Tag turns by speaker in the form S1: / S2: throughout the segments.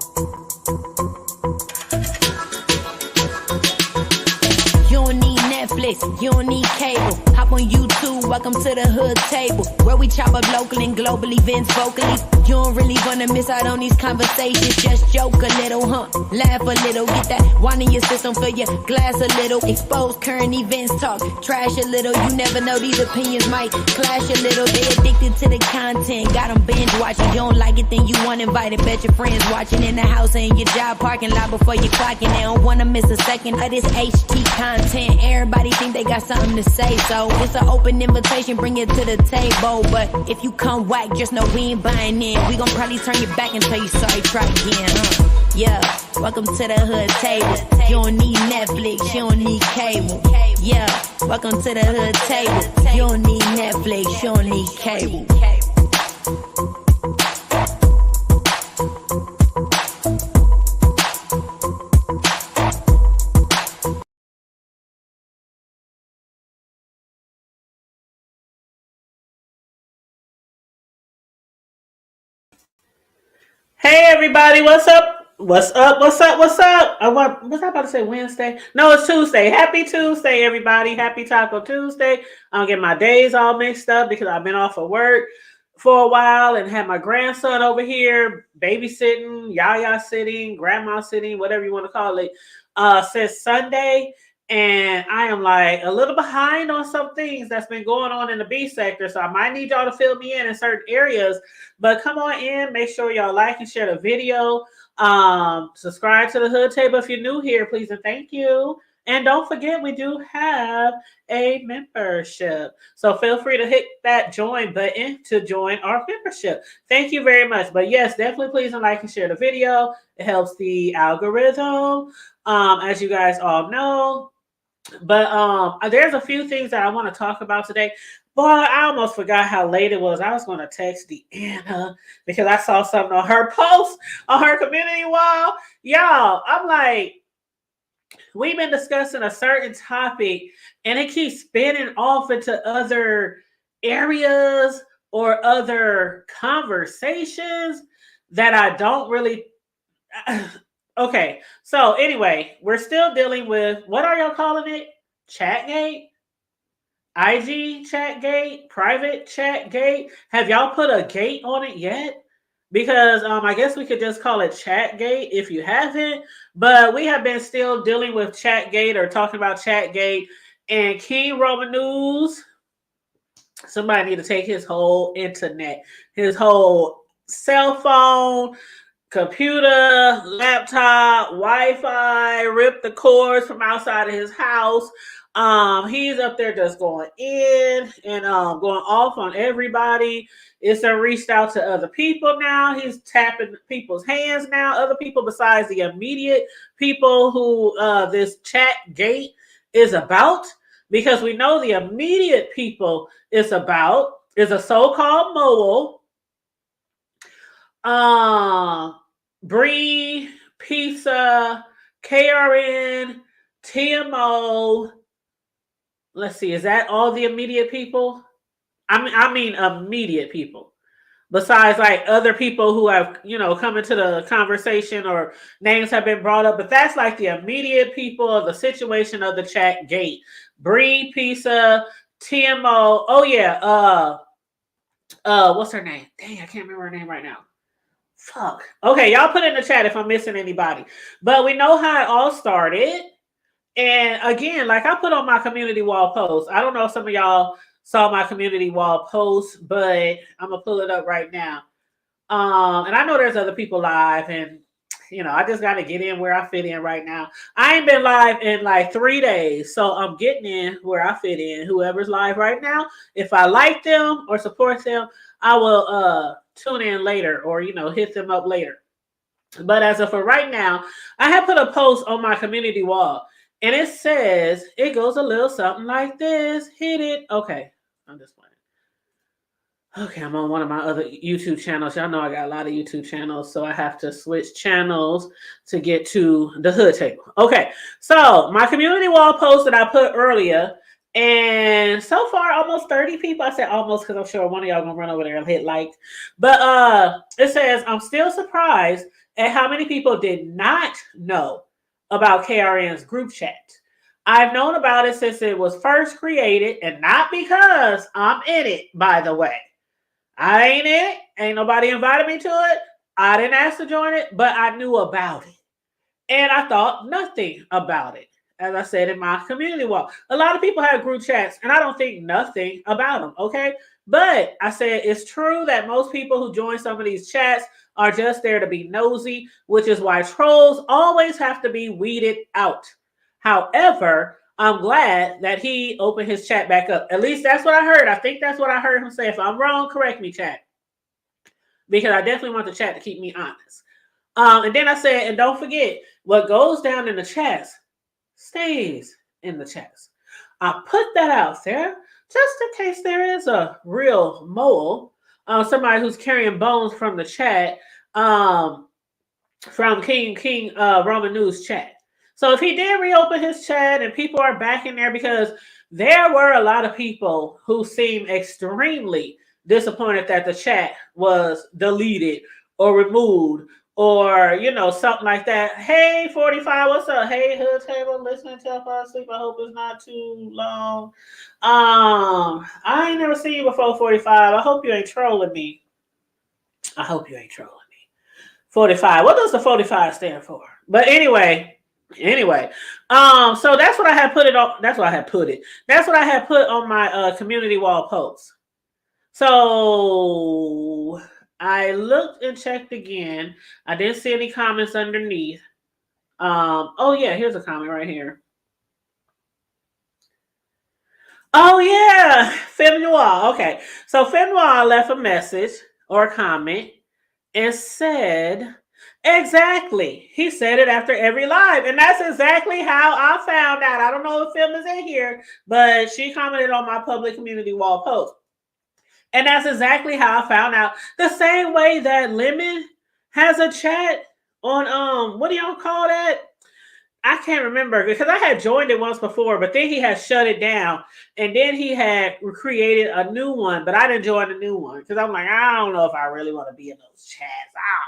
S1: You don't need Netflix, you don't need cable. Hop on YouTube, welcome to the hood table, where we chop up local and global events vocally. You don't really wanna miss out on these conversations. Just joke a little, laugh a little, get that wine in your system, fill your glass a little. Expose current events, talk trash a little. You never know, these opinions might clash a little. They addicted to the content, got them binge watching. You don't like it, then you want invited. Bet your friends watching in the house and in your job parking lot before you clocking. They don't wanna miss a second of this HT content. Everybody think they got something to say, so it's an open invitation, bring it to the table. But if you come whack, just know we ain't buying in. We gon' probably turn your back and tell you sorry, try again. Yeah, welcome to the hood table. You don't need Netflix, you don't need cable. Yeah, welcome to the hood table. You don't need Netflix, you don't need cable.
S2: Hey everybody, what's up? What's up? What's up? What's up? Was I about to say Wednesday? No, it's Tuesday. Happy Tuesday, everybody. Happy Taco Tuesday. I'm getting my days all mixed up because I've been off of work for a while and had my grandson over here babysitting, yaya sitting, grandma sitting, whatever you want to call it, since Sunday. And I am like a little behind on some things that's been going on in the B sector. So I might need y'all to fill me in certain areas. But come on in. Make sure y'all like and share the video. Subscribe to the Hood Table if you're new here, please and thank you. And don't forget, we do have a membership. So feel free to hit that join button to join our membership. Thank you very much. But yes, definitely please and like and share the video. It helps the algorithm, as you guys all know. But there's a few things that I want to talk about today. Boy, I almost forgot how late it was. I was going to text Deanna because I saw something on her post on her community wall. Y'all, I'm like, we've been discussing a certain topic and it keeps spinning off into other areas or other conversations that I don't really... Okay, so anyway, we're still dealing with, what are y'all calling it? Chatgate? IG Chatgate? Private Chatgate? Have y'all put a gate on it yet? Because I guess we could just call it Chatgate if you haven't. But we have been still dealing with Chatgate or talking about Chatgate. And King Roman News, somebody need to take his whole internet, his whole cell phone, computer, laptop, Wi-Fi, rip the cords from outside of his house. He's up there just going in and going off on everybody. It's reached out to other people now. He's tapping people's hands now. Other people besides the immediate people who this chat gate is about. Because we know the immediate people it's about is a so-called mole. Bree, Pizza, KRN, TMO. Let's see, is that all the immediate people? I mean immediate people. Besides like other people who have, come into the conversation or names have been brought up. But that's like the immediate people of the situation of the chat gate. Bree, Pizza, TMO. Oh yeah. What's her name? Dang, I can't remember her name right now. Fuck. Okay, y'all put in the chat if I'm missing anybody. But we know how it all started. And again, like I put on my community wall post. I don't know if some of y'all saw my community wall post, but I'm going to pull it up right now. And I know there's other people live. And, I just got to get in where I fit in right now. I ain't been live in like 3 days. So I'm getting in where I fit in. Whoever's live right now, if I like them or support them, I will tune in later or, hit them up later. But as of for right now, I have put a post on my community wall and it says, it goes a little something like this. Hit it. Okay. I'm just playing. Okay. I'm on one of my other YouTube channels. Y'all know I got a lot of YouTube channels, so I have to switch channels to get to the Hood Table. Okay. So my community wall post that I put earlier, and so far, almost 30 people. I said almost because I'm sure one of y'all gonna run over there and hit like. But it says, I'm still surprised and how many people did not know about KRN's group chat. I've known about it since it was first created, and not because I'm in it, by the way. I ain't in it. Ain't nobody invited me to it. I didn't ask to join it, but I knew about it. And I thought nothing about it. As I said in my community wall, a lot of people have group chats, and I don't think nothing about them. Okay. But I said it's true that most people who join some of these chats are just there to be nosy, which is why trolls always have to be weeded out. However, I'm glad that he opened his chat back up. At least that's what I heard. I think that's what I heard him say. If I'm wrong, correct me, chat. Because I definitely want the chat to keep me honest. And then I said, and don't forget, what goes down in the chats stays in the chats. I put that out there just in case there is a real mole, somebody who's carrying bones from the chat, from King Roman News chat. So if he did reopen his chat and people are back in there, because there were a lot of people who seemed extremely disappointed that the chat was deleted or removed or something like that. Hey 45, what's up? Hey Hood Table, listening till I fall asleep. I hope it's not too long. I ain't never seen you before, 45. I hope you ain't trolling me. 45. What does the 45 stand for? But anyway, so that's what I had put it on. That's what I had put on my community wall post. So I looked and checked again. I didn't see any comments underneath. Oh yeah, here's a comment right here. Oh yeah, Fem Noir. Okay, so Fem Noir left a message or a comment and said, exactly. He said it after every live. And that's exactly how I found out. I don't know if Fem is in here, but she commented on my public community wall post. And that's exactly how I found out. The same way that Lemon has a chat on what do y'all call that? I can't remember because I had joined it once before, but then he had shut it down, and then he had created a new one, but I didn't join the new one because I'm like, I don't know if I really want to be in those chats. I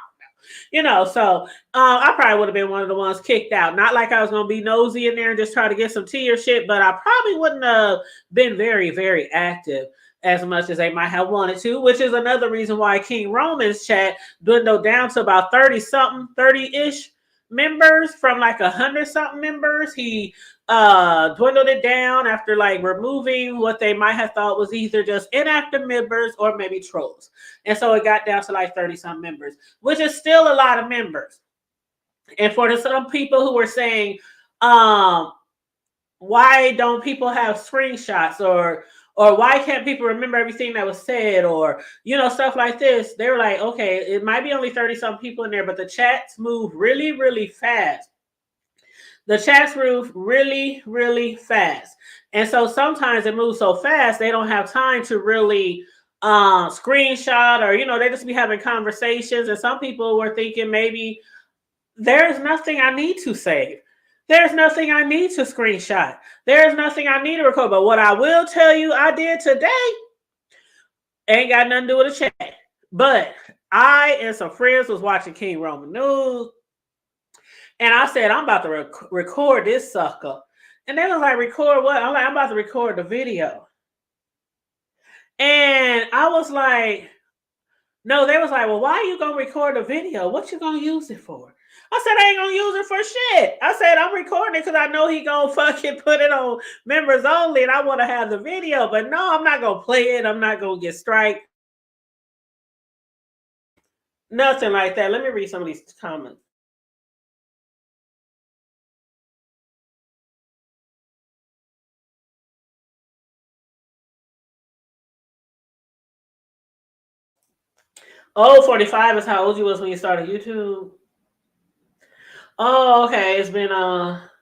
S2: don't know, so I probably would have been one of the ones kicked out. Not like I was gonna be nosy in there and just try to get some tea or shit, but I probably wouldn't have been very, very active as much as they might have wanted to, which is another reason why King Roman's chat dwindled down to about 30-ish members from like 100-something members. He dwindled it down after like removing what they might have thought was either just inactive members or maybe trolls. And so it got down to like 30-some members, which is still a lot of members. And for some people who were saying, why don't people have screenshots or why can't people remember everything that was said or, stuff like this. They were like, okay, it might be only 30-some people in there, but the chats move really, really fast. The chats move really, really fast. And so sometimes it moves so fast, they don't have time to really screenshot or, they just be having conversations. And some people were thinking maybe there's nothing I need to save. There's nothing I need to screenshot. There's nothing I need to record. But what I will tell you I did today ain't got nothing to do with the chat. But I and some friends was watching King Roman News. And I said, I'm about to record this sucker. And they was like, record what? I'm like, I'm about to record the video. And I was like, no, they was like, well, why are you going to record the video? What you going to use it for? I said, I ain't going to use it for shit. I said, I'm recording it because I know he going to fucking put it on members only and I want to have the video. But no, I'm not going to play it. I'm not going to get striked. Nothing like that. Let me read some of these comments. Oh, 45 is how old you was when you started YouTube. Oh, okay. It's been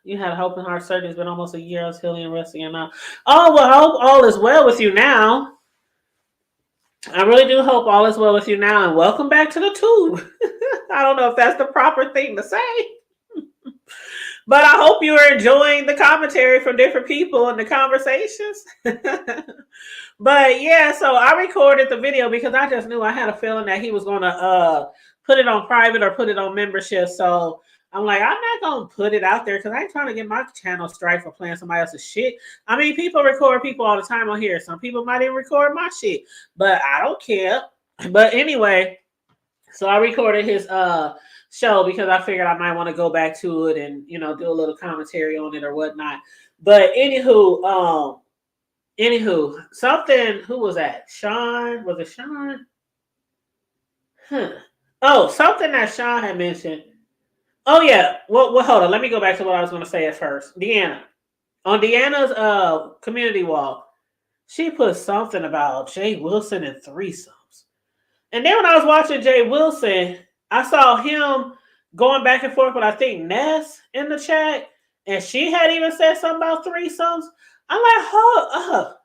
S2: you had a open heart surgery. It's been almost a year. I was healing and resting and now. Oh, well, I hope all is well with you now. I really do hope all is well with you now, and welcome back to the tube. I don't know if that's the proper thing to say. But I hope you are enjoying the commentary from different people and the conversations. But yeah, so I recorded the video because I just knew I had a feeling that he was gonna put it on private or put it on membership. So I'm like, I'm not gonna put it out there because I ain't trying to get my channel strike for playing somebody else's shit. I mean, people record people all the time on here. Some people might even record my shit, but I don't care. But anyway, so I recorded his show because I figured I might want to go back to it and do a little commentary on it or whatnot. But anywho, something. Who was that? Sean? Was it Sean? Huh. Oh, something that Sean had mentioned. Oh yeah. Well, hold on. Let me go back to what I was going to say at first. Deanna, on Deanna's community wall, she put something about Jay Wilson and threesomes. And then when I was watching Jay Wilson, I saw him going back and forth with I think Ness in the chat, and she had even said something about threesomes. I'm like, hold up.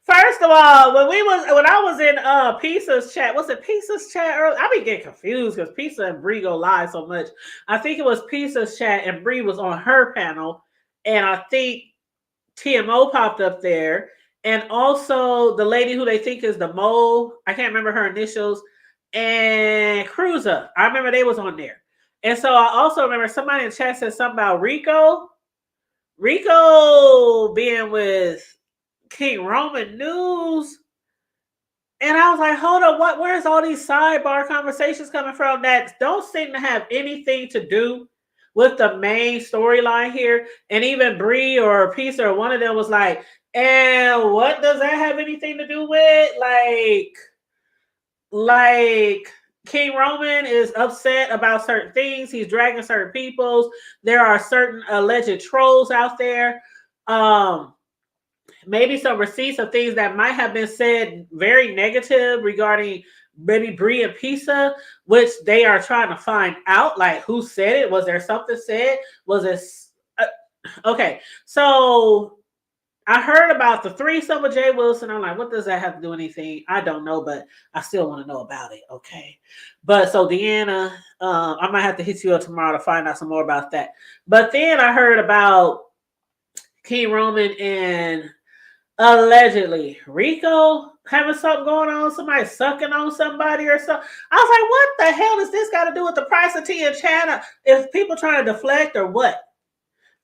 S2: First of all, when I was in Pisa's chat, was it Pisa's chat earlier? I be getting confused because Pisa and Bree go live so much. I think it was Pisa's chat and Bree was on her panel, and I think TMO popped up there, and also the lady who they think is the mole. I can't remember her initials, and Cruiser. I remember they was on there, and so I also remember somebody in the chat said something about Rico being with King Roman News. And I was like, hold up, where's all these sidebar conversations coming from that don't seem to have anything to do with the main storyline here? And even Bree or Pisa or one of them was like, and what does that have anything to do with? Like King Roman is upset about certain things. He's dragging certain peoples. There are certain alleged trolls out there. Maybe some receipts of things that might have been said very negative regarding maybe Bree and Pisa, which they are trying to find out, like who said it. Was there something said? Was it okay? So I heard about the threesome with Jay Wilson. I'm like, what does that have to do with anything? I don't know, but I still want to know about it. Okay. But so Deanna, I might have to hit you up tomorrow to find out some more about that. But then I heard about King Roman and allegedly Rico having something going on, somebody sucking on somebody or something. I was like, what the hell does this got to do with the price of tea in China? If people trying to deflect or what?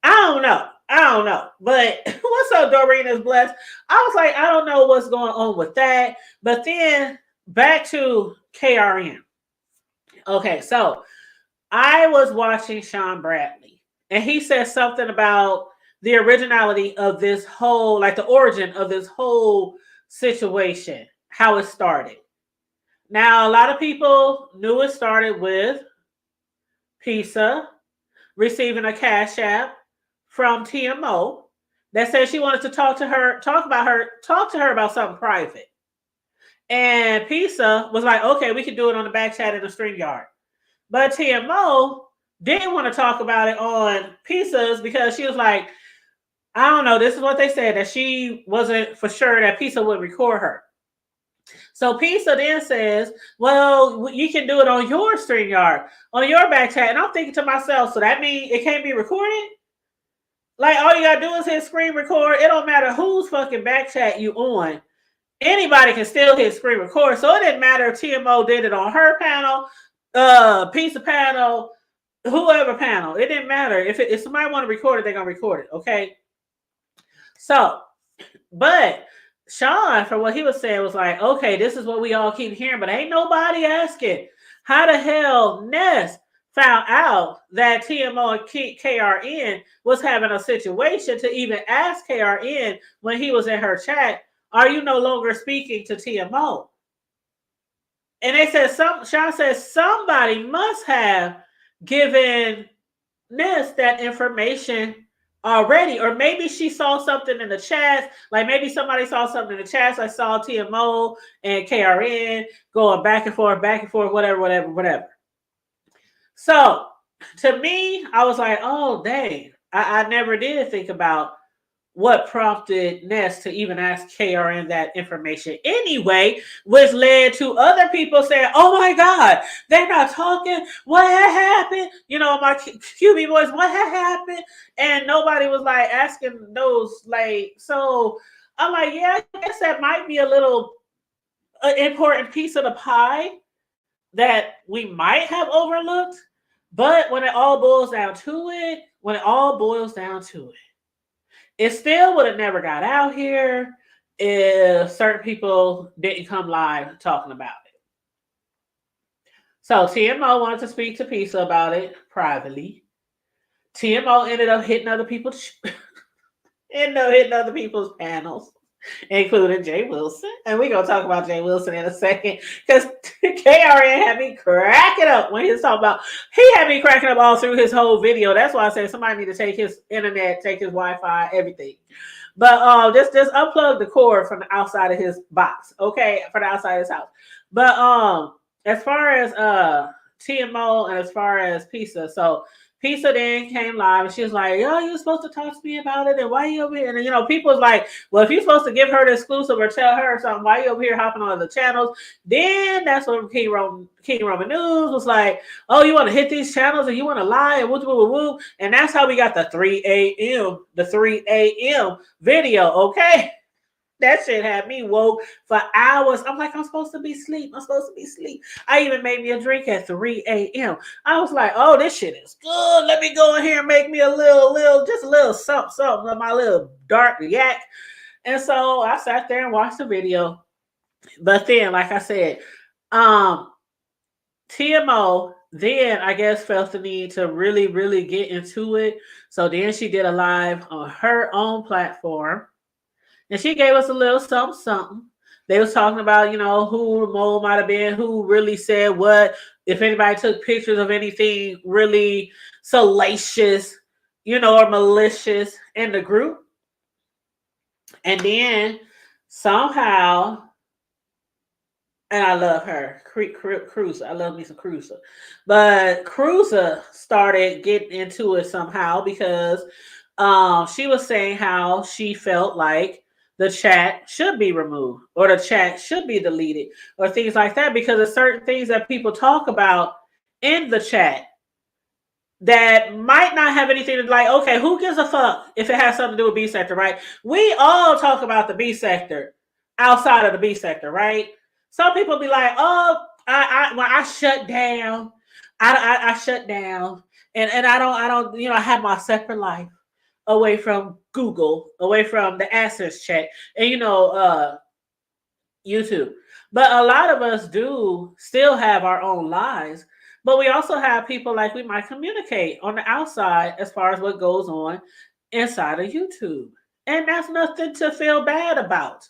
S2: I don't know. But what's up, Doreen is blessed? I was like, I don't know what's going on with that. But then back to KRN. Okay, so I was watching Sean Bradley, and he said something about the originality of this whole, like the origin of this whole situation, how it started. Now, a lot of people knew it started with Pisa receiving a cash app from TMO that said she wanted to talk to her about something private. And Pisa was like, okay, we can do it on the back chat in the StreamYard. But TMO didn't want to talk about it on Pisa's because she was like, I don't know. This is what they said, that she wasn't for sure that Pisa would record her. So Pisa then says, well, you can do it on your StreamYard, on your back chat. And I'm thinking to myself, so that means it can't be recorded? Like, all you gotta do is hit screen record. It don't matter whose fucking back chat you on. Anybody can still hit screen record. So it didn't matter if TMO did it on her panel, Pisa panel, whoever panel. It didn't matter. If somebody want to record it, they're gonna record it. Okay. So, but Sean, for what he was saying, was like, okay, this is what we all keep hearing, but ain't nobody asking how the hell Ness found out that TMO and KRN was having a situation to even ask KRN when he was in her chat, are you no longer speaking to TMO? And they said, Sean says somebody must have given Ness that information already, or maybe she saw something in the chat, like maybe somebody saw something in the chat. I saw TMO and KRN going back and forth, whatever. So to me, I was like, oh dang, I never did think about what prompted Ness to even ask KRN that information anyway, which led to other people saying, "Oh my God, they're not talking. What had happened?" You know, my QB boys, what had happened? And nobody was like asking those, like, so I'm like, yeah, I guess that might be a little important piece of the pie that we might have overlooked. But when it all boils down to it, it still would have never got out here if certain people didn't come live talking about it. So TMO wanted to speak to Pisa about it privately. TMO ended up hitting other people's panels, including Jay Wilson. And we're going to talk about Jay Wilson in a second because KRN had me cracking up when he was talking about, he had me cracking up all through his whole video. That's why I said somebody need to take his internet, take his Wi-Fi, everything. But just unplug the cord from the outside of his box, okay, for the outside of his house. But as far as TMO and as far as Pisa, so Pisa then came live and she was like, "Yo, you were supposed to talk to me about it, and why you over here?" And you know, people was like, "Well, if you're supposed to give her the exclusive or tell her something, why you over here hopping on other channels?" Then that's when King Roman News was like, "Oh, you want to hit these channels and you want to lie and woo woo woo," and that's how we got the 3 a.m. video. Okay. That shit had me woke for hours. I'm like, I'm supposed to be asleep. I even made me a drink at 3 a.m. I was like, oh, this shit is good. Let me go in here and make me a just a little something of my little dark yak. And so I sat there and watched the video. But then, like I said, TMO then I guess felt the need to really, really get into it. So then she did a live on her own platform. And she gave us a little something. They was talking about, you know, who the mole might have been, who really said what, if anybody took pictures of anything really salacious, you know, or malicious in the group. And then somehow, and I love her, Cruiser. I love me some Cruiser. But Cruiser started getting into it somehow because she was saying how she felt like the chat should be removed or the chat should be deleted or things like that because of certain things that people talk about in the chat that might not have anything to like, okay, who gives a fuck if it has something to do with B sector, right? We all talk about the B sector outside of the B sector, right? Some people be like, oh, when I shut down, I shut down and I don't, you know, I have my separate life away from Google, away from the AdSense check, and you know, YouTube. But a lot of us do still have our own lives, but we also have people like we might communicate on the outside as far as what goes on inside of YouTube. And that's nothing to feel bad about.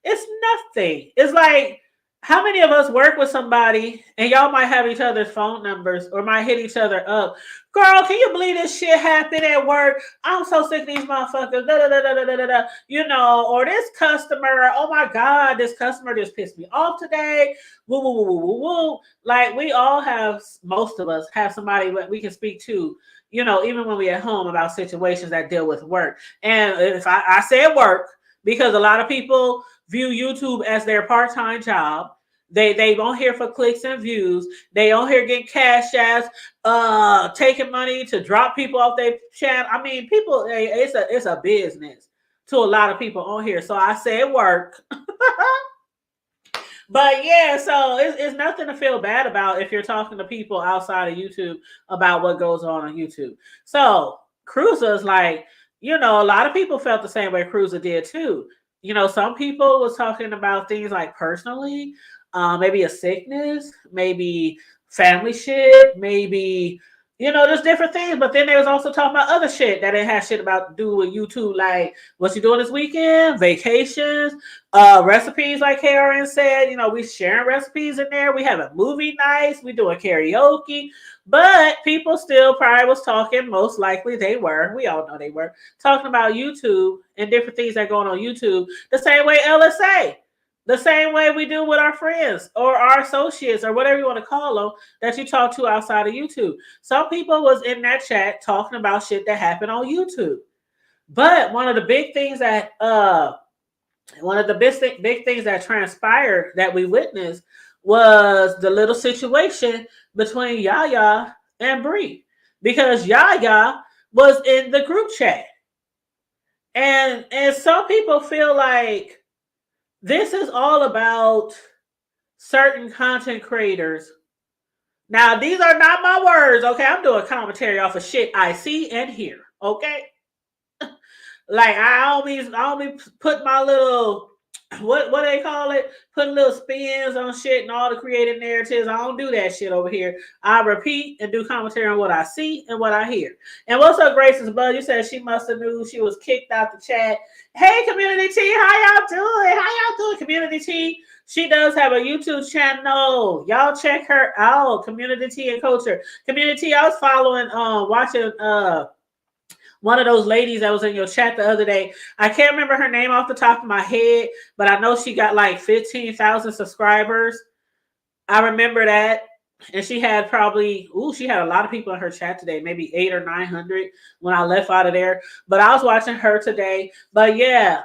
S2: It's nothing. It's like, how many of us work with somebody and y'all might have each other's phone numbers or might hit each other up? Girl, can you believe this shit happened at work? I'm so sick of these motherfuckers. Da, da, da, da, da, da, da. You know, or this customer, oh my God, this customer just pissed me off today. Woo, woo, woo, woo, woo, woo. Like we all have, most of us have somebody that we can speak to, you know, even when we're at home about situations that deal with work. And if I say work, because a lot of people view YouTube as their part-time job. They on here for clicks and views. They on here getting cash ass, taking money to drop people off their channel. I mean, people, it's a business to a lot of people on here. So I say work. But yeah, so it's nothing to feel bad about if you're talking to people outside of YouTube about what goes on YouTube. So Cruiser's like, you know, a lot of people felt the same way Cruiser did too. You know, some people was talking about things like personally, maybe a sickness, maybe family shit, maybe, you know, there's different things. But then they was also talking about other shit that it has shit about to do with YouTube, like what you doing this weekend, vacations, recipes, like KRN said. You know, we sharing recipes in there. We having movie nights. We doing karaoke. But people still probably was talking, most likely they were, we all know they were, talking about YouTube and different things that go on YouTube the same way LSA, the same way we do with our friends or our associates or whatever you want to call them that you talk to outside of YouTube. Some people was in that chat talking about shit that happened on YouTube. But one of the big things that big things that transpired that we witnessed was the little situation between Yaya and Bree, because Yaya was in the group chat, and some people feel like this is all about certain content creators. Now, these are not my words, okay? I'm doing commentary off of shit I see and hear, okay? Like I always put my little what they call it, put little spins on shit and all the creative narratives. I don't do that shit over here. I repeat and do commentary on what I see and what I hear. And what's up, Grace's bud? You said she must have knew she was kicked out the chat. Hey, Community T, how y'all doing? How y'all doing, Community T? She does have a YouTube channel. Y'all check her out, Community T and Culture. Community T, I was following, watching one of those ladies that was in your chat the other day. I can't remember her name off the top of my head, but I know she got like 15,000 subscribers. I remember that. And she had she had a lot of people in her chat today, maybe 800 or 900 when I left out of there. But I was watching her today. But yeah,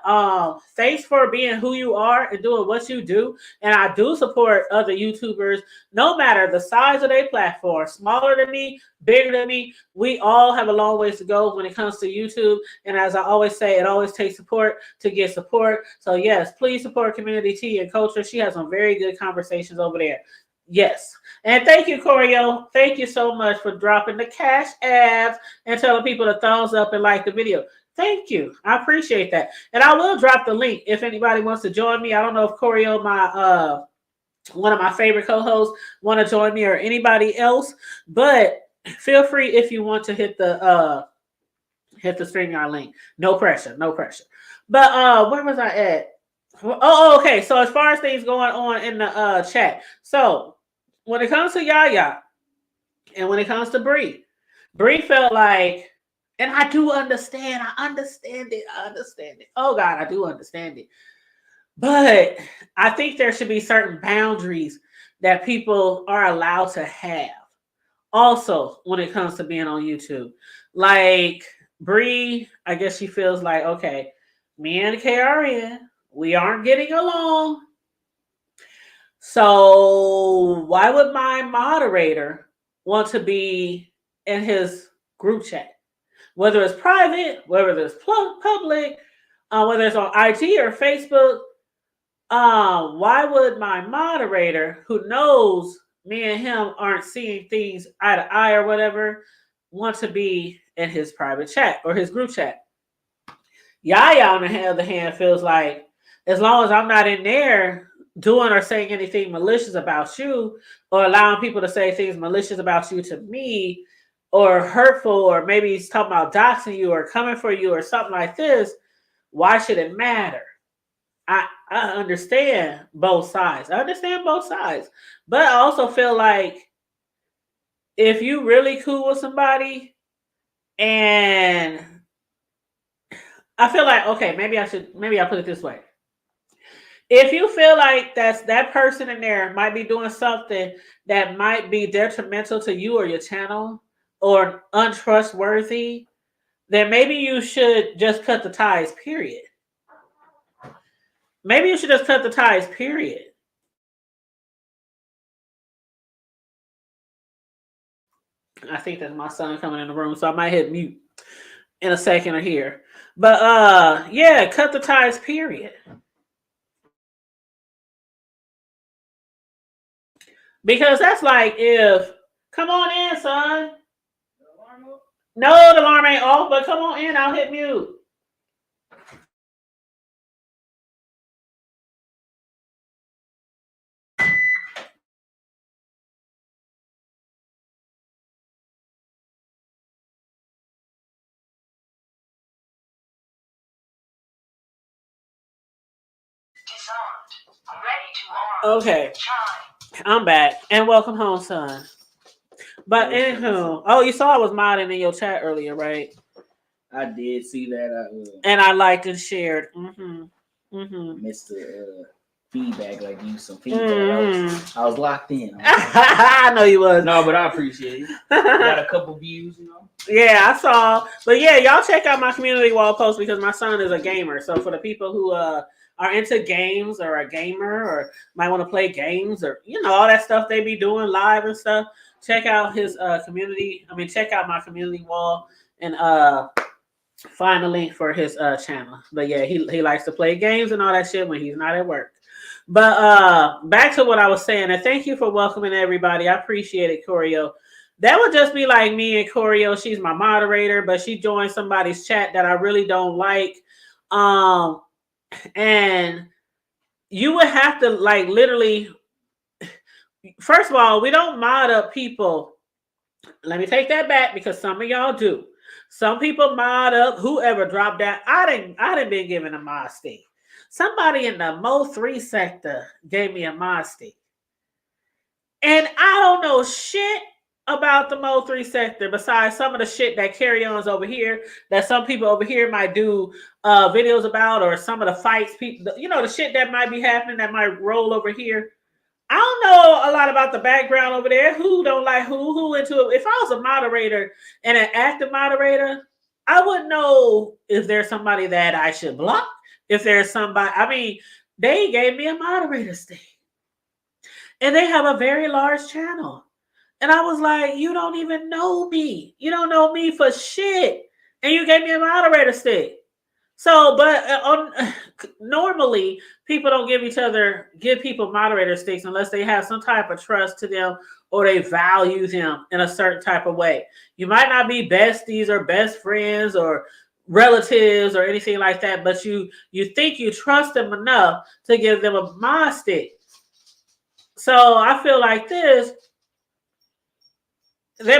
S2: thanks for being who you are and doing what you do. And I do support other YouTubers, no matter the size of their platform, smaller than me, bigger than me. We all have a long ways to go when it comes to YouTube. And as I always say, it always takes support to get support. So yes, please support Community T and Culture. She has some very good conversations over there. Yes. And thank you, Corio. Thank you so much for dropping the cash apps and telling people to thumbs up and like the video. Thank you. I appreciate that. And I will drop the link if anybody wants to join me. I don't know if Corio, my one of my favorite co-hosts, want to join me or anybody else, but feel free if you want to hit the StreamYard link. No pressure, no pressure. But where was I at? Oh, okay. So as far as things going on in the chat, so when it comes to Yaya and when it comes to Bree felt like, and I do understand. I understand it. Oh God, I do understand it. But I think there should be certain boundaries that people are allowed to have. Also, when it comes to being on YouTube, like Bree, I guess she feels like, okay, me and KRN, we aren't getting along. So why would my moderator want to be in his group chat? Whether it's private, whether it's public, whether it's on IG or Facebook, why would my moderator, who knows me and him aren't seeing things eye to eye or whatever, want to be in his private chat or his group chat? Yaya, on the other hand, feels like as long as I'm not in there doing or saying anything malicious about you or allowing people to say things malicious about you to me or hurtful, or maybe he's talking about doxing you or coming for you or something like this, why should it matter? I understand both sides. I understand both sides. But I also feel like if you really cool with somebody, and I feel like, okay, maybe I put it this way. If you feel like that person in there might be doing something that might be detrimental to you or your channel or untrustworthy, then maybe you should just cut the ties, period. Maybe you should just cut the ties, period. I think that's my son coming in the room, so I might hit mute in a second or here. But yeah, cut the ties, period. Because that's like, if come on in, son. No, the alarm ain't off, but come on in, I'll hit mute. Okay, I'm back, and welcome home, son. But anywho, oh, you saw I was modding in your chat earlier, right?
S3: I did see that.
S2: And I liked and shared.
S3: Mr. feedback, like you some feedback. I was locked in.
S2: I know you was.
S3: No, but I appreciate it. Got a couple views,
S2: Yeah, I saw. But yeah, y'all check out my community wall post because my son is a gamer. So for the people who are into games or a gamer or might want to play games or all that stuff they be doing live and stuff, check out his community. I mean, check out my community wall and find a link for his channel. But yeah, he likes to play games and all that shit when he's not at work. But back to what I was saying, and thank you for welcoming everybody. I appreciate it, Corio. That would just be like me and Corio. She's my moderator, but she joined somebody's chat that I really don't like. And you would have to like literally, first of all, we don't mod up people. Let me take that back because some of y'all do. Some people mod up whoever dropped that. I didn't been given a mod stick. Somebody in the Mo 3 sector gave me a mod stick. And I don't know shit about the Mo 3 sector besides some of the shit that carry ons over here that some people over here might do videos about, or some of the fights people, the shit that might be happening that might roll over here. I don't know a lot about the background over there. Who don't like who into it. If I was a moderator and an active moderator, I wouldn't know if there's somebody that I should block. If there's somebody, I mean, they gave me a moderator stick. And they have a very large channel. And I was like, you don't even know me. You don't know me for shit. And you gave me a moderator stick. So, but normally people don't give people moderator sticks unless they have some type of trust to them or they value them in a certain type of way. You might not be besties or best friends or relatives or anything like that, but you think you trust them enough to give them a mod stick. So I feel like there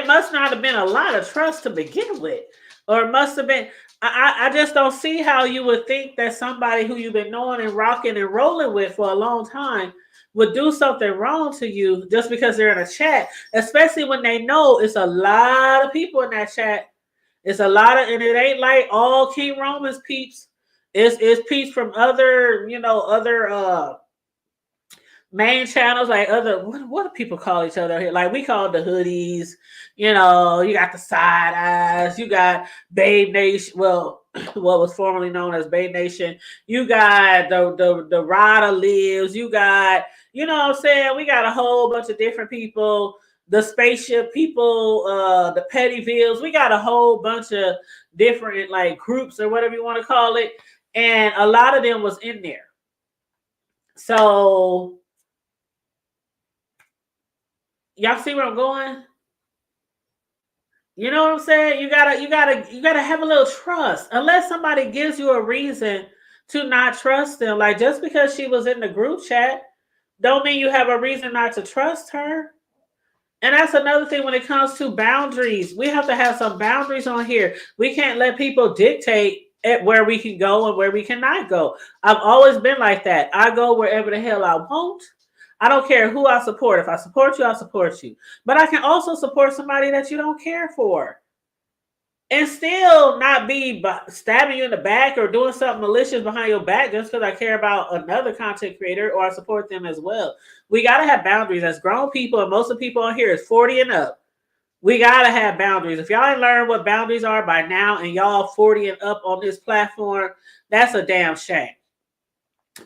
S2: must not have been a lot of trust to begin with, or it must have been. I just don't see how you would think that somebody who you've been knowing and rocking and rolling with for a long time would do something wrong to you just because they're in a chat, especially when they know it's a lot of people in that chat. It's a lot of, and it ain't like all King Romans peeps. It's peeps from other, main channels, like other, what do people call each other here? Like we call the hoodies, you got the side eyes, you got Babe Nation, well, what was formerly known as Babe Nation, you got the Rider Lives, you got, what I'm saying, we got a whole bunch of different people, the spaceship people, the Pettyvilles, we got a whole bunch of different like groups or whatever you want to call it, and a lot of them was in there. So y'all see where I'm going? You know what I'm saying? You gotta have a little trust. Unless somebody gives you a reason to not trust them. Like just because she was in the group chat, don't mean you have a reason not to trust her. And that's another thing when it comes to boundaries. We have to have some boundaries on here. We can't let people dictate at where we can go and where we cannot go. I've always been like that. I go wherever the hell I want. I don't care who I support. If I support you, I'll support you. But I can also support somebody that you don't care for. And still not be stabbing you in the back or doing something malicious behind your back just because I care about another content creator or I support them as well. We got to have boundaries as grown people, and most of the people on here is 40 and up. We got to have boundaries. If y'all ain't learned what boundaries are by now and y'all 40 and up on this platform, that's a damn shame.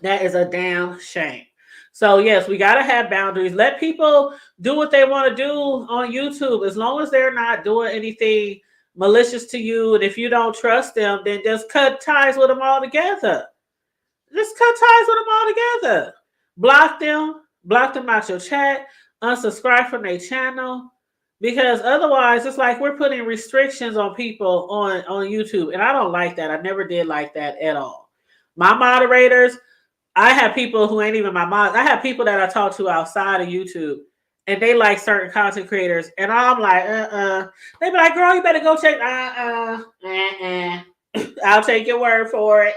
S2: That is a damn shame. So yes, we got to have boundaries. Let people do what they want to do on YouTube as long as they're not doing anything malicious to you. And if you don't trust them, then just cut ties with them all together. Just cut ties with them all together. Block them out your chat, unsubscribe from their channel, because otherwise it's like we're putting restrictions on people on YouTube. And I don't like that. I never did like that at all. My moderators, I have people who ain't even my mods. I have people that I talk to outside of YouTube, and they like certain content creators, and I'm like, They be like, girl, you better go check. I'll take your word for it.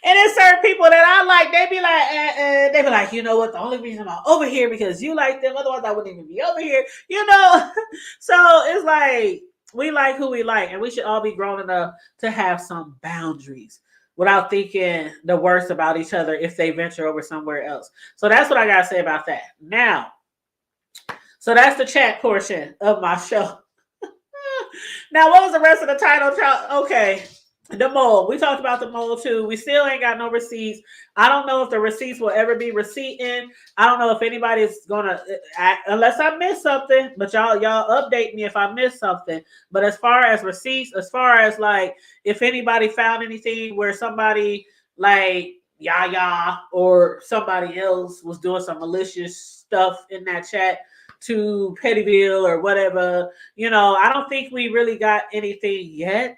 S2: And there's certain people that I like, they be like, They be like, you know what? The only reason I'm over here because you like them. Otherwise, I wouldn't even be over here. So it's like we like who we like, and we should all be grown enough to have some boundaries. without thinking the worst about each other if they venture over somewhere else. So that's what I gotta say about that. Now, so that's the chat portion of my show. Now, what was the rest of the title? Okay. The mole. We talked about the mole too. We still ain't got no receipts. I don't know if the receipts will ever be receipting. I don't know if anybody's gonna, unless I miss something. But y'all update me if I miss something. But as far as receipts, as far as like if anybody found anything where somebody like Yaya or somebody else was doing some malicious stuff in that chat to Pettyville or whatever, I don't think we really got anything yet.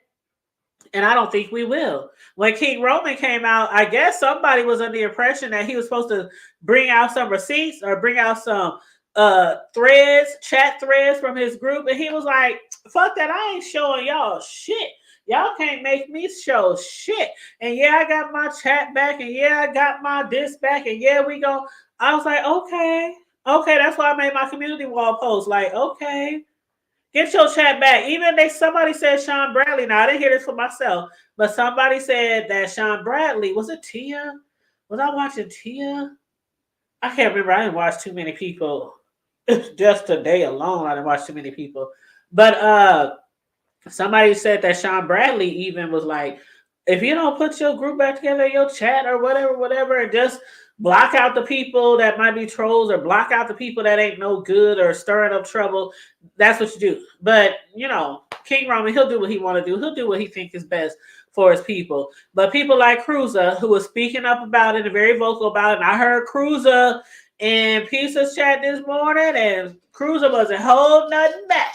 S2: And I don't think we will. When King Roman came out, I guess somebody was under the impression that he was supposed to bring out some receipts or bring out some chat threads from his group. And he was like, fuck that, I ain't showing y'all shit. Y'all can't make me show shit. And yeah, I got my chat back. And yeah, I got my this back. And yeah, we go. I was like, okay, that's why I made my community wall post. Like, okay. Get your chat back. Even somebody said Sean Bradley. Now I didn't hear this for myself, but somebody said that Sean Bradley, was it Tia? Was I watching Tia? I can't remember. I didn't watch too many people. Just today alone, I didn't watch too many people. But somebody said that Sean Bradley even was like, if you don't put your group back together, your chat or whatever, and just block out the people that might be trolls or block out the people that ain't no good or stirring up trouble. That's what you do. But, King Roman, he'll do what he want to do. He'll do what he thinks is best for his people. But people like Cruiser, who was speaking up about it and very vocal about it, and I heard Cruiser in Pizza's chat this morning, and Cruiser wasn't holding nothing back.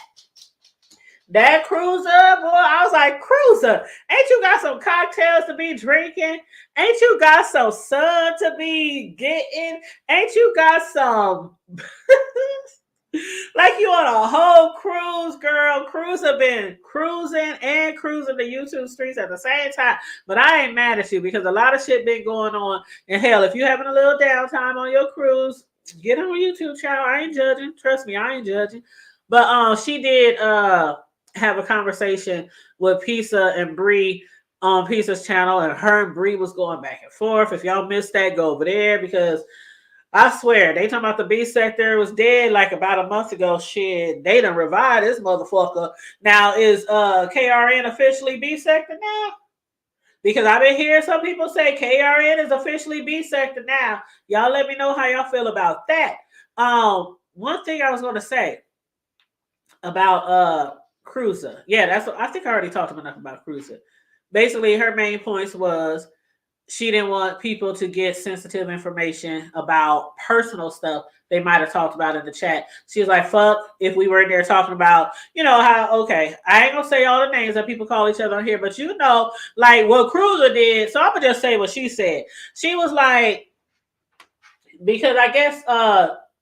S2: That Cruiser, boy, I was like, Cruiser, ain't you got some cocktails to be drinking? Ain't you got some sun to be getting? Ain't you got some, like you on a whole cruise, girl. Cruiser been cruising and cruising the YouTube streets at the same time. But I ain't mad at you because a lot of shit been going on. And hell, if you're having a little downtime on your cruise, get on YouTube channel. I ain't judging. Trust me, I ain't judging. But she did have a conversation with Pizza and Bree on Pizza's channel, and her and Bree was going back and forth. If y'all missed that, go over there because I swear they talking about the B sector was dead like about a month ago. Shit, they done revived this motherfucker. Now is KRN officially B sector now? Because I've been hearing some people say KRN is officially B sector now. Y'all let me know how y'all feel about that. One thing I was going to say about Cruiser. Yeah, that's what I think I already talked enough about Cruiser. Basically, her main points was she didn't want people to get sensitive information about personal stuff they might have talked about in the chat. She was like, fuck if we were in there talking about, how, okay, I ain't gonna say all the names that people call each other on here, but like what Cruiser did. So I'm gonna just say what she said. She was like, because I guess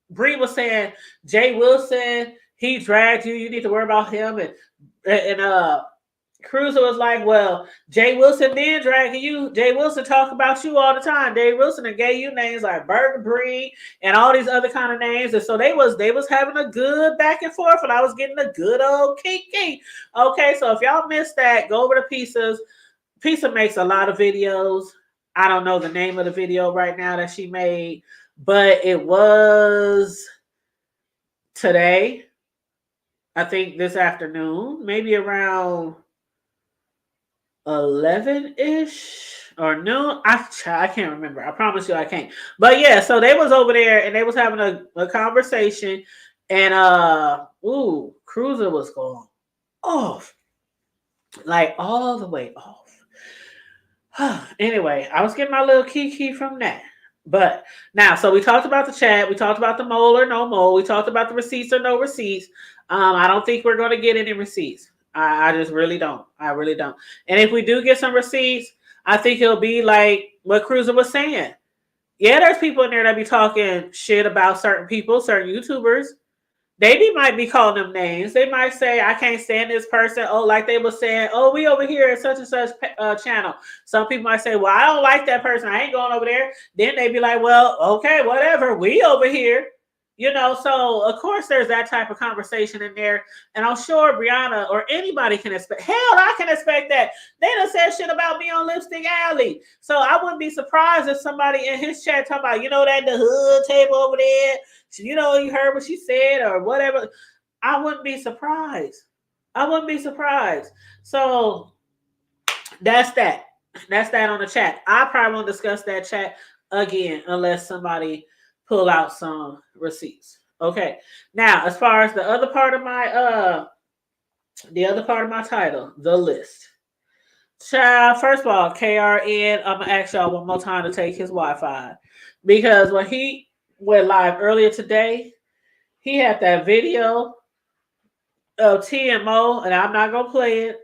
S2: Bree was saying Jay Wilson, he dragged you. You need to worry about him. And Cruiser was like, well, Jay Wilson been dragging you. Jay Wilson talk about you all the time. Jay Wilson and gave you names like Burger Bree and all these other kind of names. And so they was having a good back and forth, and I was getting a good old kiki. Okay, so if y'all missed that, go over to Pizza's. Pizza makes a lot of videos. I don't know the name of the video right now that she made, but it was today. I think this afternoon, maybe around 11-ish or noon. I can't remember. I promise you I can't. But yeah, so they was over there and they was having a conversation, and Cruiser was going off. Like all the way off. Anyway, I was getting my little kiki from that. But now, so we talked about the chat. We talked about the mole or no mole. We talked about the receipts or no receipts. I don't think we're going to get any receipts. I just really don't. I really don't. And if we do get some receipts, I think it'll be like what Cruiser was saying. Yeah, there's people in there that be talking shit about certain people, certain YouTubers. They might be calling them names. They might say, I can't stand this person. Oh, like they were saying, oh, we over here at such and such channel. Some people might say, well, I don't like that person. I ain't going over there. Then they be like, well, okay, whatever. We over here. You know, so of course there's that type of conversation in there. And I'm sure Brianna or anybody can expect, hell, I can expect that. They done said shit about me on Lipstick Alley. So I wouldn't be surprised if somebody in his chat talking about, you know, that the hood table over there, you know, you heard what she said or whatever. I wouldn't be surprised. I wouldn't be surprised. So that's that. That's that on the chat. I probably won't discuss that chat again unless somebody pull out some receipts. Okay. Now, as far as the other part of my title, the list. Child, first of all, KRN, I'm gonna ask y'all one more time to take his Wi-Fi. Because when he went live earlier today, he had that video of TMO, and I'm not gonna play it.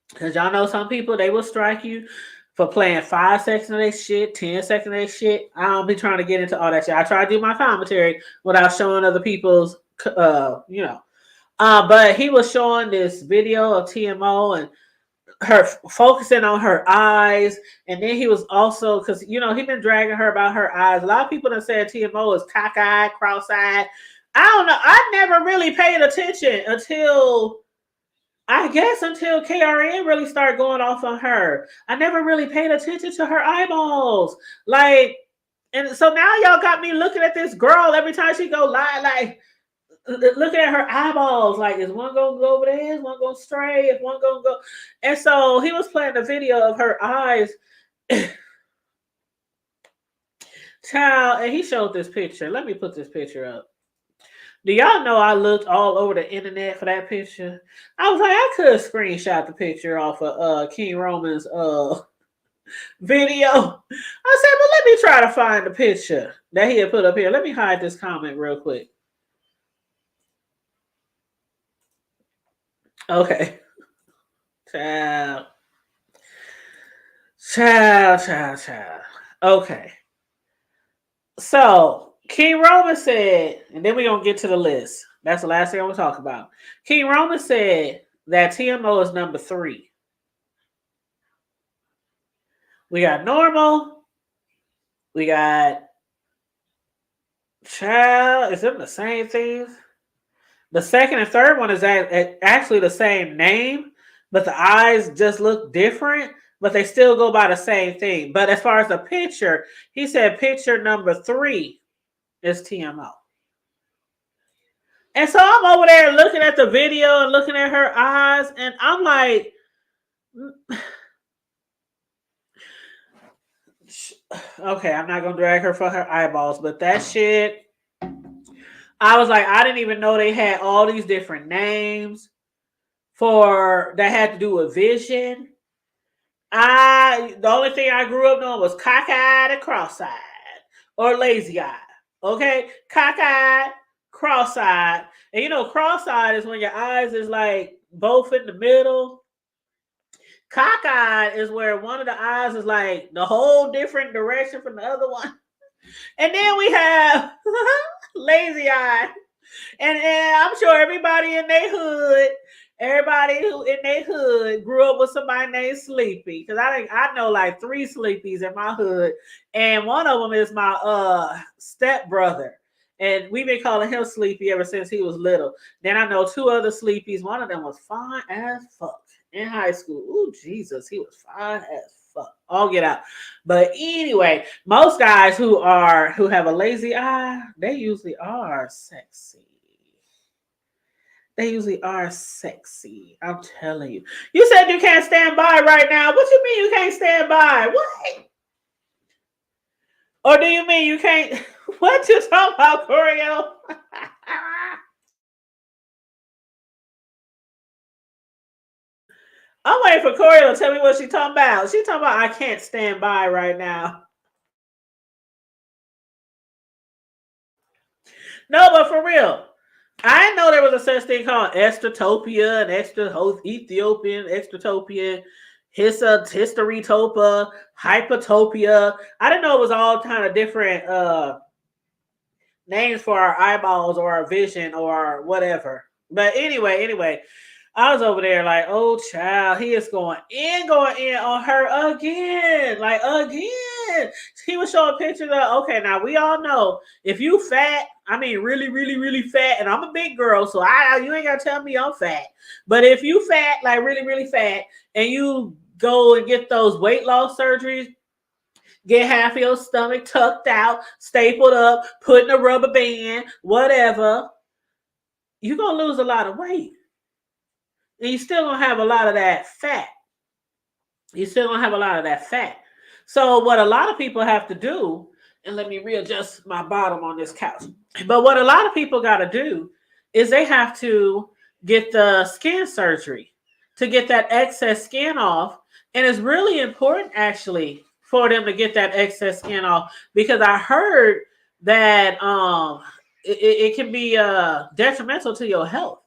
S2: Because y'all know some people, they will strike you for playing 5 seconds of their shit, 10 seconds of their shit. I don't be trying to get into all that shit. I try to do my commentary without showing other people's, you know. But he was showing this video of TMO and her focusing on her eyes. And then he was also, because, you know, he been dragging her about her eyes. A lot of people have said TMO is cockeyed, cross-eyed. I don't know. I never really paid attention until KRN really started going off on her. I never really paid attention to her eyeballs. Like, and so now y'all got me looking at this girl every time she go live, like looking at her eyeballs. Like, is one gonna go over there? Is one gonna stray? Is one gonna go? And so he was playing a video of her eyes. Child, and he showed this picture. Let me put this picture up. Do y'all know I looked all over the internet for that picture? I was like, I could screenshot the picture off of King Roman's video. I said, but let me try to find the picture that he had put up here. Let me hide this comment real quick. Okay. Child. Okay. So King Roman said, and then we're going to get to the list. That's the last thing I'm going to talk about. King Roman said that TMO is number 3. We got normal. We got child. Is them the same things? The second and third one is actually the same name, but the eyes just look different, but they still go by the same thing. But as far as the picture, he said picture number 3 is TMO. And so I'm over there looking at the video and looking at her eyes, and I'm like, okay, I'm not going to drag her for her eyeballs, but that shit, I was like, I didn't even know they had all these different names for that had to do with vision. The only thing I grew up knowing was cockeyed and cross-eyed or lazy eye. Okay, cockeyed, cross-eyed, and you know, cross-eyed is when your eyes is like both in the middle. Cockeyed is where one of the eyes is like the whole different direction from the other one. And then we have lazy eye. And I'm sure everybody in their hood, everybody who in their hood grew up with somebody named Sleepy. Because I know like 3 Sleepies in my hood. And one of them is my stepbrother. And we've been calling him Sleepy ever since he was little. Then I know 2 other Sleepies. One of them was fine as fuck in high school. Ooh, Jesus, he was fine as fuck. I'll get out. But anyway, most guys who have a lazy eye, they usually are sexy. They usually are sexy. I'm telling you. You said you can't stand by right now. What you mean you can't stand by? What? Or do you mean you can't? What you talking about, Corio? I'm waiting for Corio to tell me what she's talking about. She's talking about I can't stand by right now. No, but for real. I didn't know there was a such thing called Extratopia and Ethiopian, Extratopia, Hysterotopa, Hypotopia. I didn't know it was all kind of different names for our eyeballs or our vision or whatever. But anyway, I was over there like, oh child, he is going in on her again. Like again. He was showing pictures of, okay, now we all know if you fat, I mean, really, really, really fat. And I'm a big girl, so you ain't gotta tell me I'm fat. But if you fat, like really, really fat, and you go and get those weight loss surgeries, get half of your stomach tucked out, stapled up, put in a rubber band, whatever, you're gonna lose a lot of weight. And you're still gonna have a lot of that fat. You're still gonna have a lot of that fat. So what a lot of people have to do, and let me readjust my bottom on this couch. But what a lot of people got to do is they have to get the skin surgery to get that excess skin off. And it's really important actually for them to get that excess skin off, because I heard that it can be detrimental to your health.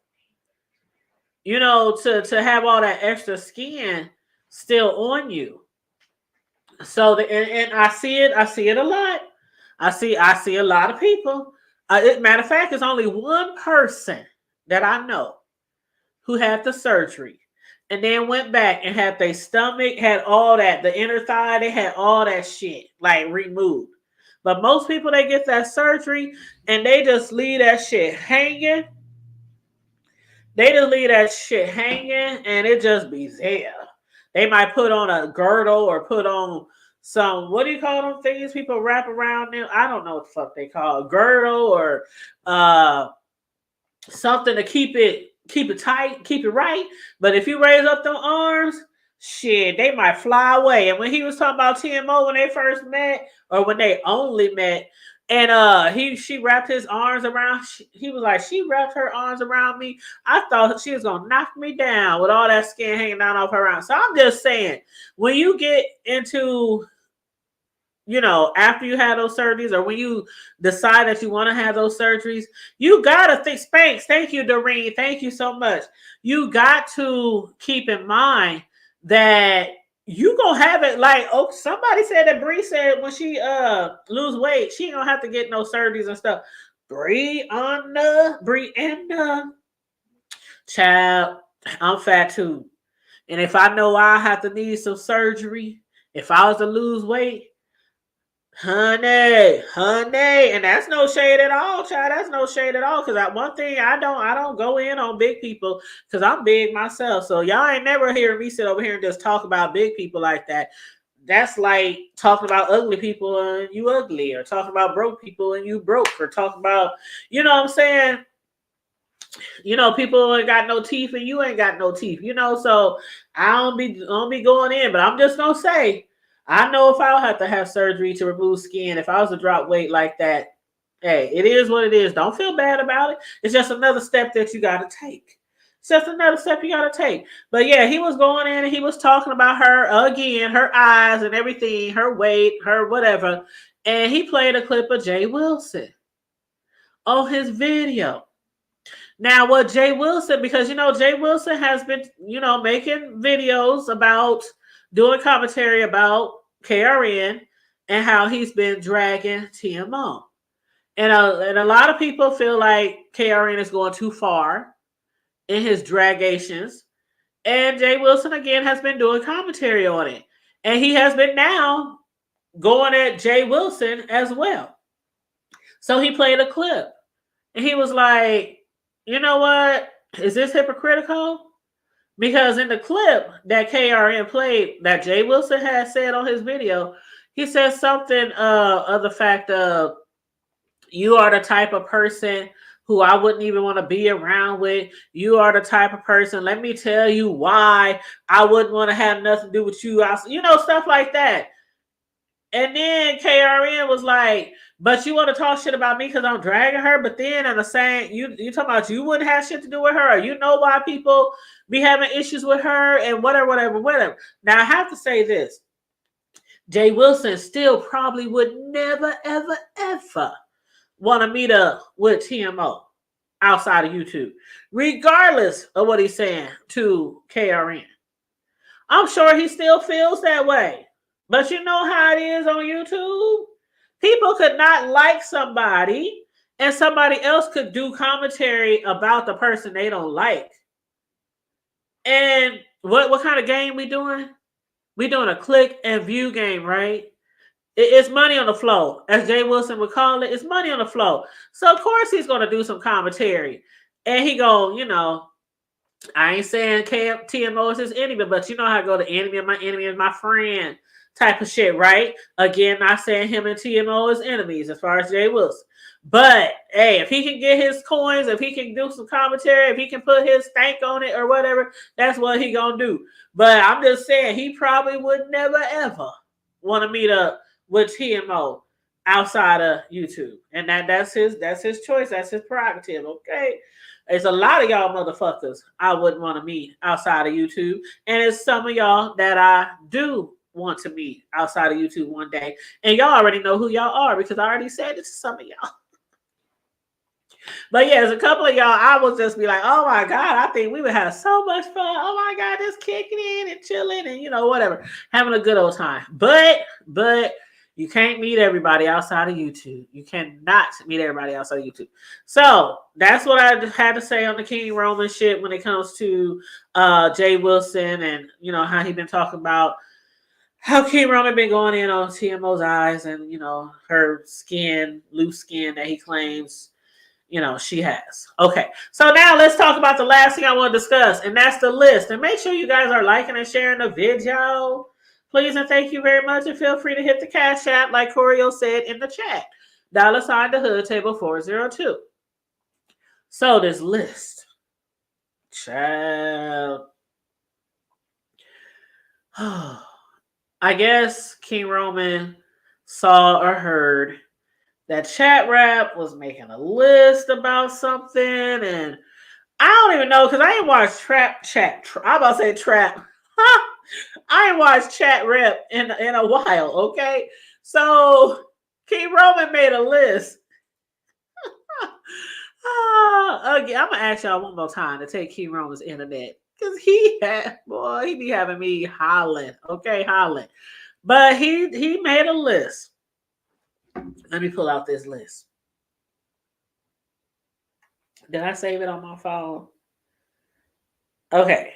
S2: You know, to have all that extra skin still on you. So and I see it a lot. I see a lot of people. Matter of fact, there's only one person that I know who had the surgery and then went back and had their stomach, had all that, the inner thigh, they had all that shit like removed. But most people, they get that surgery and they just leave that shit hanging. They just leave that shit hanging and it just be there. They might put on a girdle or put on some, what do you call them things people wrap around them? I don't know what the fuck they call, a girdle or something to keep it tight, keep it right. But if you raise up them arms, shit, they might fly away. And when he was talking about TMO when they first met, or when they only met, and she wrapped his arms around, he was like, she wrapped her arms around me. I thought she was gonna knock me down with all that skin hanging down off her arms. So I'm just saying, when you get into, you know, after you have those surgeries, or when you decide that you want to have those surgeries, you gotta think. Spanx, thank you, Doreen, thank you so much. You got to keep in mind that you gonna have it. Like, oh, somebody said that Bree said when she lose weight, she ain't gonna have to get no surgeries and stuff. Brianna, child, I'm fat too, and if I know I have to need some surgery, if I was to lose weight, honey, and that's no shade at all, child. That's no shade at all. Because one thing I don't go in on big people, because I'm big myself. So y'all ain't never hear me sit over here and just talk about big people like that. That's like talking about ugly people and you ugly, or talking about broke people and you broke, or talking about, you know what I'm saying? You know, people ain't got no teeth and you ain't got no teeth. You know, so I don't be going in, but I'm just gonna say, I know if I'll have to have surgery to remove skin, if I was to drop weight like that, hey, it is what it is. Don't feel bad about it. It's just another step that you got to take. It's just another step you got to take. But yeah, he was going in and he was talking about her again, her eyes and everything, her weight, her whatever. And he played a clip of Jay Wilson on his video. Now, what Jay Wilson, because, you know, Jay Wilson has been, you know, making videos about, doing commentary about KRN and how he's been dragging TMO. And a lot of people feel like KRN is going too far in his dragations. And Jay Wilson, again, has been doing commentary on it. And he has been now going at Jay Wilson as well. So he played a clip. And he was like, you know what? Is this hypocritical? Because in the clip that KRN played, that Jay Wilson had said on his video, he said something of the fact of, you are the type of person who I wouldn't even want to be around with. You are the type of person, let me tell you why I wouldn't want to have nothing to do with you. You know, stuff like that. And then KRN was like, but you want to talk shit about me because I'm dragging her? But then in the same, you talking about you wouldn't have shit to do with her, or you know why people be having issues with her and whatever. Now, I have to say this. Jay Wilson still probably would never, ever, ever want to meet up with TMO outside of YouTube, regardless of what he's saying to KRN. I'm sure he still feels that way. But you know how it is on YouTube? People could not like somebody and somebody else could do commentary about the person they don't like. And what kind of game we doing? We doing a click and view game, right? It's money on the flow, as Jay Wilson would call it. It's money on the flow. So of course he's gonna do some commentary, and he go, I ain't saying TMO is his enemy, but you know how I go, the enemy of my enemy is my friend type of shit, right? Again, not saying him and TMO is enemies as far as Jay Wilson. But hey, if he can get his coins, if he can do some commentary, if he can put his stank on it or whatever, that's what he gonna do. But I'm just saying he probably would never ever want to meet up with TMO outside of YouTube. And that's his choice, that's his prerogative, okay? There's a lot of y'all motherfuckers I wouldn't want to meet outside of YouTube. And it's some of y'all that I do want to meet outside of YouTube one day. And y'all already know who y'all are because I already said it to some of y'all. But yeah, there's a couple of y'all, I will just be like, oh my God, I think we would have so much fun. Oh my God, just kicking in and chilling and whatever. Having a good old time. But you can't meet everybody outside of YouTube. You cannot meet everybody outside of YouTube. So that's what I had to say on the King Roman shit when it comes to Jay Wilson and how he been talking about how King Roman been going in on TMO's eyes and her skin, loose skin that he claims she has. Okay, so now let's talk about the last thing I want to discuss, and that's the list. And make sure you guys are liking and sharing the video. Please and thank you very much. And feel free to hit the Cash App, like Corio said in the chat. $ the hood table 402. So this list. Child. I guess King Roman saw or heard that Chat Rap was making a list about something, and I don't even know because I ain't watched I'm about to say Trap. I ain't watched Chat Rap in a while. Okay, so King Roman made a list. Again, I'm gonna ask y'all one more time to take King Roman's internet because he be having me hollering. Okay, hollering, but he made a list. Let me pull out this list. Did I save it on my phone? Okay.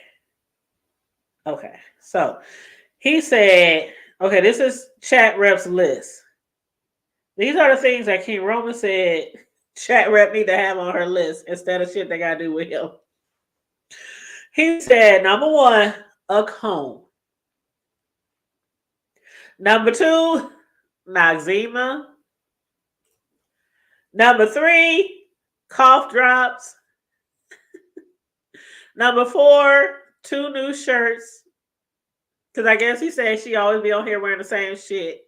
S2: So he said, okay, this is Chat Rep's list. These are the things that King Roman said Chat Rep need to have on her list instead of shit they got to do with him. He said, number 1, a comb. Number 2, Noxzema. Number 3, cough drops. Number 4, 2 new shirts. Because I guess he said she always be on here wearing the same shit.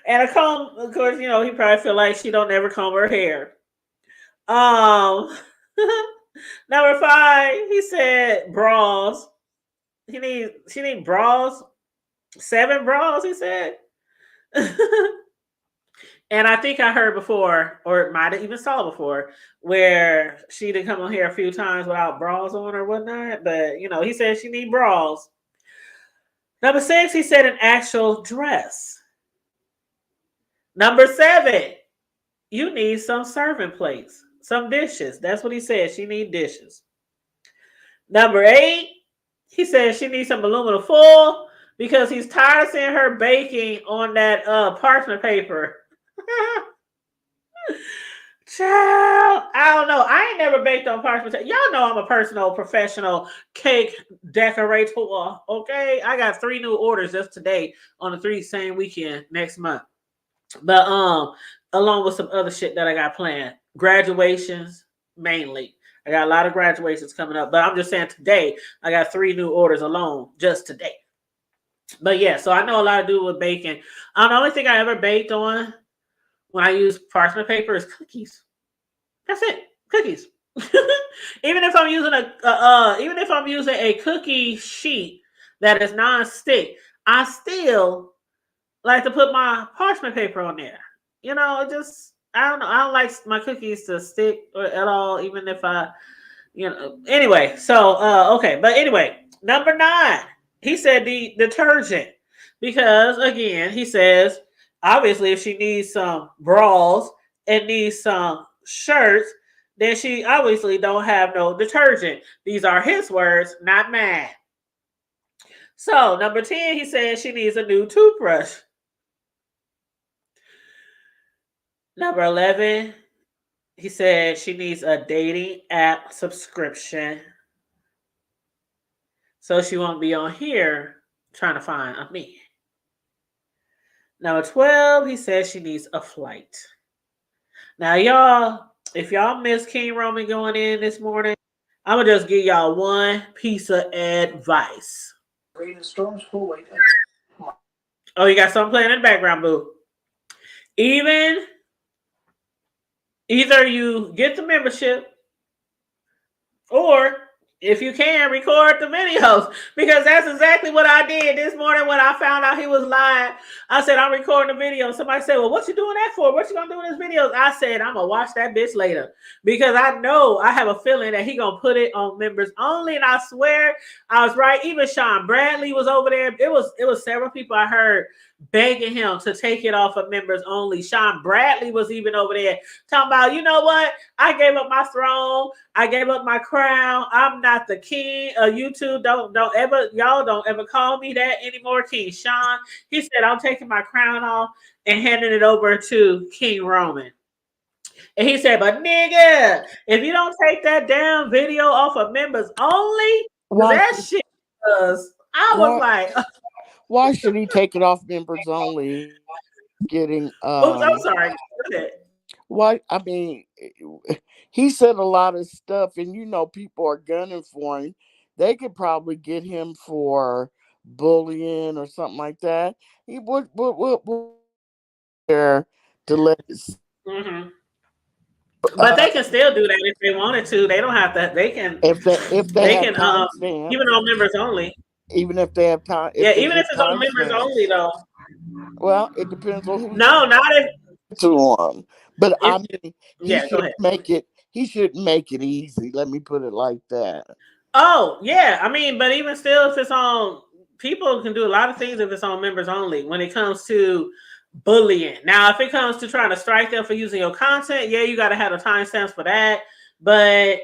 S2: And a comb, of course, he probably feel like she don't ever comb her hair. Number 5, he said bras. She need bras. 7 bras, he said. And I think I heard before, or might have even saw before, where she did come on here a few times without bras on or whatnot. But, he said she need bras. Number 6, he said an actual dress. Number 7, you need some serving plates, some dishes. That's what he said. She need dishes. Number 8, he said she needs some aluminum foil because he's tired of seeing her baking on that parchment paper. Child, I don't know. I ain't never baked on parchment paper. Y'all know I'm a personal professional cake decorator. Okay, I got 3 new orders just today on the same weekend next month. But along with some other shit that I got planned, graduations mainly. I got a lot of graduations coming up, but I'm just saying today I got 3 new orders alone just today. But yeah, so I know a lot to do with baking. The only thing I ever baked on when I use parchment paper is cookies. That's it, cookies. Even if I'm using a cookie sheet that is non-stick, I still like to put my parchment paper on there. I don't know. I don't like my cookies to stick at all, even if anyway. So, okay. But anyway, number 9, he said the detergent. Because, again, he says, obviously, if she needs some bras and needs some shirts, then she obviously don't have no detergent. These are his words, not mine. So, number 10, he says she needs a new toothbrush. Number 11, he said she needs a dating app subscription so she won't be on here trying to find a me. Number 12, he says she needs a flight. Now, y'all, if y'all missed King Roman going in this morning, I'm going to just give y'all one piece of advice.
S3: Rain and storms will wait.
S2: Oh, you got something playing in the background, boo. Even either you get the membership or if you can record the videos, because that's exactly what I did this morning when I found out he was lying. I said, I'm recording the video. Somebody said, well, what you doing that for? What you gonna do in this videos? I said, I'm gonna watch that bitch later because I know I have a feeling that he gonna put it on members only. And I swear I was right. Even Sean Bradley was over there. It was several people I heard begging him to take it off of members only. Sean Bradley was even over there talking about, you know what? I gave up my throne. I gave up my crown. I'm not the king of YouTube. Don't ever call me that anymore, King Sean. He said, I'm taking my crown off and handing it over to King Roman. And he said, but nigga, if you don't take that damn video off of members only, that shit was, I was like,
S4: why should he take it off members only? Getting
S2: oops, I'm sorry.
S4: Why? I mean, he said a lot of stuff, and you know, people are gunning for him. They could probably get him for bullying or something like that. He would there to let it.
S2: Mm-hmm. But they can still do that if they wanted to. They don't have to. They can.
S4: If they have
S2: can
S4: time stamps,
S2: even on members only.
S4: Even if they have time.
S2: Even if it's on members only, though.
S4: Well, it depends on who.
S2: No, not if
S4: to him. But I mean,
S2: go ahead.
S4: He should make it easy. Let me put it like that.
S2: Oh yeah, I mean, but even still, if it's on, people can do a lot of things if it's on members only. When it comes to bullying, now if it comes to trying to strike them for using your content, yeah, you got to have the timestamps for that. But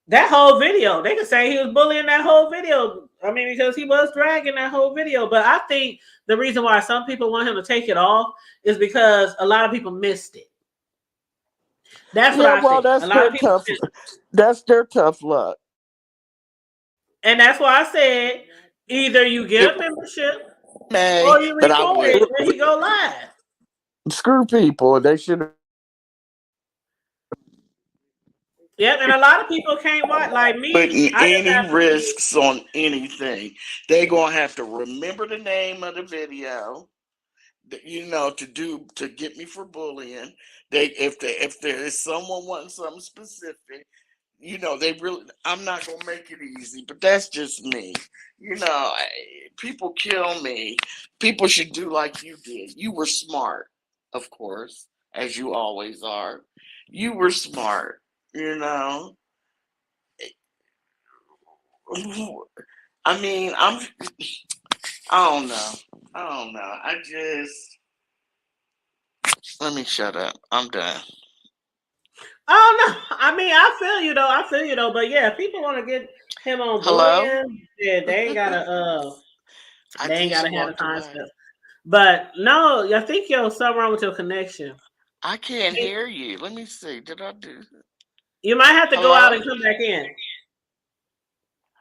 S2: that whole video, they could say he was bullying that whole video. I mean, because he was dragging that whole video. But I think the reason why some people want him to take it off is because a lot of people missed it. That's what I think.
S4: That's their tough. That's their tough luck.
S2: And that's why I said either you get a membership or you record it when he go live.
S4: Screw people. They should.
S2: Yep, and a lot of people can't watch like me.
S5: Putting any risks on anything. They're gonna have to remember the name of the video, you know, to get me for bullying. If there is someone wanting something specific, you know, I'm not gonna make it easy, but that's just me. You know, people kill me. People should do like you did. You were smart, of course, as you always are. You were smart, you know. I mean, I don't know. Let me shut up. I'm done.
S2: Oh no! I mean, I feel you though. But yeah, if people want to get him on bullying, yeah, they ain't gotta. They ain't gotta have a time step. But no, I think something wrong with your connection.
S5: I can't hear you. Let me see. Did I do?
S2: You might have to go out and come back in.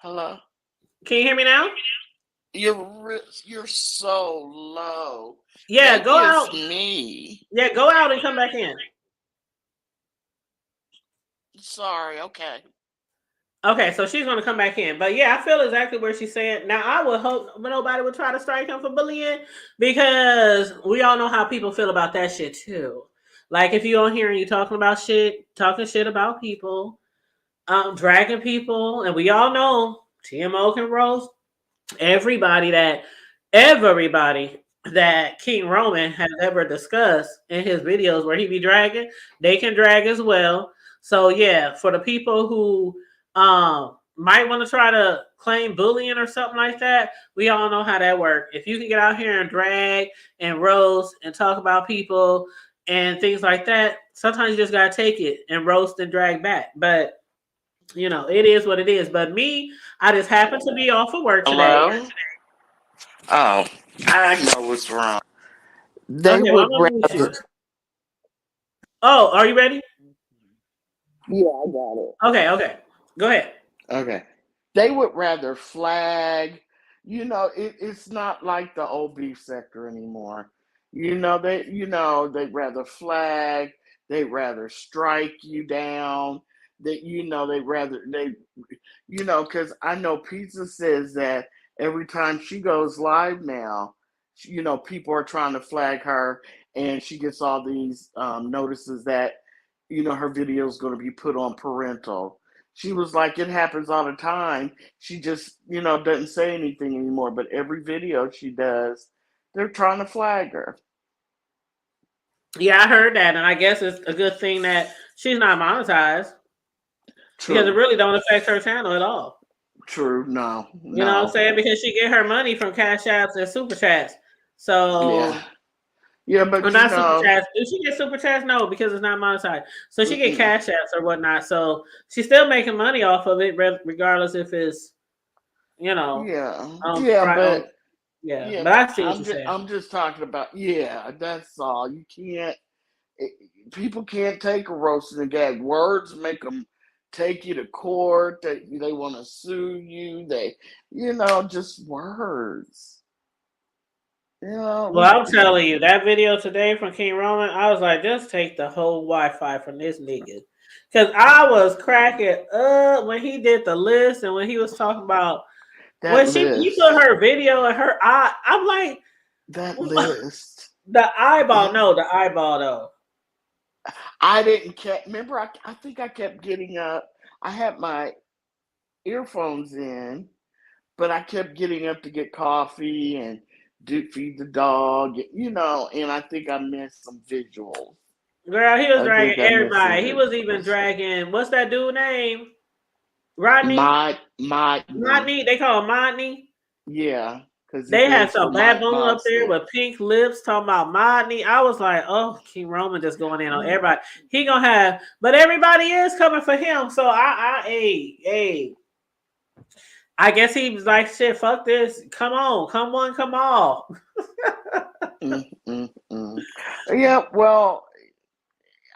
S5: Hello.
S2: Can you hear me now?
S5: You're so low.
S2: Yeah, go out.
S5: Me.
S2: Yeah, go out and come back in.
S5: Sorry. Okay.
S2: Okay, so she's gonna come back in, but yeah, I feel exactly where she's saying. Now, I would hope nobody would try to strike him for bullying because we all know how people feel about that shit too. Like if you on here and you talking shit about people, dragging people, and we all know TMO can roast everybody that King Roman has ever discussed in his videos where he be dragging, they can drag as well. So yeah, for the people who might want to try to claim bullying or something like that, we all know how that works. If you can get out here and drag and roast and talk about people and things like that, sometimes you just gotta take it and roast and drag back. But you know, it is what it is. But me, I just happen to be off of work today.
S5: Hello? Oh, I know what's wrong.
S4: They would rather.
S2: Oh, are you ready?
S4: Yeah, I got it.
S2: Okay. Go ahead.
S5: Okay. They would rather flag, it's not like the old beef sector anymore. They'd rather flag, they'd rather strike you down, because I know Pizza says that every time she goes live now, people are trying to flag her, and she gets all these notices that, her video is going to be put on parental. She was like, it happens all the time. She just, doesn't say anything anymore. But every video she does, they're trying to flag her.
S2: Yeah, I heard that, and I guess it's a good thing that she's not monetized because it
S5: True.
S2: really don't affect her channel at all.
S5: True. No.
S2: You know what I'm
S5: No.
S2: saying? Because she get her money from cash apps and super chats.
S5: Yeah.
S2: So,
S5: Yeah,
S2: or
S5: but
S2: not super chats. Do she get super chats? No, because it's not monetized. So she get
S5: mm-mm.
S2: cash apps or whatnot. So she's still making money off of it, regardless if it's you know
S5: Yeah.
S2: um
S5: Yeah,
S2: pri- um
S5: but
S2: yeah.
S5: yeah,
S2: But I
S5: but
S2: see what you're saying.
S5: I'm just talking about, yeah, that's all. You can't it, people can't take a roasting and gag. Words make them take you to court. They want to sue you. Just words.
S2: Well, I'm telling you, that video today from King Roman, I was like, just take the whole Wi-Fi from this nigga. Because I was cracking up when he did the list and when he was talking about
S5: that
S2: when he put
S5: list,
S2: her video in her eye. I'm like,
S5: that list.
S2: the eyeball, no, the eyeball though.
S5: I didn't remember. I think I kept getting up. I had my earphones in, but I kept getting up to get coffee and feed the dog, and I think I missed some visuals.
S2: Girl, he was
S5: I think
S2: dragging
S5: I missed some
S2: everybody. He was even
S5: visuals.
S2: dragging, what's that dude name? Rodney?
S5: Modney.
S2: Rodney? They call him Modney.
S5: Yeah, because he
S2: They had
S5: goes for
S2: some baboon up there
S5: Modster.
S2: with pink lips talking about Modney. I was like, oh, King Roman just going in on everybody. He gonna have, but everybody is coming for him. So I guess he was like, shit, fuck this. Come on, come one, come all.
S5: Yeah, well,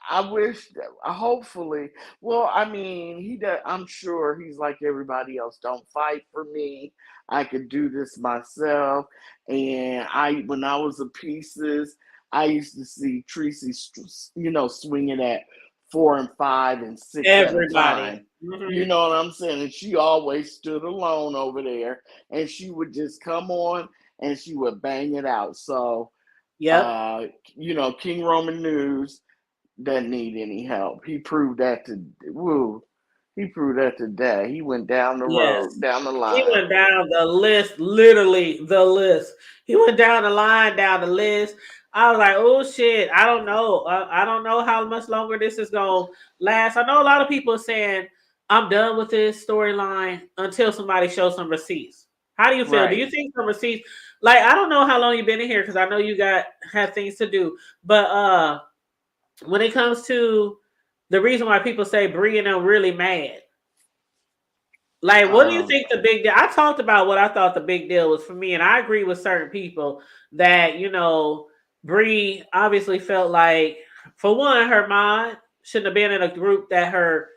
S5: I wish that, hopefully, well, I mean, I'm sure he's like everybody else. Don't fight for me. I could do this myself. And when I was a Pieces, I used to see Tracy, swinging at 4 and 5 and 6 at a
S2: Everybody.
S5: time. You
S2: Mm-hmm.
S5: know what I'm saying? And she always stood alone over there, and she would just come on and she would bang it out. So,
S2: Yep.
S5: King Roman News doesn't need any help. He proved that He proved that today. He went down the
S2: Yes.
S5: road, down the
S2: He
S5: line.
S2: went down the list, literally the list. He went down the line, down the list. I was like, oh shit, I don't know. I don't know how much longer this is going to last. I know a lot of people are saying, I'm done with this storyline until somebody shows some receipts. How do you feel? Do you
S5: Right.
S2: think some receipts? Like, I don't know how long you've been in here because I know you had things to do. But when it comes to the reason why people say Bree and them really mad, like, what do you
S5: Um,
S2: think the big deal? I talked about what I thought the big deal was for me, and I agree with certain people that Bree obviously felt like, for one, her mom shouldn't have been in a group that her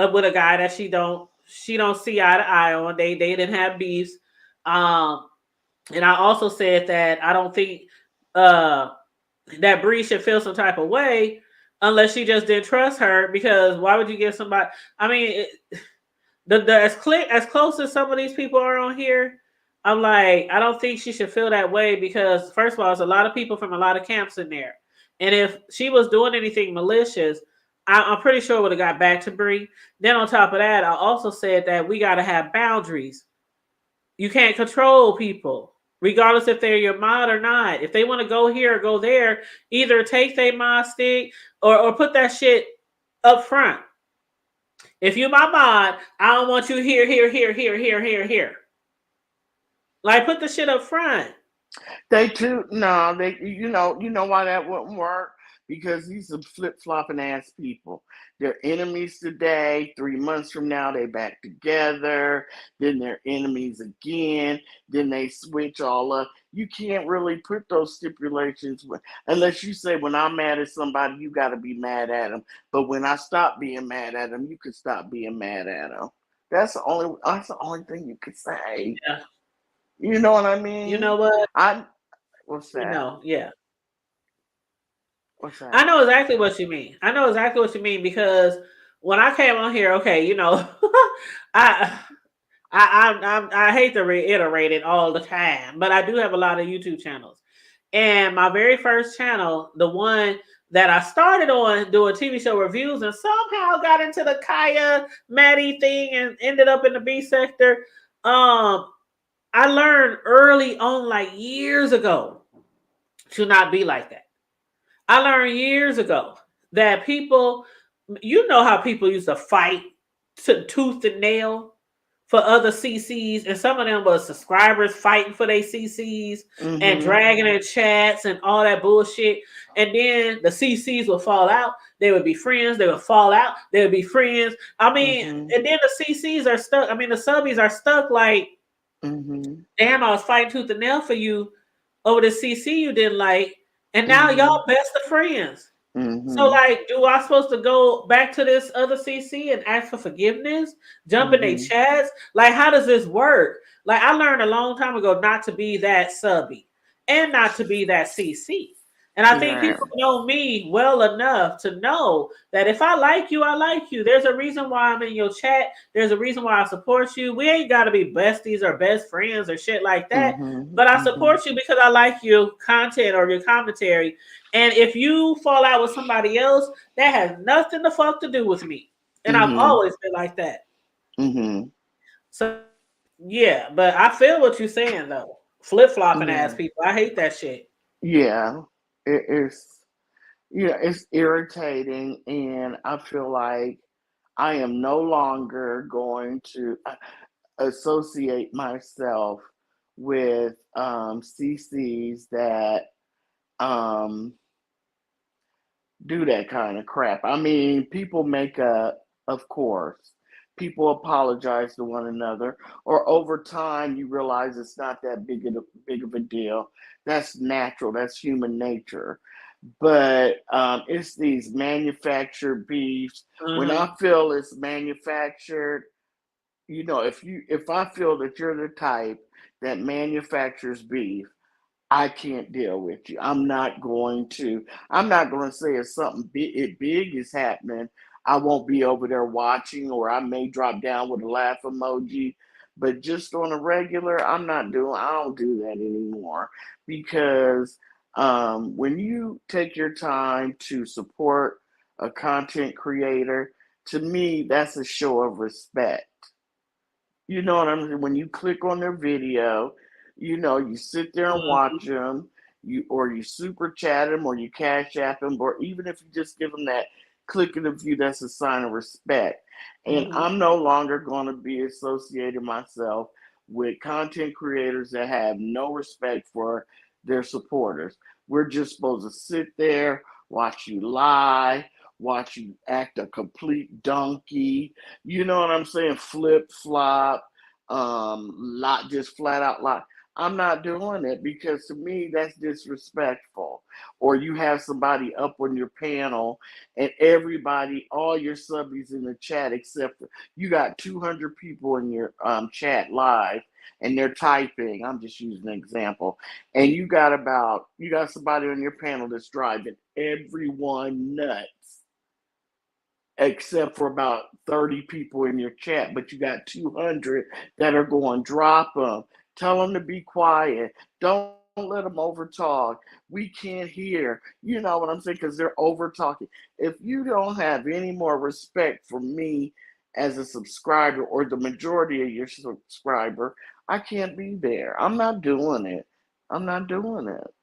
S2: with a guy that she don't see eye to eye on. They didn't have beefs, um, and I also said that I don't think uh that Bree should feel some type of way unless she just didn't trust her, because why would you give somebody? I mean, the as close as some of these people are on here, I'm like, I don't think she should feel that way because first of all, there's a lot of people from a lot of camps in there, and if she was doing anything malicious, I'm pretty sure it would have got back to Bree. Then on top of that, I also said that we got to have boundaries. You can't control people, regardless if they're your mod or not. If they want to go here or go there, either take their mod stick or put that shit up front. If you my mod, I don't want you here, here, here, here, here, here, here. Like, put the shit up front.
S5: they too no, they you know why that wouldn't work? because these are flip-flopping ass people. They're enemies today. 3 months from now, they back together. Then they're enemies again. Then they switch all up. You can't really put those stipulations unless you say, when I'm mad at somebody, you got to be mad at them. But when I stop being mad at them, you can stop being mad at them. That's the only thing you could say.
S2: Yeah.
S5: You know what I
S2: You know
S5: mean?
S2: what?
S5: I What's
S2: You
S5: that?
S2: know, yeah.
S5: What's
S2: I
S5: that?
S2: know exactly what you mean. I know exactly what you mean because when I came on here, okay, I I hate to reiterate it all the time, but I do have a lot of YouTube channels. And my very first channel, the one that I started on doing TV show reviews and somehow got into the Kaya Maddie thing and ended up in the B sector. I learned early on, like years ago, to not be like that. I learned years ago that people, how people used to fight to tooth and nail for other CCs, and some of them were subscribers fighting for their CCs and
S5: Mm-hmm.
S2: dragging in chats and all that bullshit. And then the CCs would fall out. They would be friends. They would fall out. They would be friends. I mean,
S5: Mm-hmm.
S2: and then the CCs are stuck. I mean, the subbies are stuck like,
S5: Mm-hmm.
S2: damn, I was fighting tooth and nail for you over the CC you didn't like, and now
S5: Mm-hmm.
S2: y'all best of friends. So,
S5: Mm-hmm.
S2: like, do I supposed to go back to this other CC and ask for forgiveness? Jump in their
S5: Mm-hmm.
S2: chats? Like, how does this work? Like, I learned a long time ago not to be that subby and not to be that CC. And I think
S5: Right.
S2: people know me well enough to know that if I like you, I like you. There's a reason why I'm in your chat. There's a reason why I support you. We ain't got to be besties or best friends or shit like that.
S5: Mm-hmm.
S2: But I
S5: Mm-hmm.
S2: support you because I like your content or your commentary. And if you fall out with somebody else, that has nothing to fuck to do with me. And I've
S5: Mm-hmm.
S2: always been like that.
S5: Mm-hmm.
S2: So yeah, but I feel what you're saying though. Flip flopping ass
S5: Yeah.
S2: people. I hate that shit.
S5: Yeah. It's it's irritating, and I feel like I am no longer going to associate myself with CCs that um do that kind of crap. I mean, people make of course, people apologize to one another, or over time you realize it's not that big of a deal. That's natural. That's human nature. But it's these manufactured beefs. When
S2: Mm-hmm.
S5: I feel it's manufactured, if I feel that you're the type that manufactures beef, I can't deal with you. I'm not going to. I'm not going to say if something big is happening, I won't be over there watching, or I may drop down with a laugh emoji. But just on a regular, I'm not doing. I don't do that anymore because when you take your time to support a content creator, to me, that's a show of respect. You know what I mean? When you click on their video, you sit there and watch them, you super chat them, or you cash app them, or even if you just give them that click of the view, that's a sign of respect. And
S2: Mm-hmm.
S5: I'm no longer going to be associated myself with content creators that have no respect for their supporters. We're just supposed to sit there, watch you lie, watch you act a complete donkey. You know what I'm saying? Flip flop, lot just flat out lie. I'm not doing it because to me that's disrespectful. Or you have somebody up on your panel and everybody, all your subbies in the chat, except for you got 200 people in your chat live and they're typing. I'm just using an example. And you got somebody on your panel that's driving everyone nuts except for about 30 people in your chat, but you got 200 that are going, drop them, tell them to be quiet, don't let them over talk, we can't hear. You know what I'm saying? Because they're over talking. If you don't have any more respect for me as a subscriber, or the majority of your subscriber, I can't be there. I'm not doing it. I'm not doing it.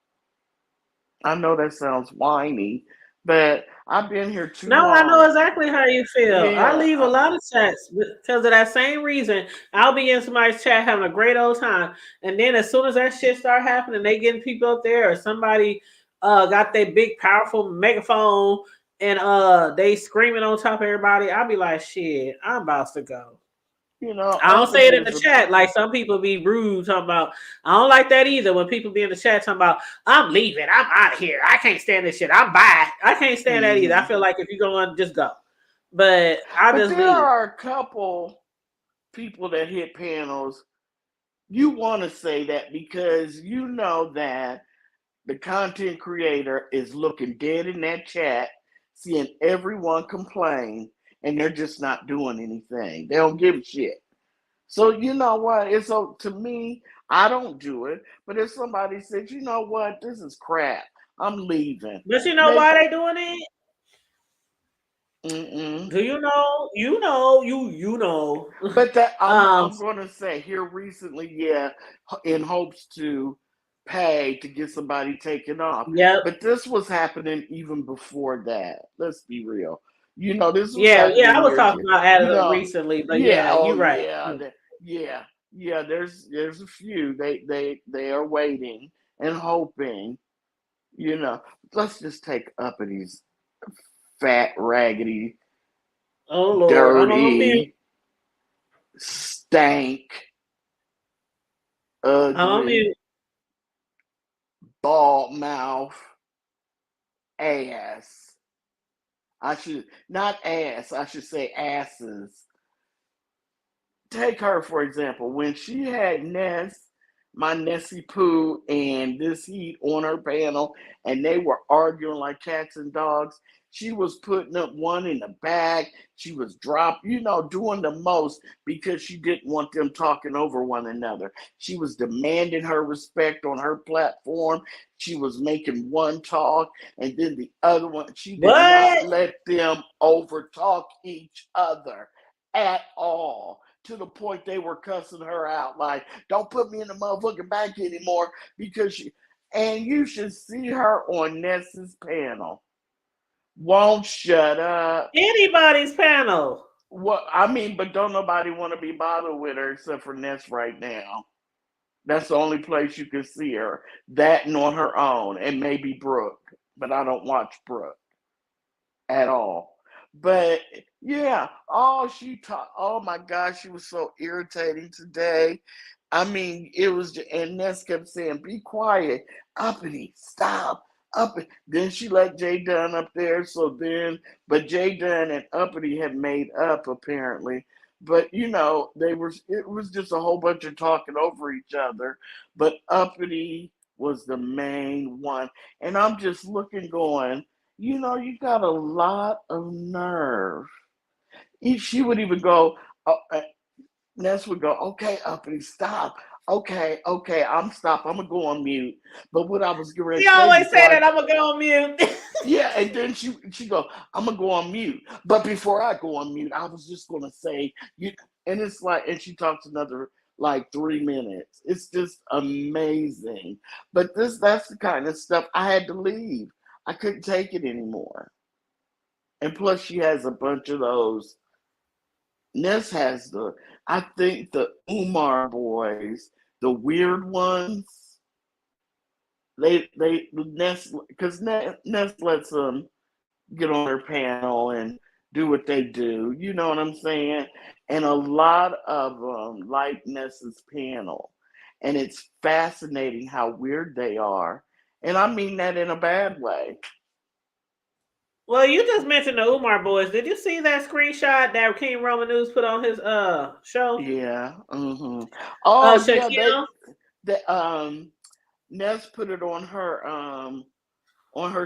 S5: I know that sounds whiny, but I've been here too
S2: No, I know
S5: long.
S2: exactly how you feel. I
S5: Yeah,
S2: leave a lot of chats because of that same reason. I'll be in somebody's chat having a great old time, and then as soon as that shit start happening, they getting people up there or somebody got their big powerful megaphone and they screaming on top of everybody, I'll be like, shit, I'm about to go. I don't say it in the chat like some people be rude talking about. I don't like that either when people be in the chat talking about I'm leaving, I'm out of here, I can't stand this shit, I'm bye. I can't stand that either. I feel like if you go on, just go. But just
S5: there
S2: leave.
S5: are a couple people that hit panels. You want to say that because you know that the content creator is looking dead in that chat, seeing everyone complain, and they're just not doing anything. They don't give a shit. So you know what? It's so to me, I don't do it. But if somebody says, you know what, this is crap, I'm leaving.
S2: But you know why they doing it?
S5: Mm-mm.
S2: Do you know? You know.
S5: But that I'm going to say here recently, yeah, in hopes to pay to get somebody taken off.
S2: Yep.
S5: But this was happening even before that. Let's be real. You know, this was
S2: Yeah,
S5: happening.
S2: I was talking about
S5: you know,
S2: recently, but
S5: yeah, oh
S2: you're right.
S5: yeah. There's a few. They are waiting and hoping. You know, let's just take Uppity's fat, raggedy,
S2: Oh Lord, I'm on mute.
S5: dirty, stank,
S2: I'm on
S5: ugly,
S2: mute.
S5: bald mouth, ass. I should not ass. I should say asses. Take her for example. When she had Ness, my Nessie Pooh, and this heat on her panel, and they were arguing like cats and dogs. She was putting up one in the bag. She was doing the most because she didn't want them talking over one another. She was demanding her respect on her platform. She was making one talk, and then the other one. She did not let them over talk each other at all. To the point they were cussing her out, like, don't put me in the motherfucking back anymore because and you should see her on Ness's panel. Won't shut up.
S2: Anybody's panel.
S5: But don't nobody want to be bothered with her except for Ness right now. That's the only place you can see her. That and on her own, and maybe Brooke. But I don't watch Brooke at all. But yeah, oh my gosh, she was so irritating today. I mean, it was, and Ness kept saying, be quiet, Uppity, stop, Uppity. Then she let Jay Dunn up there, but Jay Dunn and Uppity had made up apparently. But it was just a whole bunch of talking over each other. But Uppity was the main one. And I'm just looking, going, you got a lot of nerve. She would even go, Ness would go, okay, Uppity, stop. Okay, I'm stop. I'm gonna go on mute. But what I was getting ready
S2: to say, always say that I'm gonna go on mute.
S5: Yeah, and then she go, I'm gonna go on mute. But before I go on mute, I was just gonna say and it's like, and she talks another like 3 minutes. It's just amazing. But that's the kind of stuff I had to leave. I couldn't take it anymore. And plus, she has a bunch of those. Ness has I think the Umar boys, the weird ones. Ness, because Ness lets them get on their panel and do what they do. You know what I'm saying? And a lot of them like Ness's panel. And it's fascinating how weird they are. And I mean that in a bad way.
S2: Well, you just mentioned the Umar boys. Did you see that screenshot that King Roman News put on his show?
S5: Yeah. Mm-hmm. Oh yeah, Ness put it on her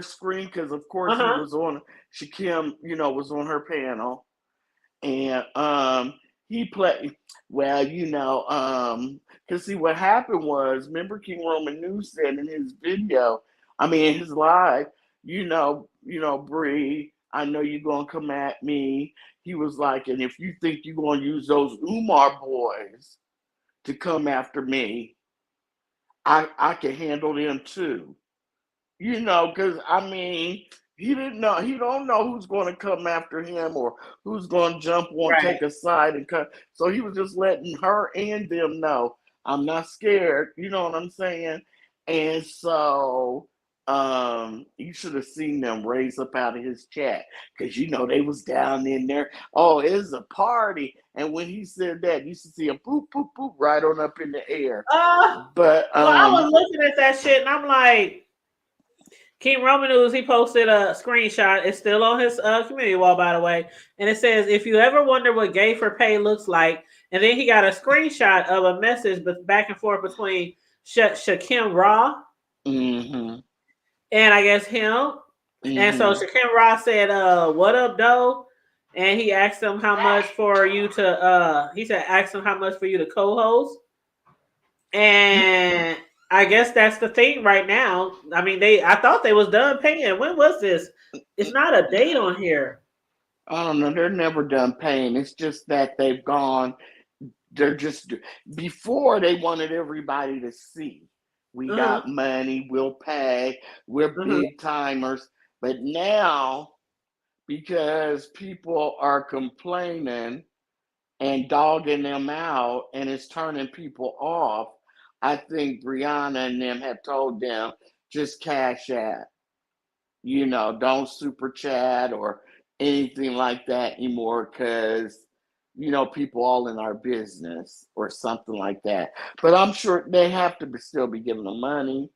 S5: screen because of course he was on Shakim, was on her panel. And he played because see what happened was, remember King Roman News said in his video, in his live, Bree, I know you're gonna come at me. He was like, and if you think you're gonna use those Umar boys to come after me, I can handle them too. Because he didn't know. He don't know who's going to come after him or who's going to jump on, take a side and cut. So he was just letting her and them know, I'm not scared. You know what I'm saying? And so You should have seen them raise up out of his chat because they was down in there. Oh, it's a party, and when he said that, you should see a boop boop boop right on up in the air. But
S2: well, I was looking at that shit and I'm like, King Roman News, he posted a screenshot. It's still on his community wall, by the way. And it says, if you ever wonder what gay for pay looks like, and then he got a screenshot of a message back and forth between Shakim Ra and I guess him. And so Shakim Ra said, what up, Doe? And he asked him how much for you to, asked him how much for you to co-host. And I guess that's the thing right now. I mean, I thought they was done paying. When was this? It's not a date on here.
S5: I don't know. They're never done paying. It's just that they've gone. They're just before they wanted everybody to see. We got money. We'll pay. We're big timers. But now, because people are complaining and dogging them out, and it's turning people off, I think Brianna and them have told them just cash out. Don't super chat or anything like that anymore because people all in our business or something like that. But I'm sure they have to still be giving them money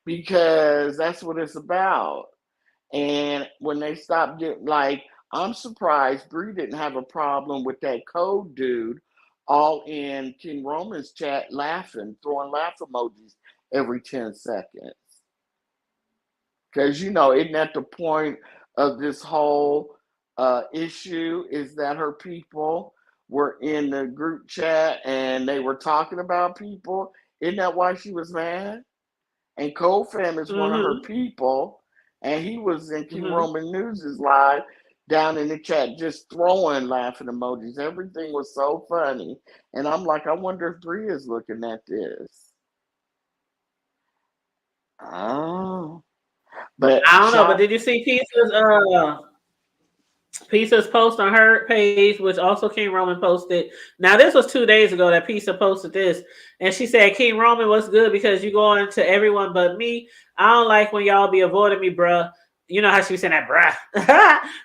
S5: because that's what it's about. And when they stop I'm surprised Bree didn't have a problem with that code dude all in King Roman's chat laughing, throwing laugh emojis every 10 seconds. Because, isn't that the point of this whole issue is that her people were in the group chat and they were talking about people? Isn't that why she was mad? And Cole Fam is one of her people, and he was in King Roman News' live down in the chat just throwing laughing emojis. Everything was so funny. And I'm like, I wonder if Bree is looking at this. Oh. But
S2: I don't know, but did you see Pisa's post on her page, which also King Roman posted? Now, this was 2 days ago that Pisa posted this, and she said, King Roman, what's good? Because you go on to everyone but me. I don't like when y'all be avoiding me, bruh. You know how she was saying that, bruh.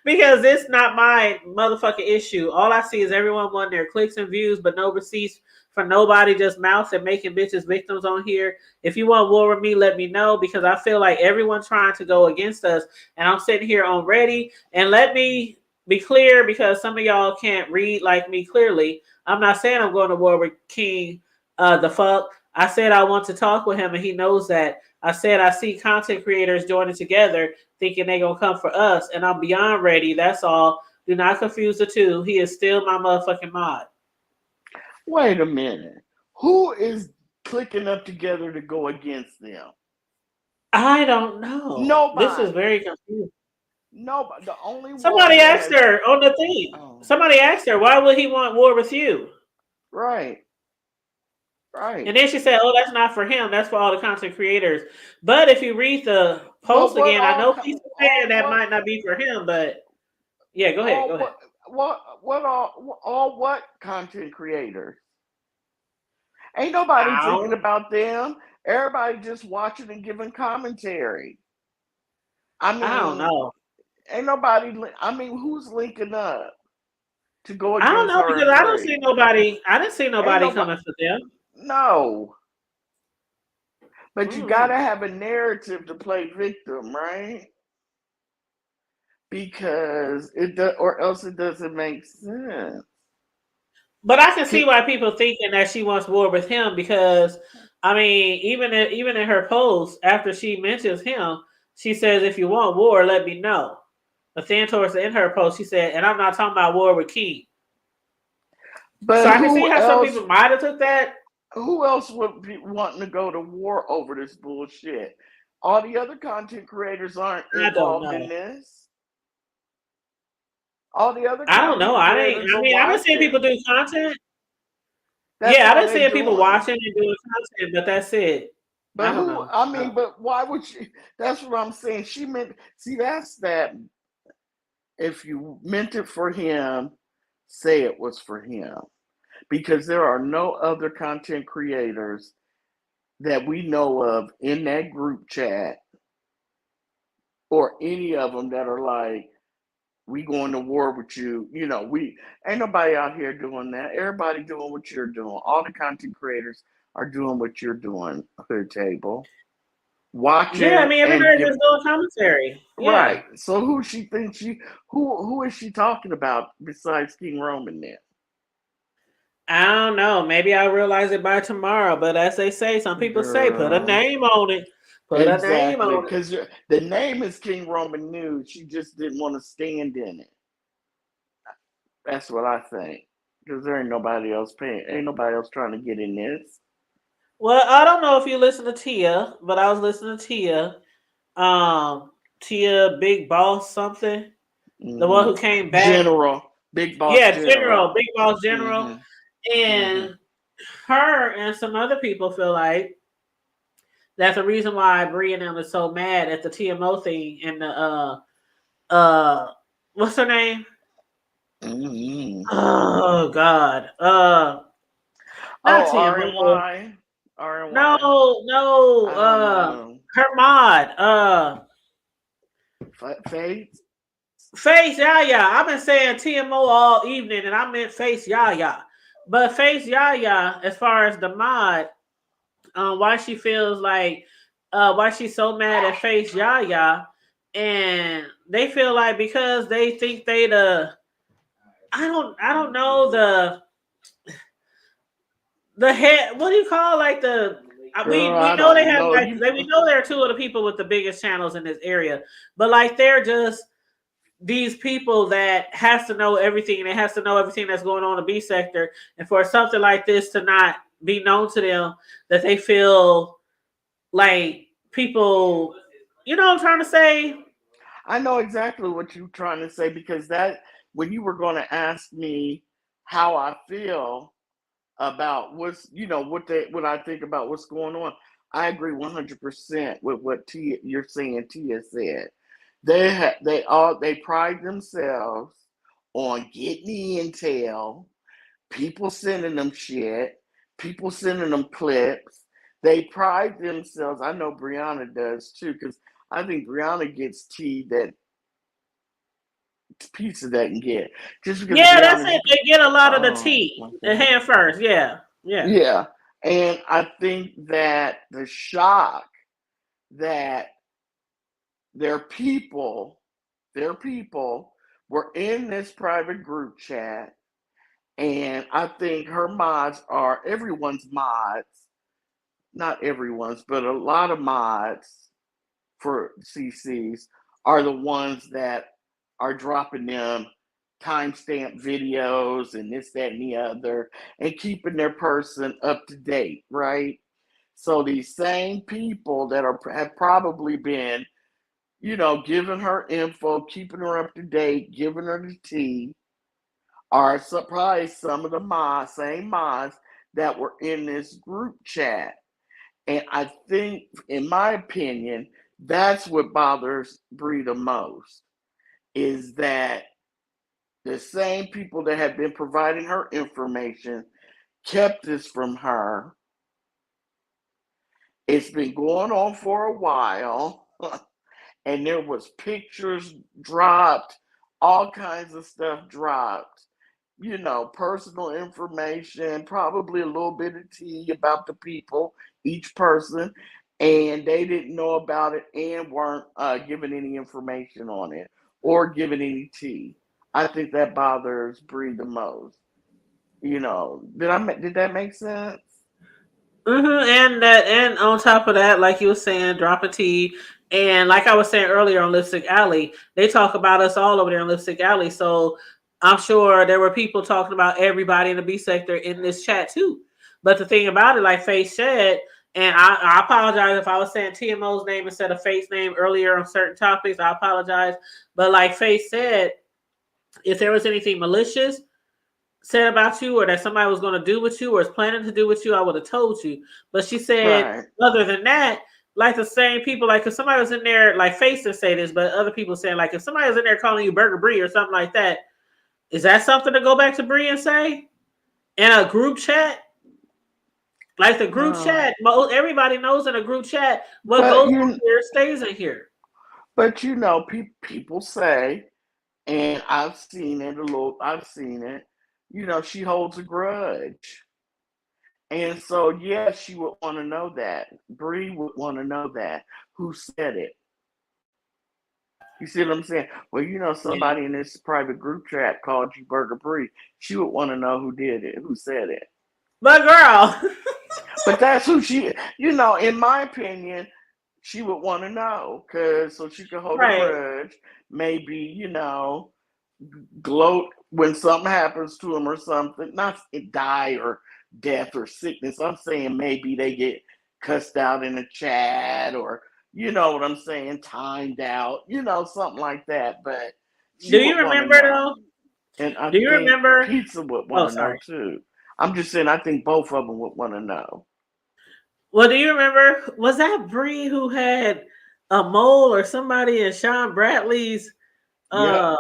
S2: Because it's not my motherfucking issue. All I see is everyone wanting their clicks and views, but no receipts for nobody, just mouths and making bitches victims on here. If you want war with me, let me know, because I feel like everyone's trying to go against us, and I'm sitting here on ready. And let me be clear, because some of y'all can't read like me clearly. I'm not saying I'm going to war with King the fuck. I said I want to talk with him, and he knows that. I said I see content creators joining together thinking they're going to come for us, and I'm beyond ready. That's all. Do not confuse the two. He is still my motherfucking mod.
S5: Wait a minute. Who is clicking up together to go against them?
S2: I don't know.
S5: Nobody.
S2: This is very confusing.
S5: Nobody. The only
S2: Somebody asked her on the thing. Somebody asked her, why would he want war with you?
S5: Right.
S2: And then she said, oh, that's not for him. That's for all the content creators. But if you read the post again, I know people saying that might not be for him, but yeah, go ahead.
S5: What content creators? Ain't nobody thinking about them. Everybody just watching and giving commentary. I
S2: don't know.
S5: Ain't nobody. Who's linking up to go against?
S2: I don't know, because I don't see nobody. I didn't see nobody coming for them.
S5: No. But you gotta have a narrative to play victim, right? Because or else it doesn't make sense.
S2: But I can see why people thinking that she wants war with him, because even in her post after she mentions him, she says, if you want war, let me know. But then towards the end of her post, she said, and I'm not talking about war with King. But so I can see how some people might have took that.
S5: Who else would be wanting to go to war over this bullshit? All the other content creators aren't involved in this. All the other
S2: I don't know. I've been seeing people do content. I've been seeing people watching and doing content, but that's it.
S5: But but why would she? That's what I'm saying. She meant, that's that. If you meant it for him, say it was for him. Because there are no other content creators that we know of in that group chat or any of them that are like, we going to war with you. We ain't nobody out here doing that. Everybody doing what you're doing. All the content creators are doing what you're doing. Hood Table,
S2: Yeah, I
S5: watching
S2: mean
S5: and
S2: everybody's
S5: give
S2: just doing commentary. Yeah.
S5: right. So who is she talking about besides King Roman then?
S2: I don't know. Maybe I'll realize it by tomorrow. But as they say, some people say, put a
S5: Girl,
S2: name on it. Put a name
S5: exactly.
S2: on it.
S5: Because the name is King Roman News. She just didn't want to stand in it. That's what I think. Because there ain't nobody else paying. Ain't nobody else trying to get in this.
S2: Well, I don't know if you listen to Tia, but I was listening to Tia. Tia Big Boss something. The one
S5: Hmm.
S2: who came back.
S5: General, Big Boss
S2: Yeah,
S5: General.
S2: General, Big Boss General.
S5: Hmm. Hmm.
S2: And her and some other people feel like that's the reason why Brie and them is so mad at the TMO thing and the what's her name?
S5: Hmm.
S2: Oh God. Not
S5: Oh,
S2: TMO.
S5: RNY.
S2: No,
S5: RNY.
S2: no,
S5: I don't know.
S2: her mod.
S5: Fate.
S2: Face Yaya. I've been saying TMO all evening and I meant Face Yaya. But Face Yaya, as far as the mod, why she feels like why she's so mad at Face Yaya, and they feel like because they think they the I don't know the head, what do you call like the
S5: Girl,
S2: we
S5: I
S2: know they
S5: don't
S2: have
S5: know.
S2: like we know they're two of the people with the biggest channels in this area, but like they're just these people that has to know everything and it has to know everything that's going on in the B sector, and for something like this to not be known to them, that they feel like people, you know what I'm trying to say?
S5: I know exactly what you're trying to say because that when you were going to ask me how I feel about what I think about what's going on, I agree 100% with what you're saying. Tia said they pride themselves on getting the intel, people sending them shit, people sending them clips. They pride themselves. I know Brianna does too, because I think Brianna gets tea that pizza doesn't get. Just because
S2: Yeah, that's
S5: Brianna's
S2: it. They get a lot of the
S5: oh
S2: tea.
S5: my
S2: The
S5: god.
S2: hand first. Yeah. Yeah.
S5: Yeah. And I think that the shock that their people, their people were in this private group chat. And I think her mods are everyone's mods, not everyone's, but a lot of mods for CCs are the ones that are dropping them timestamp videos and this, that, and the other, and keeping their person up to date, right? So these same people that have probably been, giving her info, keeping her up to date, giving her the tea, are surprised some of the same mods that were in this group chat. And I think, in my opinion, that's what bothers Brie the most is that the same people that have been providing her information kept this from her. It's been going on for a while, and there was pictures dropped, all kinds of stuff dropped, personal information, probably a little bit of tea about the people, each person, and they didn't know about it and weren't given any information on it or given any tea. I think that bothers Bree the most. Did that make sense?
S2: And on top of that, like you were saying, drop a T. And like I was saying earlier on Lipstick Alley, they talk about us all over there in Lipstick Alley. So I'm sure there were people talking about everybody in the B sector in this chat too. But the thing about it, like Faith said, and I apologize if I was saying TMO's name instead of Faith's name earlier on certain topics. I apologize. But like Faith said, if there was anything malicious said about you or that somebody was going to do with you or is planning to do with you, I would have told you. But she said,
S5: Right.
S2: other than that, like the same people, like if somebody was in there, like Face to say this, but other people saying, like if somebody was in there calling you Burger Brie or something like that, is that something to go back to Brie and say in a group chat? Like the group
S5: No.
S2: chat, everybody knows in a group chat what
S5: But
S2: goes on
S5: you
S2: here stays in here.
S5: But you know, people say, and I've seen it a little. I've seen it. You know, she holds a grudge, and so yeah, she would want to know that. Bree would want to know that who said it. You see what I'm saying? Well, you know,
S2: Yeah.
S5: somebody in this private group chat called you Burger Bree. She would want to know who did it, who said it.
S2: But girl,
S5: But that's who she. You know, in my opinion, she would want to know because so she could hold a
S2: right.
S5: grudge. Maybe you know gloat when something happens to them or something, not die or death or sickness. I'm saying maybe they get cussed out in a chat or you know what I'm saying, timed out, you know, something like that. But she
S2: Do you
S5: would want to
S2: remember
S5: know.
S2: though?
S5: And I
S2: Do you
S5: think
S2: remember?
S5: Pizza would want
S2: Oh,
S5: to know
S2: sorry.
S5: too. I'm just saying I think both of them would want to know.
S2: Well, do you remember? Was that Bree who had a mole or somebody in Sean Bradley's?
S5: Yep.
S2: Uh,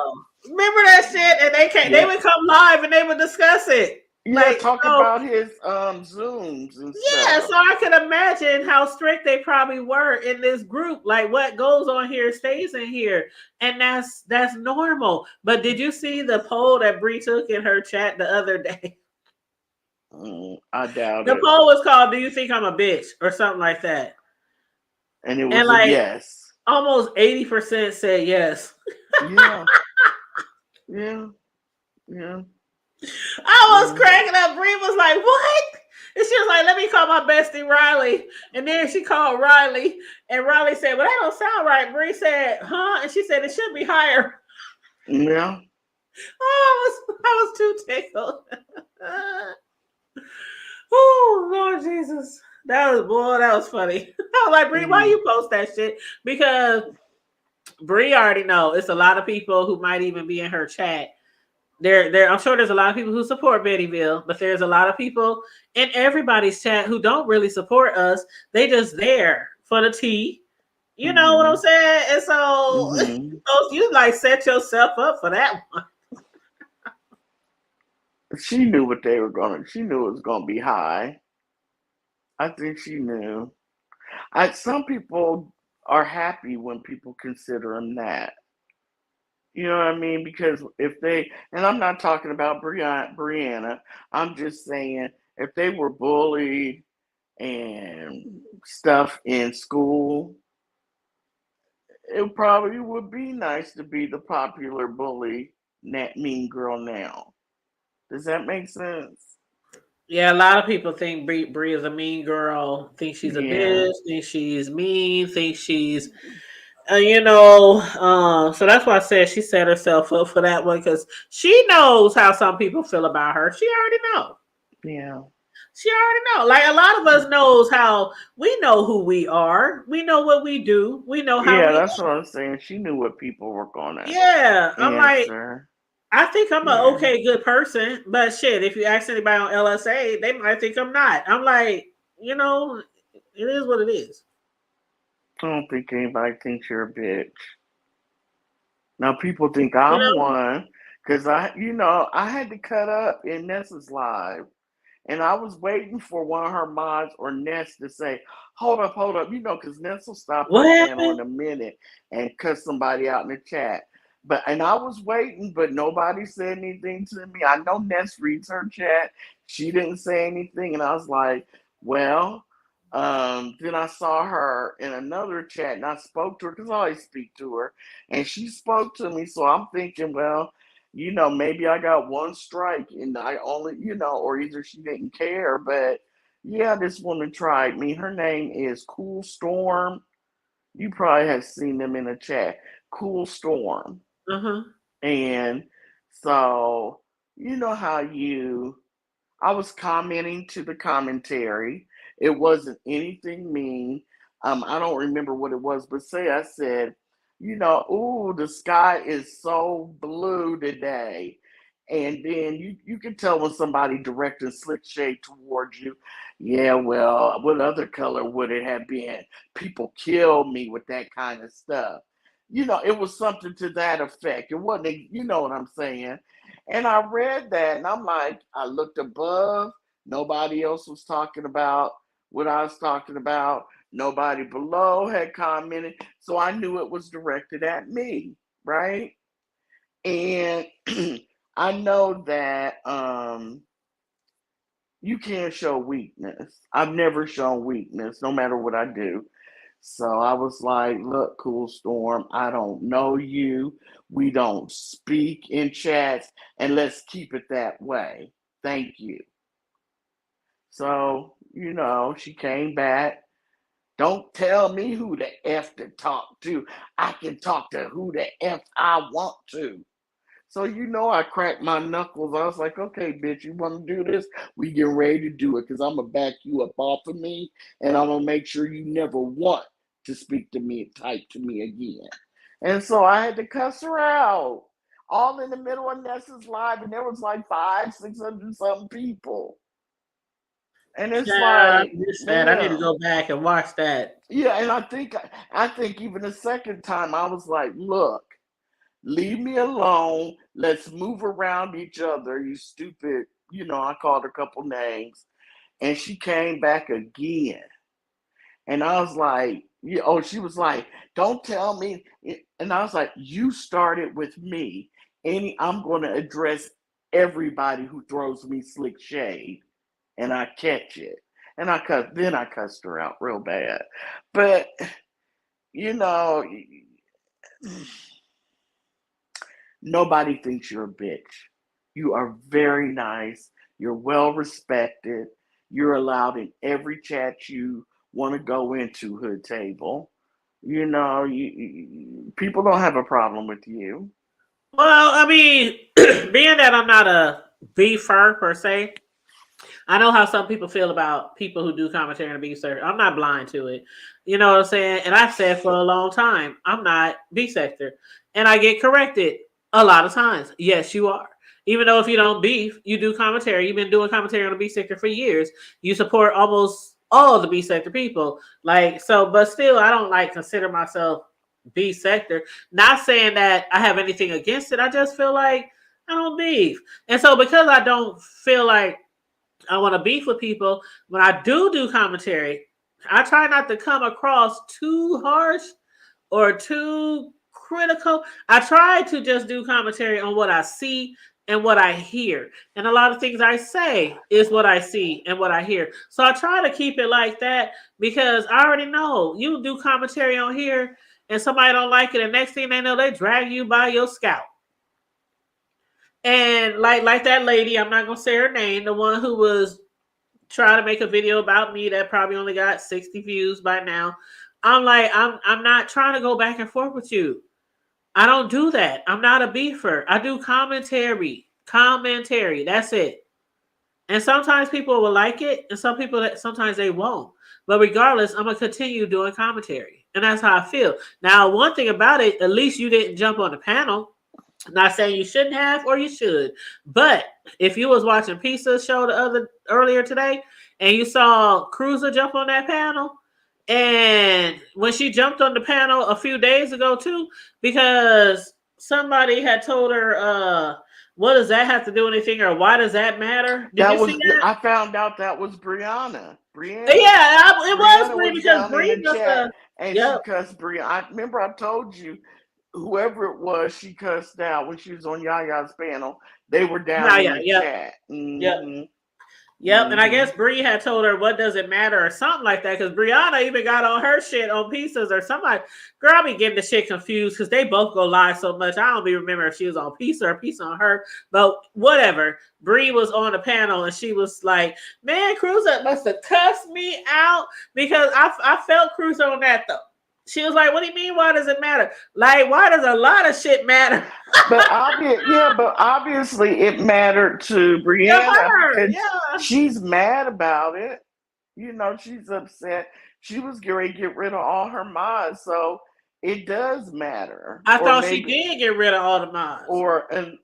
S2: Remember that shit? And they came, they
S5: Yep.
S2: would come live and they would discuss it.
S5: Yeah,
S2: Like
S5: talk
S2: so,
S5: about his zooms and
S2: yeah.
S5: stuff.
S2: So I can imagine how strict they probably were in this group. Like what goes on here stays in here, and that's normal. But did you see the poll that Bree took in her chat the other day?
S5: I doubt
S2: The
S5: it.
S2: poll was called "Do you think I'm a bitch?" or something like that,
S5: And it
S2: and
S5: was a
S2: like
S5: yes.
S2: almost 80% said yes.
S5: Yeah. Yeah. Yeah.
S2: I was
S5: Yeah.
S2: cracking up. Bree was like, "What?" And she was like, "Let me call my bestie Riley." And then she called Riley, and Riley said, "Well, that don't sound right." Bree said, "Huh?" And she said, "It should be higher."
S5: Yeah.
S2: I was too tickled. Oh Lord Jesus, that was funny. I was like, Bree, why
S5: Mm.
S2: you post that shit? Because Bree already know it's a lot of people who might even be in her chat. I'm sure there's a lot of people who support Bettyville, but there's a lot of people in everybody's chat who don't really support us. They just there for the tea. You know what I'm
S5: Mhm.
S2: saying? And so,
S5: Mhm.
S2: so you like set yourself up for that one.
S5: She knew what they were gonna. She knew it was gonna be high. I think she knew. Some people are happy when people consider them that. You know what I mean? Because if they, and I'm not talking about Brianna, I'm just saying if they were bullied and stuff in school, it probably would be nice to be the popular bully, that mean girl now. Does that make sense?
S2: Yeah, a lot of people think Bree is a mean girl, think she's a
S5: Yeah.
S2: bitch, think she's mean, think she's so that's why I said she set herself up for that one because she knows how some people feel about her. She already know.
S5: Yeah.
S2: She already know. Like a lot of us knows how we know who we are. We know what we do. We know how
S5: Yeah,
S2: we.
S5: that's what I'm saying. She knew what people were gonna
S2: Yeah, I'm like,
S5: answer.
S2: I think I'm an
S5: Yeah.
S2: okay, good person, but shit, if you ask anybody on LSA, they might think I'm not. I'm like, you know, it is what it is.
S5: I don't think anybody thinks you're a bitch. Now people think
S2: You
S5: I'm
S2: know,
S5: one because I had to cut up in Nessa's live. And I was waiting for one of her mods or Ness to say, hold up, because Ness will stop
S2: what
S5: her channel in
S2: happened?
S5: a minute and cut somebody out in the chat. And I was waiting, but nobody said anything to me. I know Ness reads her chat. She didn't say anything. And I was like, well, then I saw her in another chat and I spoke to her because I always speak to her. And she spoke to me. So I'm thinking, well, maybe I got one strike and I only, or either she didn't care, but yeah, this woman tried me. Her name is Cool Storm. You probably have seen them in the chat. Cool Storm.
S2: Uh huh.
S5: And so, you know how I was commenting to the commentary. It wasn't anything mean. I don't remember what it was, but say I said, ooh, the sky is so blue today. And then you can tell when somebody directing slick shade towards you. Yeah, well, what other color would it have been? People kill me with that kind of stuff. It was something to that effect. It wasn't, you know what I'm saying? And I read that and I'm like, I looked above. Nobody else was talking about what I was talking about. Nobody below had commented, so I knew it was directed at me, right? And I know that you can't show weakness. I've never shown weakness, no matter what I do. So I was like, look, Cool Storm, I don't know you. We don't speak in chats, and let's keep it that way. Thank you. So, she came back. Don't tell me who the F to talk to. I can talk to who the F I want to. So I cracked my knuckles. I was like, okay, bitch, you want to do this? We getting ready to do it because I'm going to back you up off of me, and I'm going to make sure you never want to speak to me, type to me again. And so I had to cuss her out. All in the middle of Nessa's live, and there was like 600 something people. And it's
S2: I
S5: like,
S2: missed that. I need to
S5: man.
S2: go back and watch that.
S5: Yeah, and I think even the second time I was like, look, leave me alone. Let's move around each other, you stupid. I called her a couple names. And she came back again. And I was like, she was like, don't tell me. And I was like, you started with me. And I'm going to address everybody who throws me slick shade. And I catch it. And I cussed her out real bad. But, nobody thinks you're a bitch. You are very nice. You're well respected. You're allowed in every chat you want to go into, Hood Table. People don't have a problem with you.
S2: Well, I mean, being that I'm not a beefer per se, I know how some people feel about people who do commentary on a beef sector. I'm not blind to it. You know what I'm saying? And I've said for a long time, I'm not beef sector. And I get corrected a lot of times. Yes, you are. Even though if you don't beef, you do commentary. You've been doing commentary on the beef sector for years. You support almost all of the beef sector people. But still, I don't consider myself beef sector. Not saying that I have anything against it. I just feel like I don't beef. And so because I don't feel like I want to beef with people, when I do commentary, I try not to come across too harsh or too critical. I try to just do commentary on what I see and what I hear. And a lot of things I say is what I see and what I hear. So I try to keep it like that because I already know you do commentary on here and somebody don't like it. And next thing they know, they drag you by your scalp. And like that lady, I'm not gonna say her name, the one who was trying to make a video about me that probably only got 60 views by now. I'm not trying to go back and forth with you. I don't do that. I'm not a beefer. I do commentary. That's it. And sometimes people will like it, and sometimes they won't. But regardless, I'm gonna continue doing commentary, and that's how I feel. Now, one thing about it, at least you didn't jump on the panel. Not saying you shouldn't have or you should, but if you was watching Pizza's show earlier today and you saw Cruiser jump on that panel, and when she jumped on the panel a few days ago too, because somebody had told her, what does that have to do with anything, or why does that matter? Did you see that?
S5: I found out that was Brianna.
S2: Yeah, it was Bree because Bree
S5: must have. And
S2: yep.
S5: she cussed Brianna. I remember I told you, whoever it was, she cussed out when she was on Yaya's panel. They were down in the chat. Mm-hmm.
S2: Yep, and I guess Bree had told her, what does it matter, or something like that, because Brianna even got on her shit on Pieces or somebody. Girl, I be getting the shit confused because they both go live so much. I don't even remember if she was on Pizza or Pizza on her, but whatever. Bree was on the panel and she was like, man, Cruiser must have cussed me out because I felt Cruiser on that though. She was like, what do you mean? Why does it matter? Like, why does a lot of shit matter?
S5: but obviously it mattered to Brianna because she's mad about it. She's upset. She was going to get rid of all her mods, so it does matter.
S2: I thought she did get rid of all the mods.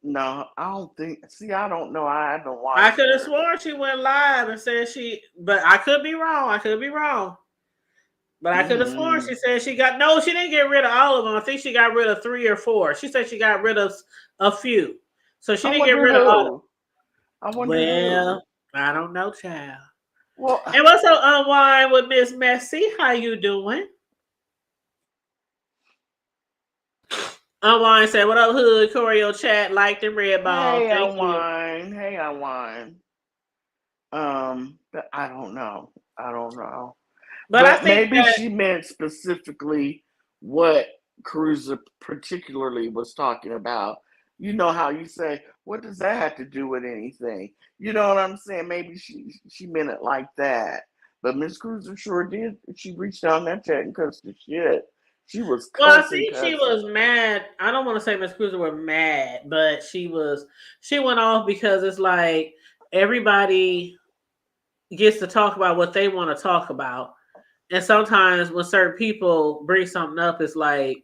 S5: No, I don't think. See, I don't know. I haven't watched.
S2: I could have sworn she went live and said but I could be wrong. But I could have sworn she said she didn't get rid of all of them. I think she got rid of 3 or 4. She said she got rid of a few. So she didn't get rid of all of them.
S5: I wonder who.
S2: I don't know, child.
S4: Well,
S2: And what's up, Unwind with Miss Messy? How you doing? Unwind said, "What up, Hood? Choreo chat, liked and red ball.
S4: hey,
S2: Thank you."
S4: Unwind. Hey, Unwind. But I don't know. I don't know.
S2: But I
S4: But
S2: think
S4: maybe
S2: that,
S4: she meant specifically what Cruiser particularly was talking about. You know how you say, what does that have to do with anything? You know what I'm saying? Maybe she meant it like that. But Miss Cruiser sure did. She reached down that chat and cussed the shit. She was
S2: well, I
S4: cussing,
S2: think she
S4: cussing.
S2: was mad. I don't want to say Miss Cruiser was mad, but she went off because it's like everybody gets to talk about what they want to talk about. And sometimes when certain people bring something up, it's like,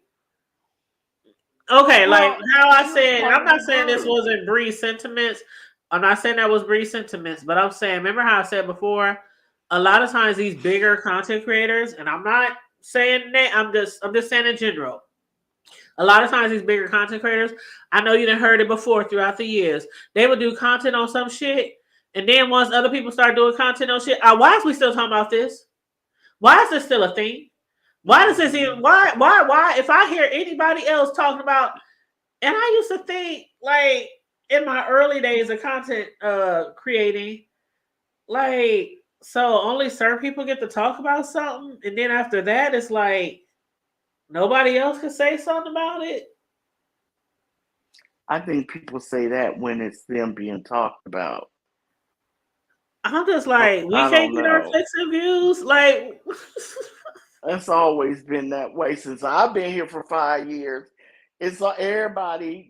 S2: okay, like
S4: Well,
S2: how I
S4: she was
S2: said,
S4: part
S2: I'm
S4: of the
S2: not saying this
S4: group.
S2: wasn't Bree's sentiments. I'm not saying that was Bree's sentiments, but I'm saying, remember how I said before, a lot of times these bigger content creators, and I'm not saying that, I'm just saying in general. A lot of times these bigger content creators, I know you done heard it before throughout the years. They would do content on some shit, and then once other people start doing content on shit, why is we still talking about this? Why is this still a thing? Why does this even why if I hear anybody else talking about, and I used to think like in my early days of content creating, like, so only certain people get to talk about something, and then after that it's like nobody else can say something about it.
S4: I think people say that when it's them being talked about.
S2: I'm just like, we
S4: I
S2: can't
S4: don't
S2: get our
S4: know.
S2: clicks and views. Like,
S4: It's always been that way since I've been here for 5 years. It's like everybody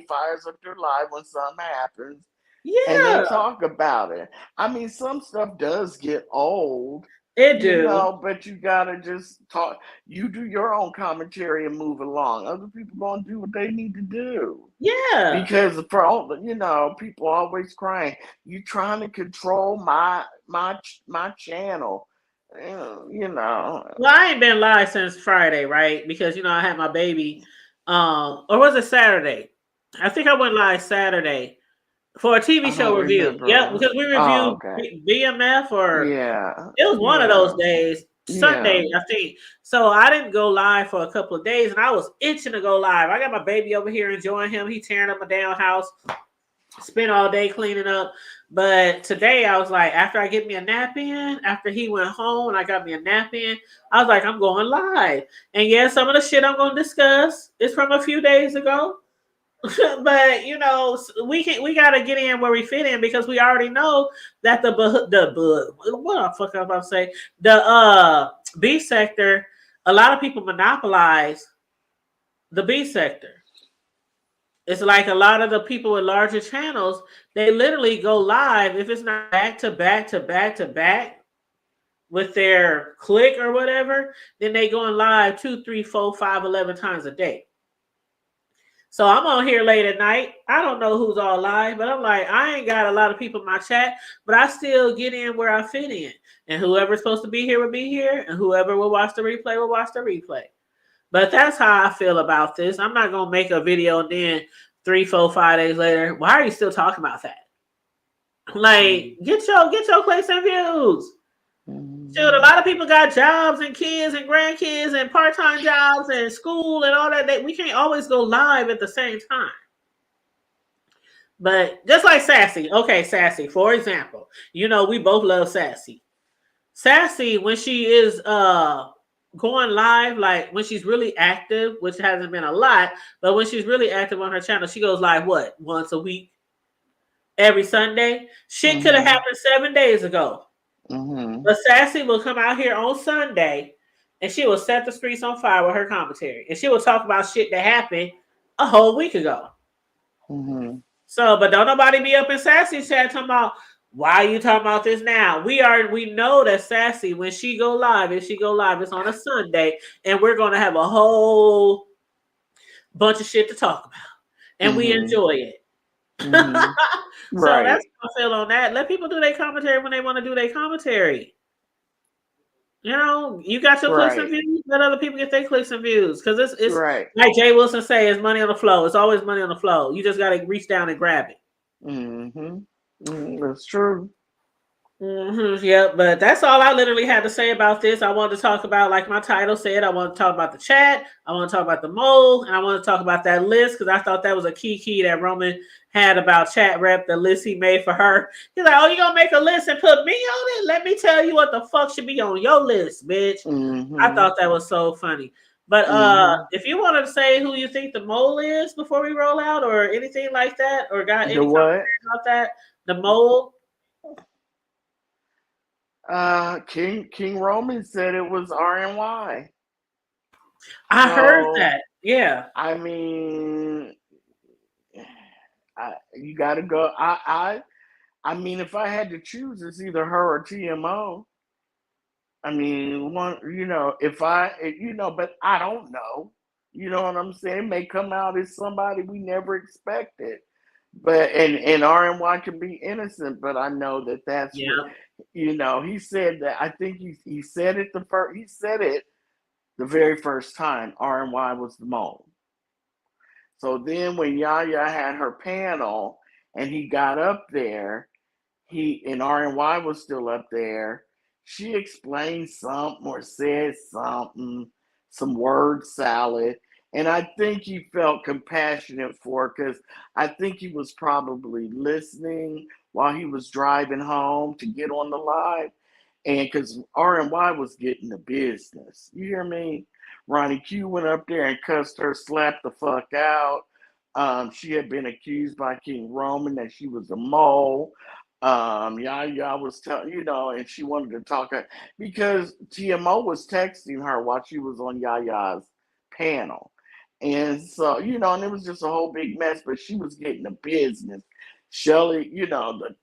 S4: fires up their live when something happens and they
S2: yeah,
S4: talk about it. I mean, some stuff does get old,
S2: it do.
S4: but you gotta just talk. You do your own commentary and move along. Other people gonna do what they need to do.
S2: Yeah.
S4: Because for all people always crying, you trying to control my channel. You know.
S2: Well, I ain't been live since Friday, right? Because I had my baby. Or was it Saturday? I think I went live Saturday for a TV
S4: I
S2: show
S4: don't
S2: review. Yep,
S4: remember.
S2: because we
S4: Oh,
S2: reviewed
S4: okay.
S2: BMF, or
S4: Yeah.
S2: it was one of those
S4: Yeah.
S2: days.
S4: Yeah.
S2: Sunday, I think. So I didn't go live for a couple of days, and I was itching to go live. I got my baby over here enjoying him. He tearing up my damn house. Spent all day cleaning up. But today I was like, after I get me a nap in, after he went home and I got me a nap in, I was like, I'm going live. And yeah, some of the shit I'm going to discuss is from a few days ago. But we gotta get in where we fit in, because we already know that the what the fuck I'm about to say, the B sector, a lot of people monopolize the B sector. It's like a lot of the people with larger channels, they literally go live if it's not back to back to back to back with their click or whatever, then they going live 2, 3, 4, 5, 11 times a day. So I'm on here late at night. I don't know who's all live, but I'm like, I ain't got a lot of people in my chat, but I still get in where I fit in. And whoever's supposed to be here will be here, and whoever will watch the replay will watch the replay. But that's how I feel about this. I'm not gonna make a video and then 3, 4, 5 days later, why are you still talking about that? Like, get your clicks and views. Dude, a lot of people got jobs and kids and grandkids and part-time jobs and school and all that. We can't always go live at the same time. But just like Sassy. Okay, Sassy, for example. We both love Sassy. Sassy, when she is going live, like when she's really active, which hasn't been a lot, but when she's really active on her channel, she goes live what? Once a week? Every Sunday? Shit could have
S4: Mm-hmm.
S2: happened 7 days ago.
S4: Mm-hmm.
S2: But Sassy will come out here on Sunday and she will set the streets on fire with her commentary. And she will talk about shit that happened a whole week ago.
S4: Mm-hmm.
S2: So, but don't nobody be up in Sassy's chat talking about, why are you talking about this now? We know that Sassy, when she go live, if she go live, it's on a Sunday, and we're gonna have a whole bunch of shit to talk about. And we
S4: Mm-hmm.
S2: enjoy it.
S4: Mm-hmm.
S2: So
S4: Right.
S2: that's how I feel on that. Let people do their commentary when they want to do their commentary. You got your clicks and
S4: Right.
S2: views, let other people get their clicks and views. Because it's
S4: Right.
S2: like Jay Wilson say, it's money on the flow. It's always money on the flow. You just gotta reach down and grab it.
S4: Mm-hmm. Mm-hmm. That's true.
S2: Yeah, but that's all I literally had to say about this. I wanted to talk about, like my title said, I want to talk about the chat. I want to talk about the mole, and I want to talk about that list because I thought that was a key that Roman had about chat rep, the list he made for her. He's like, "Oh, you gonna make a list and put me on it? Let me tell you what the fuck should be on your list, bitch." I
S5: Mm-hmm.
S2: thought that was so funny. But
S5: Mm-hmm.
S2: if you wanted to say who you think the mole is before we roll out, or anything like that, or got
S5: The
S2: any
S5: what?
S2: commentary about that, the mole.
S5: King Roman said it was RNY.
S2: I heard
S5: So
S2: that. Yeah.
S5: I mean, you got to go. I mean, if I had to choose, it's either her or TMO. I mean, one, if but I don't know. You know what I'm saying? It may come out as somebody we never expected. But and RNY can be innocent, but I know that that's what
S2: Yeah.
S5: he said that. I think he said it he said it the very first time RNY was the mole. So then when Yaya had her panel and he got up there, he and RNY was still up there. She explained something or said something, some word salad. And I think he felt compassionate for her because I think he was probably listening while he was driving home to get on the live. And because RNY was getting the business. You hear me? Ronnie Q went up there and cussed her, slapped the fuck out. She had been accused by King Roman that she was a mole. Yaya was telling, and she wanted to talk because TMO was texting her while she was on Yaya's panel. And so, and it was just a whole big mess, but she was getting the business. Shelly, the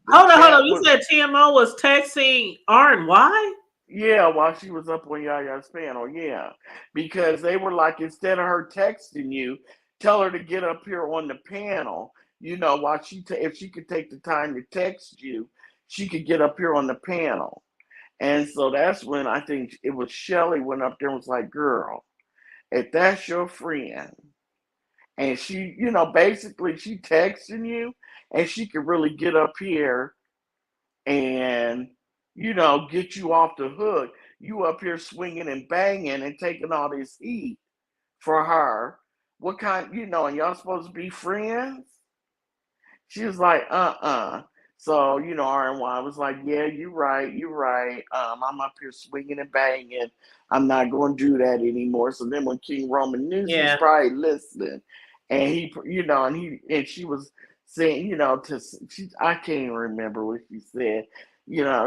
S2: Hold on.
S5: chat
S2: You
S5: was,
S2: said TMO was texting R and Y?
S5: yeah, while she was up on Yaya's panel, yeah. Because they were like, instead of her texting you, tell her to get up here on the panel. While if she could take the time to text you, she could get up here on the panel. And so that's when I think it was Shelly went up there and was like, girl, if that's your friend, and she, basically she texting you, and she could really get up here and get you off the hook. You up here swinging and banging and taking all this heat for her. What kind, and y'all supposed to be friends? She was like, So, RNY was like, yeah, you're right. I'm up here swinging and banging. I'm not going to do that anymore. So then when King Roman knew, she was
S2: Yeah.
S5: probably listening. And and she was saying, I can't even remember what she said.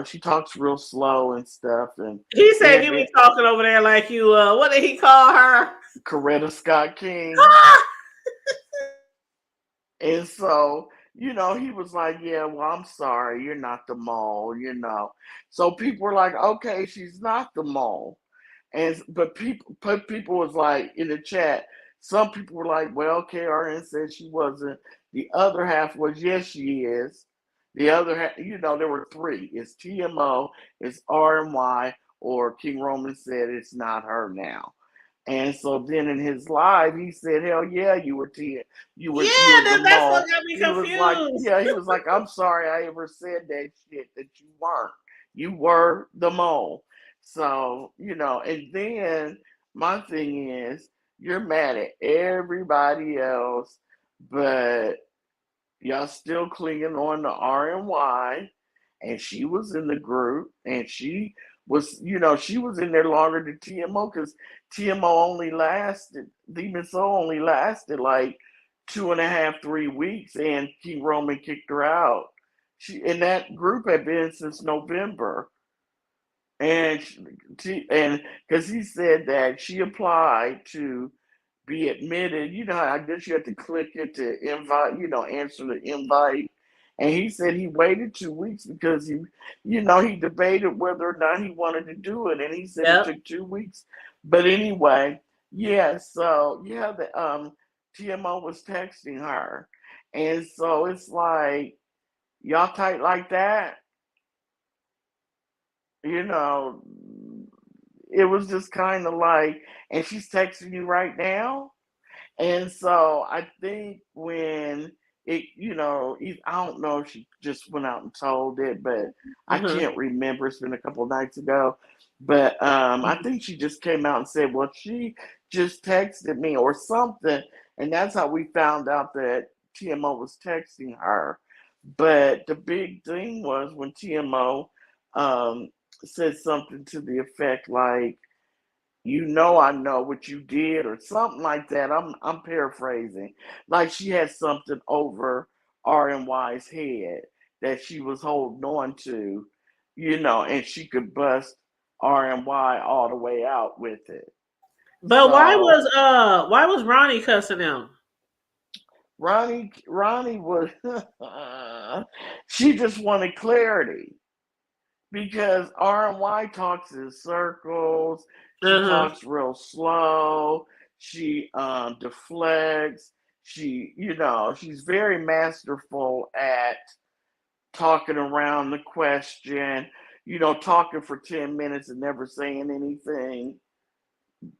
S5: She talks real slow and stuff. And
S2: He said
S5: then
S2: you be talking over there like you, what did he call her?
S5: Coretta Scott King. And so, he was like, yeah, well, I'm sorry, you're not the mole. So people were like, okay, she's not the mole. But people was like in the chat, some people were like, well, KRN said she wasn't. The other half was, yes, she is. The other half, there were three. It's TMO, it's RMY, or King Roman said it's not her now. And so then in his live, he said, "Hell yeah, you were the
S2: That's what
S5: mole."
S2: got me
S5: He was like,
S2: confused.
S5: "Yeah," he was like, "I'm sorry I ever said that shit that you weren't. You were the mole." So and then my thing is, you're mad at everybody else, but y'all still clinging on to RNY, and she was in the group, and she was in there longer than TMO because TMO only lasted, Demon Soul only lasted like 2.5, 3 weeks, and King Roman kicked her out. She in that group had been since November, and and because he said that she applied to be admitted. I guess you have to click it to invite, answer the invite. And he said he waited 2 weeks because he debated whether or not he wanted to do it. And he said it
S2: Yep.
S5: took 2 weeks. But anyway, yeah, so yeah, the TMO was texting her. And so it's like, y'all tight like that, you know, it was just kind of like, and she's texting you right now. And so I think when I don't know if she just went out and told it, but I can't remember. It's been a couple of nights ago. But I think she just came out and said, well, she just texted me or something. And that's how we found out that TMO was texting her. But the big thing was when TMO said something to the effect like, I know what you did, or something like that. I'm paraphrasing. Like she had something over RNY's head that she was holding on to, and she could bust RNY all the way out with it.
S2: But
S5: So
S2: why was Ronnie cussing him?
S5: Ronnie was she just wanted clarity. Because RNY talks in circles, she talks real slow, she deflects, she's very masterful at talking around the question, talking for 10 minutes and never saying anything.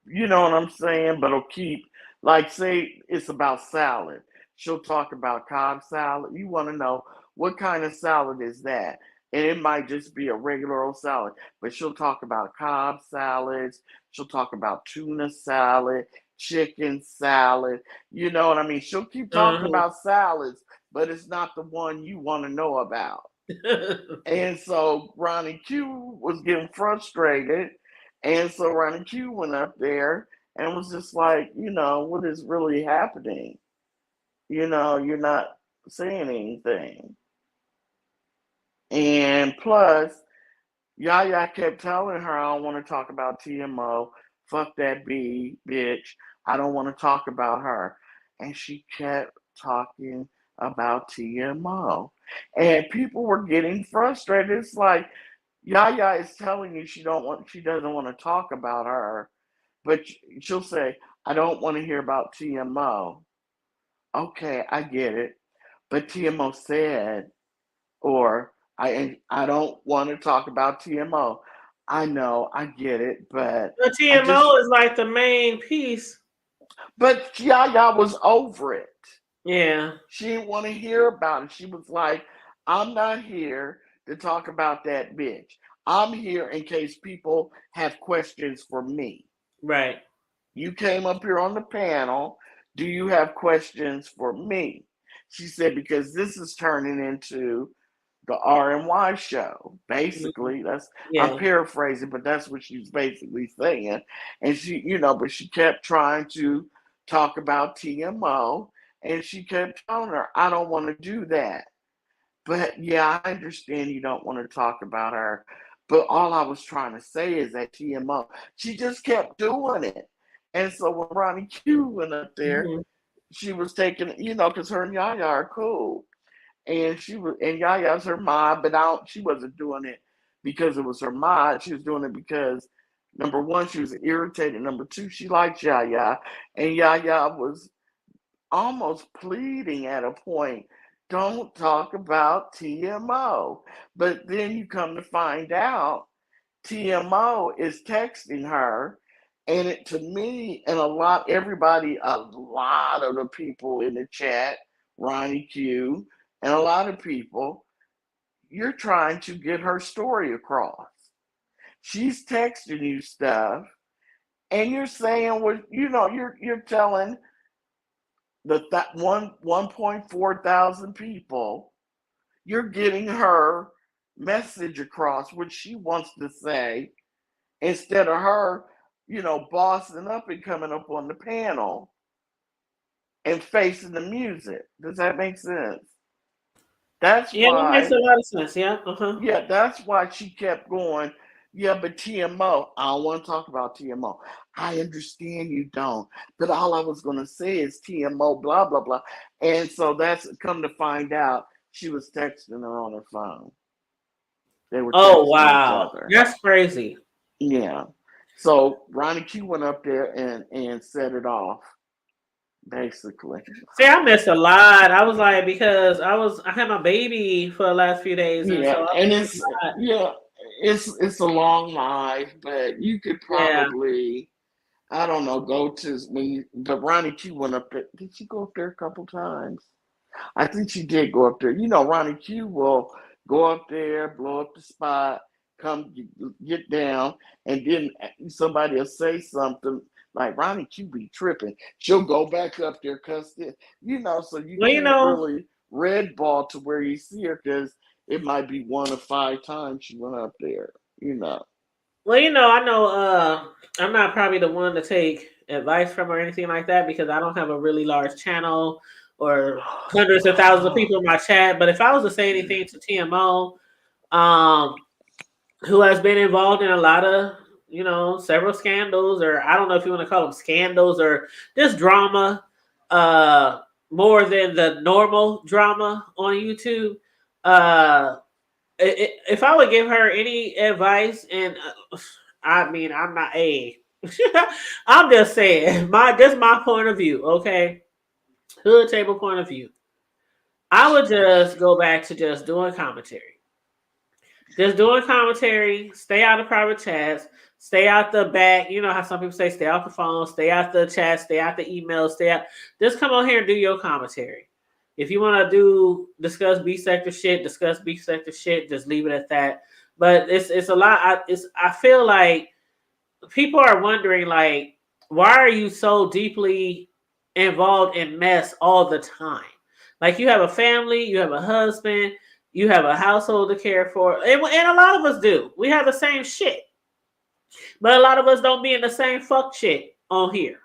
S5: You know what I'm saying? But it'll keep, like, say it's about salad. She'll talk about Cobb salad. You want to know what kind of salad is that? And it might just be a regular old salad, but she'll talk about Cobb salads. She'll talk about tuna salad, chicken salad. You know what I mean? She'll keep talking about salads, but it's not the one you want to know about. And so Ronnie Q was getting frustrated. And so Ronnie Q went up there and was just like, what is really happening? You're not saying anything. And plus, Yaya kept telling her, I don't want to talk about TMO. Fuck that bitch. I don't want to talk about her. And she kept talking about TMO. And people were getting frustrated. It's like Yaya is telling you she doesn't want to talk about her, but she'll say, I don't want to hear about TMO. Okay, I get it. But TMO said, or I don't want to talk about TMO. I know, I get it, but
S2: The TMO is like the main piece.
S5: But Yaya was over it.
S2: Yeah.
S5: She didn't want to hear about it. She was like, I'm not here to talk about that bitch. I'm here in case people have questions for me.
S2: Right.
S5: You came up here on the panel. Do you have questions for me? She said, because this is turning into the RNY show. Basically, I'm paraphrasing, but that's what she's basically saying. And but she kept trying to talk about TMO, and she kept telling her, I don't want to do that. But yeah, I understand you don't want to talk about her. But all I was trying to say is that TMO, she just kept doing it. And so when Ronnie Q went up there, she was taking, because her and Yaya are cool. And Yaya's her mod, but she wasn't doing it because it was her mod. She was doing it because, number one, she was irritated. Number two, she liked Yaya. And Yaya was almost pleading at a point, don't talk about TMO. But then you come to find out TMO is texting her. And to me and a lot of the people in the chat, Ronnie Q, and a lot of people, you're trying to get her story across. She's texting you stuff, and you're saying you're telling the 1.4 thousand people, you're getting her message across, what she wants to say, instead of her, bossing up and coming up on the panel and facing the music. Does that make sense? That's
S2: Yeah,
S5: why.
S2: that makes a lot of sense. Yeah.
S5: Yeah, that's why she kept going. Yeah, but TMO, I don't want to talk about TMO. I understand you don't, but all I was going to say is TMO, blah, blah, blah. And so that's come to find out she was texting her on her phone. They were texting each other.
S2: That's crazy.
S5: Yeah. So Ronnie Q went up there and set it off, basically.
S2: See, I missed a lot. I was like, because I had my baby for the last few days, and so
S5: and it's a long life, but you could probably, I don't know, go to but Ronnie Q went up there. Did she go up there a couple times? I think she did go up there. You know, Ronnie Q will go up there, blow up the spot, come get down, and then somebody will say something like Ronnie Q be tripping. She'll go back up there, you know, so you
S2: Well, you
S5: can't
S2: know,
S5: really red ball to where you see her because it might be 1 of 5 times she went up there, you know.
S2: well, you know, I know. I'm not probably the one to take advice from or anything like that because I don't have a really large channel or hundreds of thousands of people in my chat. But if I was to say anything to TMO, um, who has been involved in a lot of, you know, several scandals, or I don't know if you want to call them scandals or just drama, uh, more than the normal drama on YouTube. Uh, if I would give her any advice, and I mean, I'm not a, I'm just saying just my point of view, okay, hood table point of view. I would just go back to just doing commentary. Just doing commentary, stay out of private chats, stay out the back. You know how some people say stay off the phone, stay out the chat, stay out the emails, stay out. Just come on here and do your commentary. If you want to discuss B sector shit, discuss B sector shit. Just leave it at that. But it's a lot. I feel like people are wondering like, why are you so deeply involved in mess all the time? Like you have a family, you have a husband, you have a household to care for, and a lot of us do. We have the same shit, but a lot of us don't be in the same fuck shit on here.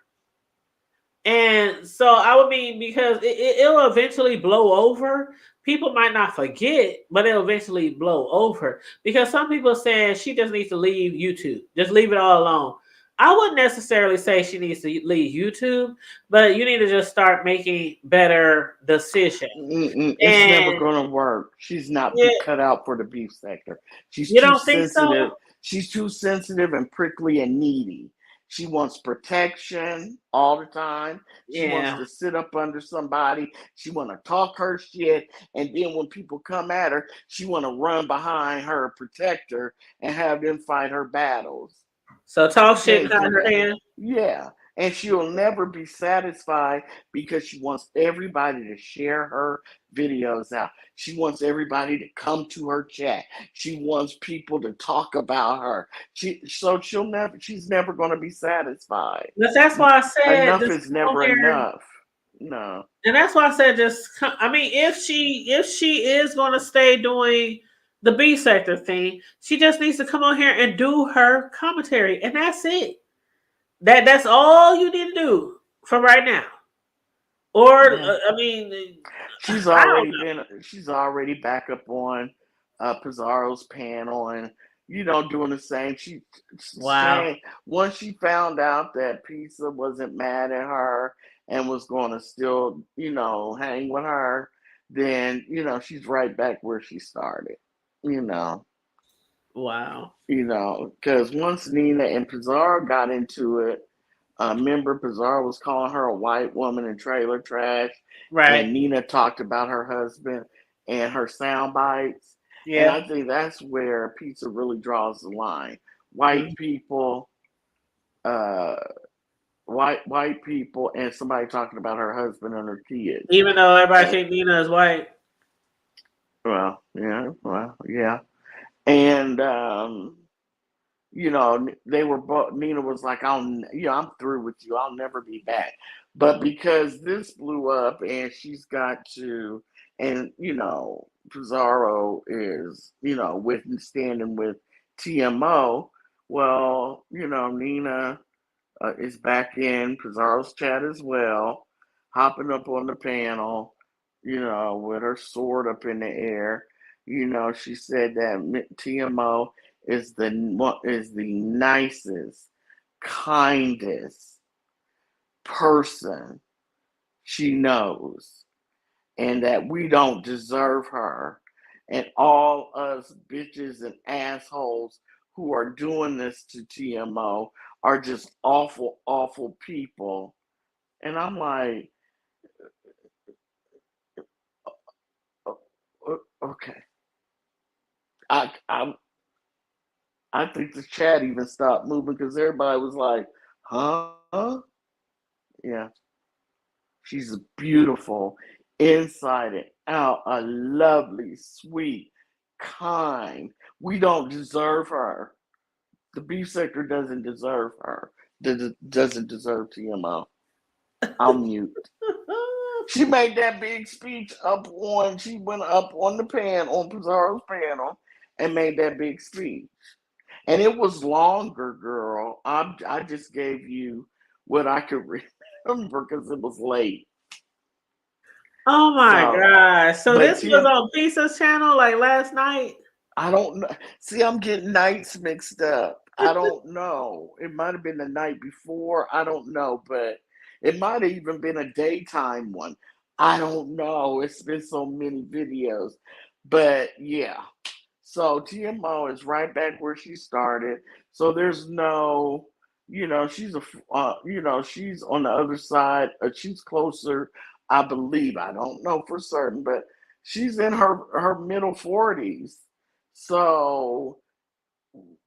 S2: And so I would mean because it'll eventually blow over. People might not forget, but it'll eventually blow over. Because some people saying she just needs to leave YouTube. Just leave it all alone. I wouldn't necessarily say she needs to leave YouTube, but you need to just start making better decisions.
S5: It's never
S2: And
S5: going to work. She's not
S2: yeah,
S5: cut out for the beef sector. She's
S2: you
S5: too
S2: don't think so?
S5: sensitive. She's too sensitive and prickly and needy. She wants protection all the time. She wants
S2: Yeah.
S5: to sit up under somebody. She want to talk her shit, and then when people come at her, she want to run behind her protector and have them fight her battles.
S2: So talk
S5: She
S2: shit
S5: can't
S2: behind
S5: do
S2: her
S5: that.
S2: hand.
S5: Yeah. And she'll never be satisfied because she wants everybody to share her videos out. She wants everybody to come to her chat. She wants people to talk about her. She's never going to be satisfied.
S2: But that's why I said
S5: Enough
S2: just
S5: is
S2: come on
S5: never
S2: here.
S5: enough. No.
S2: And that's why I said just come. I mean, if she is going to stay doing the B sector thing, she just needs to come on here and do her commentary, and that's it. That's all you need to do for right now. Or
S5: Yeah.
S2: I mean,
S5: She's
S2: I don't
S5: already
S2: know.
S5: been she's already back up on Pizarro's panel and doing the same. She's
S2: Wow.
S5: saying once she found out that Pizza wasn't mad at her and was going to still hang with her, then she's right back where she started. You know,
S2: Wow.
S5: because once Nina and Pizarro got into it, remember, Pizarro was calling her a white woman and trailer trash,
S2: Right.
S5: and Nina talked about her husband and her sound bites. And
S2: Yeah.
S5: I think that's where pizza really draws the line. White
S2: Mhm.
S5: people, uh, white people, and somebody talking about her husband and her kids.
S2: Even though everybody
S5: And
S2: think Nina is white.
S5: well, yeah, and they were both. Nina was like, I'm through with you. I'll never be back." But because this blew up, and she's got to, and Pizarro is, standing with TMO. Well, Nina is back in Pizarro's chat as well, hopping up on the panel, with her sword up in the air. She said that TMO is the nicest, kindest person she knows, and that we don't deserve her, and all us bitches and assholes who are doing this to TMO are just awful, awful people. And I'm like, okay. I I think the chat even stopped moving because everybody was like, huh? Yeah. She's beautiful inside and out, a lovely, sweet, kind. We don't deserve her. The B sector doesn't deserve her. Doesn't deserve TMO. I'll mute. She made that big speech she went up on the on Pizarro's panel and made that big speech. And it was longer, girl. I just gave you what I could remember because it was late.
S2: Oh my gosh. So this was on Pisa's channel like last night?
S5: I don't know. See, I'm getting nights mixed up. I don't know. It might have been the night before. I don't know, but it might have even been a daytime one. I don't know. It's been so many videos. But yeah. So TMO is right back where she started. So there's no, she's she's on the other side. She's closer, I believe. I don't know for certain, but she's in her middle 40s. So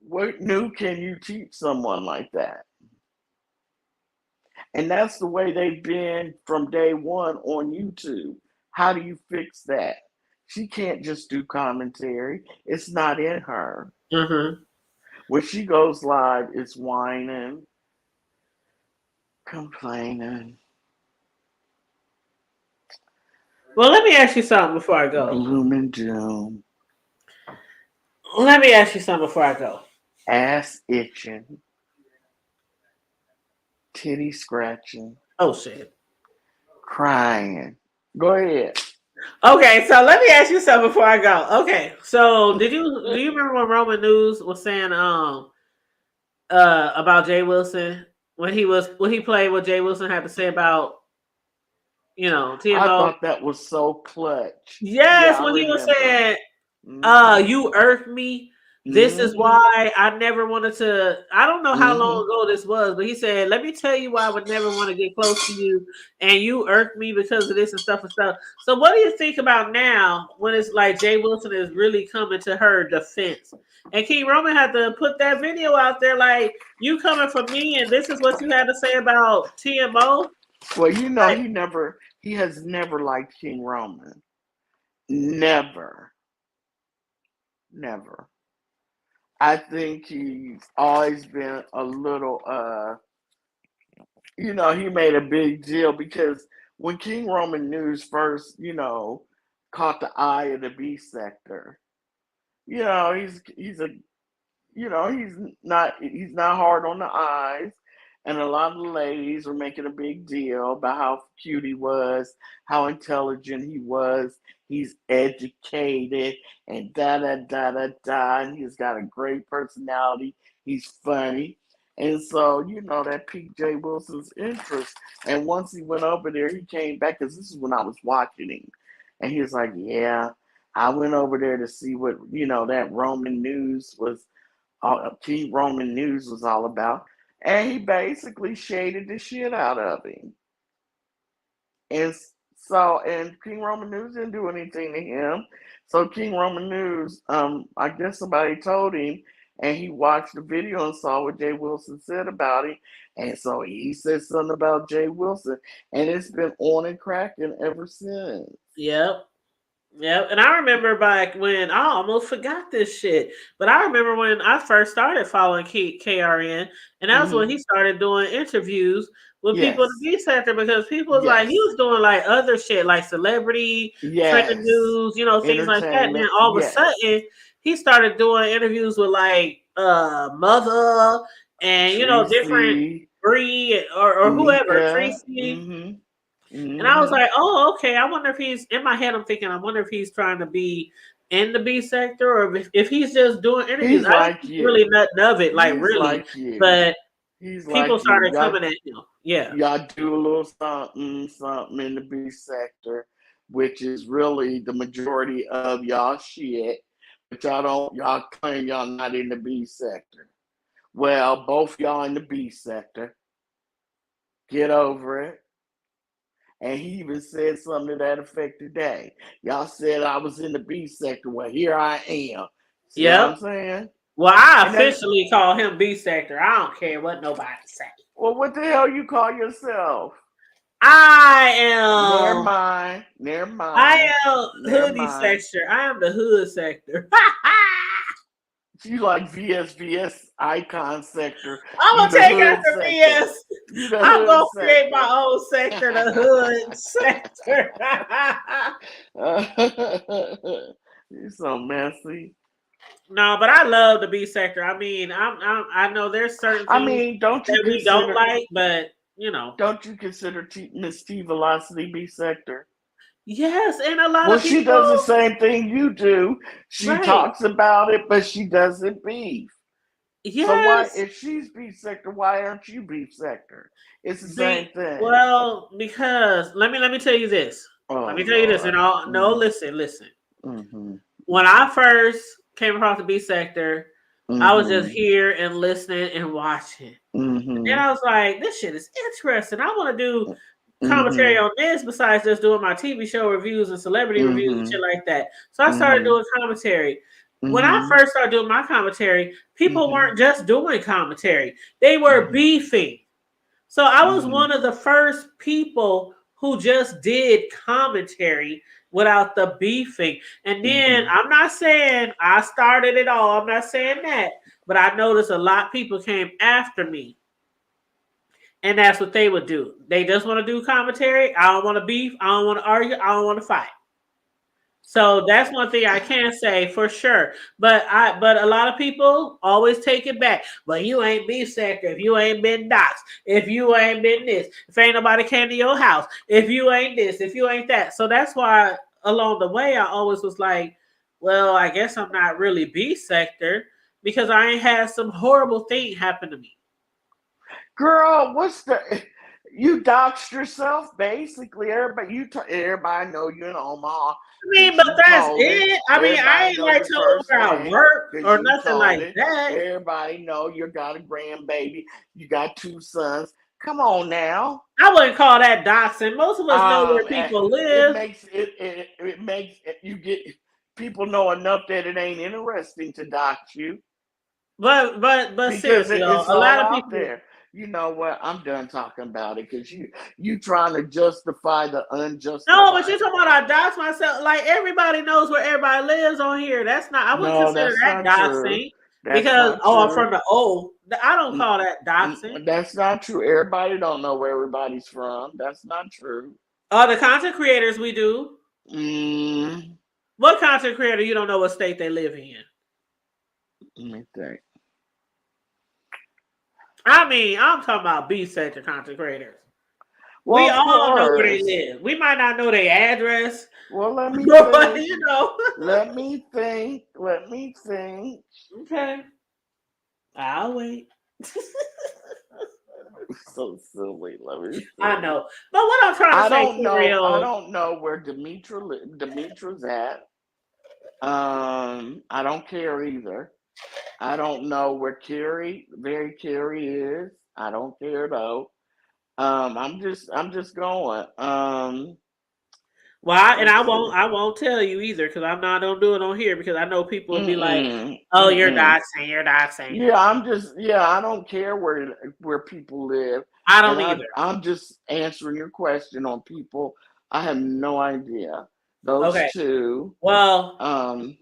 S5: what new can you teach someone like that? And that's the way they've been from day one on YouTube. How do you fix that? She can't just do commentary. It's not in her.
S2: Mm-hmm.
S5: When she goes live, it's whining, complaining.
S2: Well, let me ask you something before I go.
S5: Gloom and doom.
S2: Let me ask you something before I go.
S5: Ass itching. Titty scratching.
S2: Oh, shit.
S5: Crying. Go ahead.
S2: Okay, so let me ask you something before I go. Okay, so do you remember when Roman News was saying about Jay Wilson when he played what Jay Wilson had to say about TMO?
S5: I thought that was so clutch.
S2: Yes,
S5: Yeah,
S2: when he was saying you
S5: mm-hmm.
S2: irked me. This is why I never wanted to. I don't know how long ago this was, but he said, "Let me tell you why I would never want to get close to you, and you irked me because of this and stuff and stuff." So, what do you think about now when it's like Jay Wilson is really coming to her defense, and King Roman had to put that video out there, like you coming for me, and this is what you had to say about TMO?
S5: Well, he has never liked King Roman. Never. I think he's always been a little, he made a big deal because when King Roman News first, caught the eye of the B sector, he's a he's not hard on the eyes, and a lot of the ladies were making a big deal about how cute he was, how intelligent he was. He's educated and da da da da da, and he's got a great personality. He's funny. And so, that piqued Jay Wilson's interest. And once he went over there, he came back because this is when I was watching him. And he was like, yeah, I went over there to see what, that Roman News was King Roman News was all about. And he basically shaded the shit out of him. And King Roman News didn't do anything to him. So King Roman News, I guess somebody told him, and he watched the video and saw what Jay Wilson said about him. And so he said something about Jay Wilson. And it's been on and cracking ever since.
S2: Yep. Yeah, and I remember back when I almost forgot this shit. But I remember when I first started following KRN, and that was when he started doing interviews with people in the B sector because people was like he was doing like other shit like celebrity, trending news, things like that. And then all of a sudden he started doing interviews with like Mother and
S5: Tracy,
S2: different Bree or whoever, Tracy. And I was like, oh, okay. I wonder if he's in my head. I'm thinking, I wonder if he's trying to be in the B sector or if he's just doing interviews. I didn't think really nothing of it, like really. But people started coming at him. Yeah.
S5: Y'all do a little something in the B sector, which is really the majority of y'all shit. But y'all claim y'all not in the B sector. Well, both y'all in the B sector. Get over it. And he even said something to that effect today. Y'all said I was in the B sector. Well, here I am. See what I'm saying?
S2: Well, I officially call him B sector. I don't care what nobody say.
S5: Well, what the hell you call yourself?
S2: I
S5: Never
S2: am.
S5: mind. Never
S2: I
S5: mind.
S2: am
S5: Never
S2: hoodie
S5: mind.
S2: sector. I am the hood sector.
S5: You like VSVS icon sector.
S2: I'm
S5: You
S2: gonna
S5: the
S2: take
S5: hood
S2: after
S5: sector.
S2: BS.
S5: You the
S2: I'm
S5: hood
S2: gonna create my
S5: sector.
S2: own sector, the hood sector.
S5: You're so messy.
S2: No, but I love the B sector. I mean, I know there's certain
S5: I
S2: things
S5: mean, don't you
S2: that we don't
S5: consider
S2: like, but you know,
S5: Miss T Velocity B sector?
S2: yes, and a lot
S5: Well,
S2: of
S5: she does the
S2: people,
S5: same thing you do. She
S2: right?
S5: talks about it, but she doesn't beef. So why,
S2: Yes,
S5: if she's beef sector, why aren't you beef sector? It's the same
S2: be
S5: thing.
S2: well because let me tell you this.
S5: Oh
S2: Let me tell you this,
S5: Lord.
S2: and all no,
S5: Mm-hmm.
S2: listen.
S5: Mm-hmm.
S2: When I first came across the B sector, I was just
S5: Mm-hmm.
S2: here and listening and watching. And
S5: Mm-hmm.
S2: I was like, this shit is interesting. I want to do commentary
S5: Mm-hmm.
S2: on this besides just doing my TV show reviews and celebrity reviews and
S5: Mm-hmm.
S2: shit like that. So I started
S5: Mm-hmm.
S2: doing commentary. When I
S5: Mm-hmm.
S2: first started doing my commentary, people
S5: Mm-hmm.
S2: weren't just doing commentary, they were
S5: Mm-hmm.
S2: beefing. So I was
S5: Mm-hmm.
S2: one of the first people who just did commentary without the beefing. And then
S5: Mm-hmm.
S2: I'm not saying I started it all. I'm not saying that. But I noticed a lot of people came after me. And that's what they would do. They just want to do commentary. I don't want to beef. I don't want to argue. I don't want to fight. So that's one thing I can say for sure. But a lot of people always take it back. But you ain't beef sector if you ain't been doxxed, if you ain't been this, if ain't nobody came to your house, if you ain't this, if you ain't that. So that's why along the way I always was like, well, I guess I'm not really beef sector because I ain't had some horrible thing happen to me.
S5: Girl, what's the? You doxed yourself basically. Everybody know you're in Omaha
S2: I mean,
S5: because
S2: but
S5: you
S2: that's
S5: told it.
S2: it. I mean, I
S5: Everybody
S2: ain't
S5: know
S2: like
S5: your
S2: told
S5: first
S2: where I
S5: name
S2: work
S5: because
S2: or
S5: you
S2: nothing
S5: told
S2: like
S5: it.
S2: that.
S5: Everybody know you got a grandbaby. You got 2 sons. Come on now.
S2: I wouldn't call that doxing. Most of us know where
S5: Eh,
S2: people
S5: it
S2: live,
S5: makes it makes you get people know enough that it ain't interesting to dox you
S2: but
S5: because
S2: seriously, though,
S5: it's
S2: a
S5: all
S2: lot of
S5: out
S2: people.
S5: there. You know what? I'm done talking about it because you trying to justify the
S2: No, but you're
S5: unjustifiable.
S2: talking about I dox myself. Like everybody knows where everybody lives on here. That's not. I wouldn't
S5: No,
S2: consider
S5: that's
S2: that
S5: not true.
S2: doxing
S5: That's
S2: because
S5: not
S2: I'm from
S5: true.
S2: the O. I don't
S5: Mm,
S2: call that doxing.
S5: That's not true. Everybody don't know where everybody's from. That's not true.
S2: The content creators we do.
S5: Mm,
S2: What content creator you don't know what state they live in?
S5: Let me think.
S2: I mean, I'm talking about B sector content creators.
S5: Well,
S2: We
S5: of
S2: all know where they
S5: course.
S2: live. We might not know their address,
S5: Well, let me
S2: but
S5: think.
S2: you know.
S5: Let me think. Let me think.
S2: Okay, I'll wait.
S5: So silly. Let me
S2: I
S5: see.
S2: know, but what I'm trying to
S5: I
S2: say
S5: don't
S2: for
S5: know. I
S2: real,
S5: don't know where Demetra's at. I don't care either. I don't know where Carrie is. I don't care though. I'm just going.
S2: and
S5: Let's see.
S2: I won't tell you either because I'm not gonna do it on here because I know people will be like,
S5: Mm-mm.
S2: "Oh,
S5: Mm-mm.
S2: you're doxing."
S5: Yeah, I don't care where people live.
S2: I
S5: And
S2: don't either.
S5: I'm just answering your question on people. I have no idea. Those
S2: Okay,
S5: two.
S2: well,
S5: Um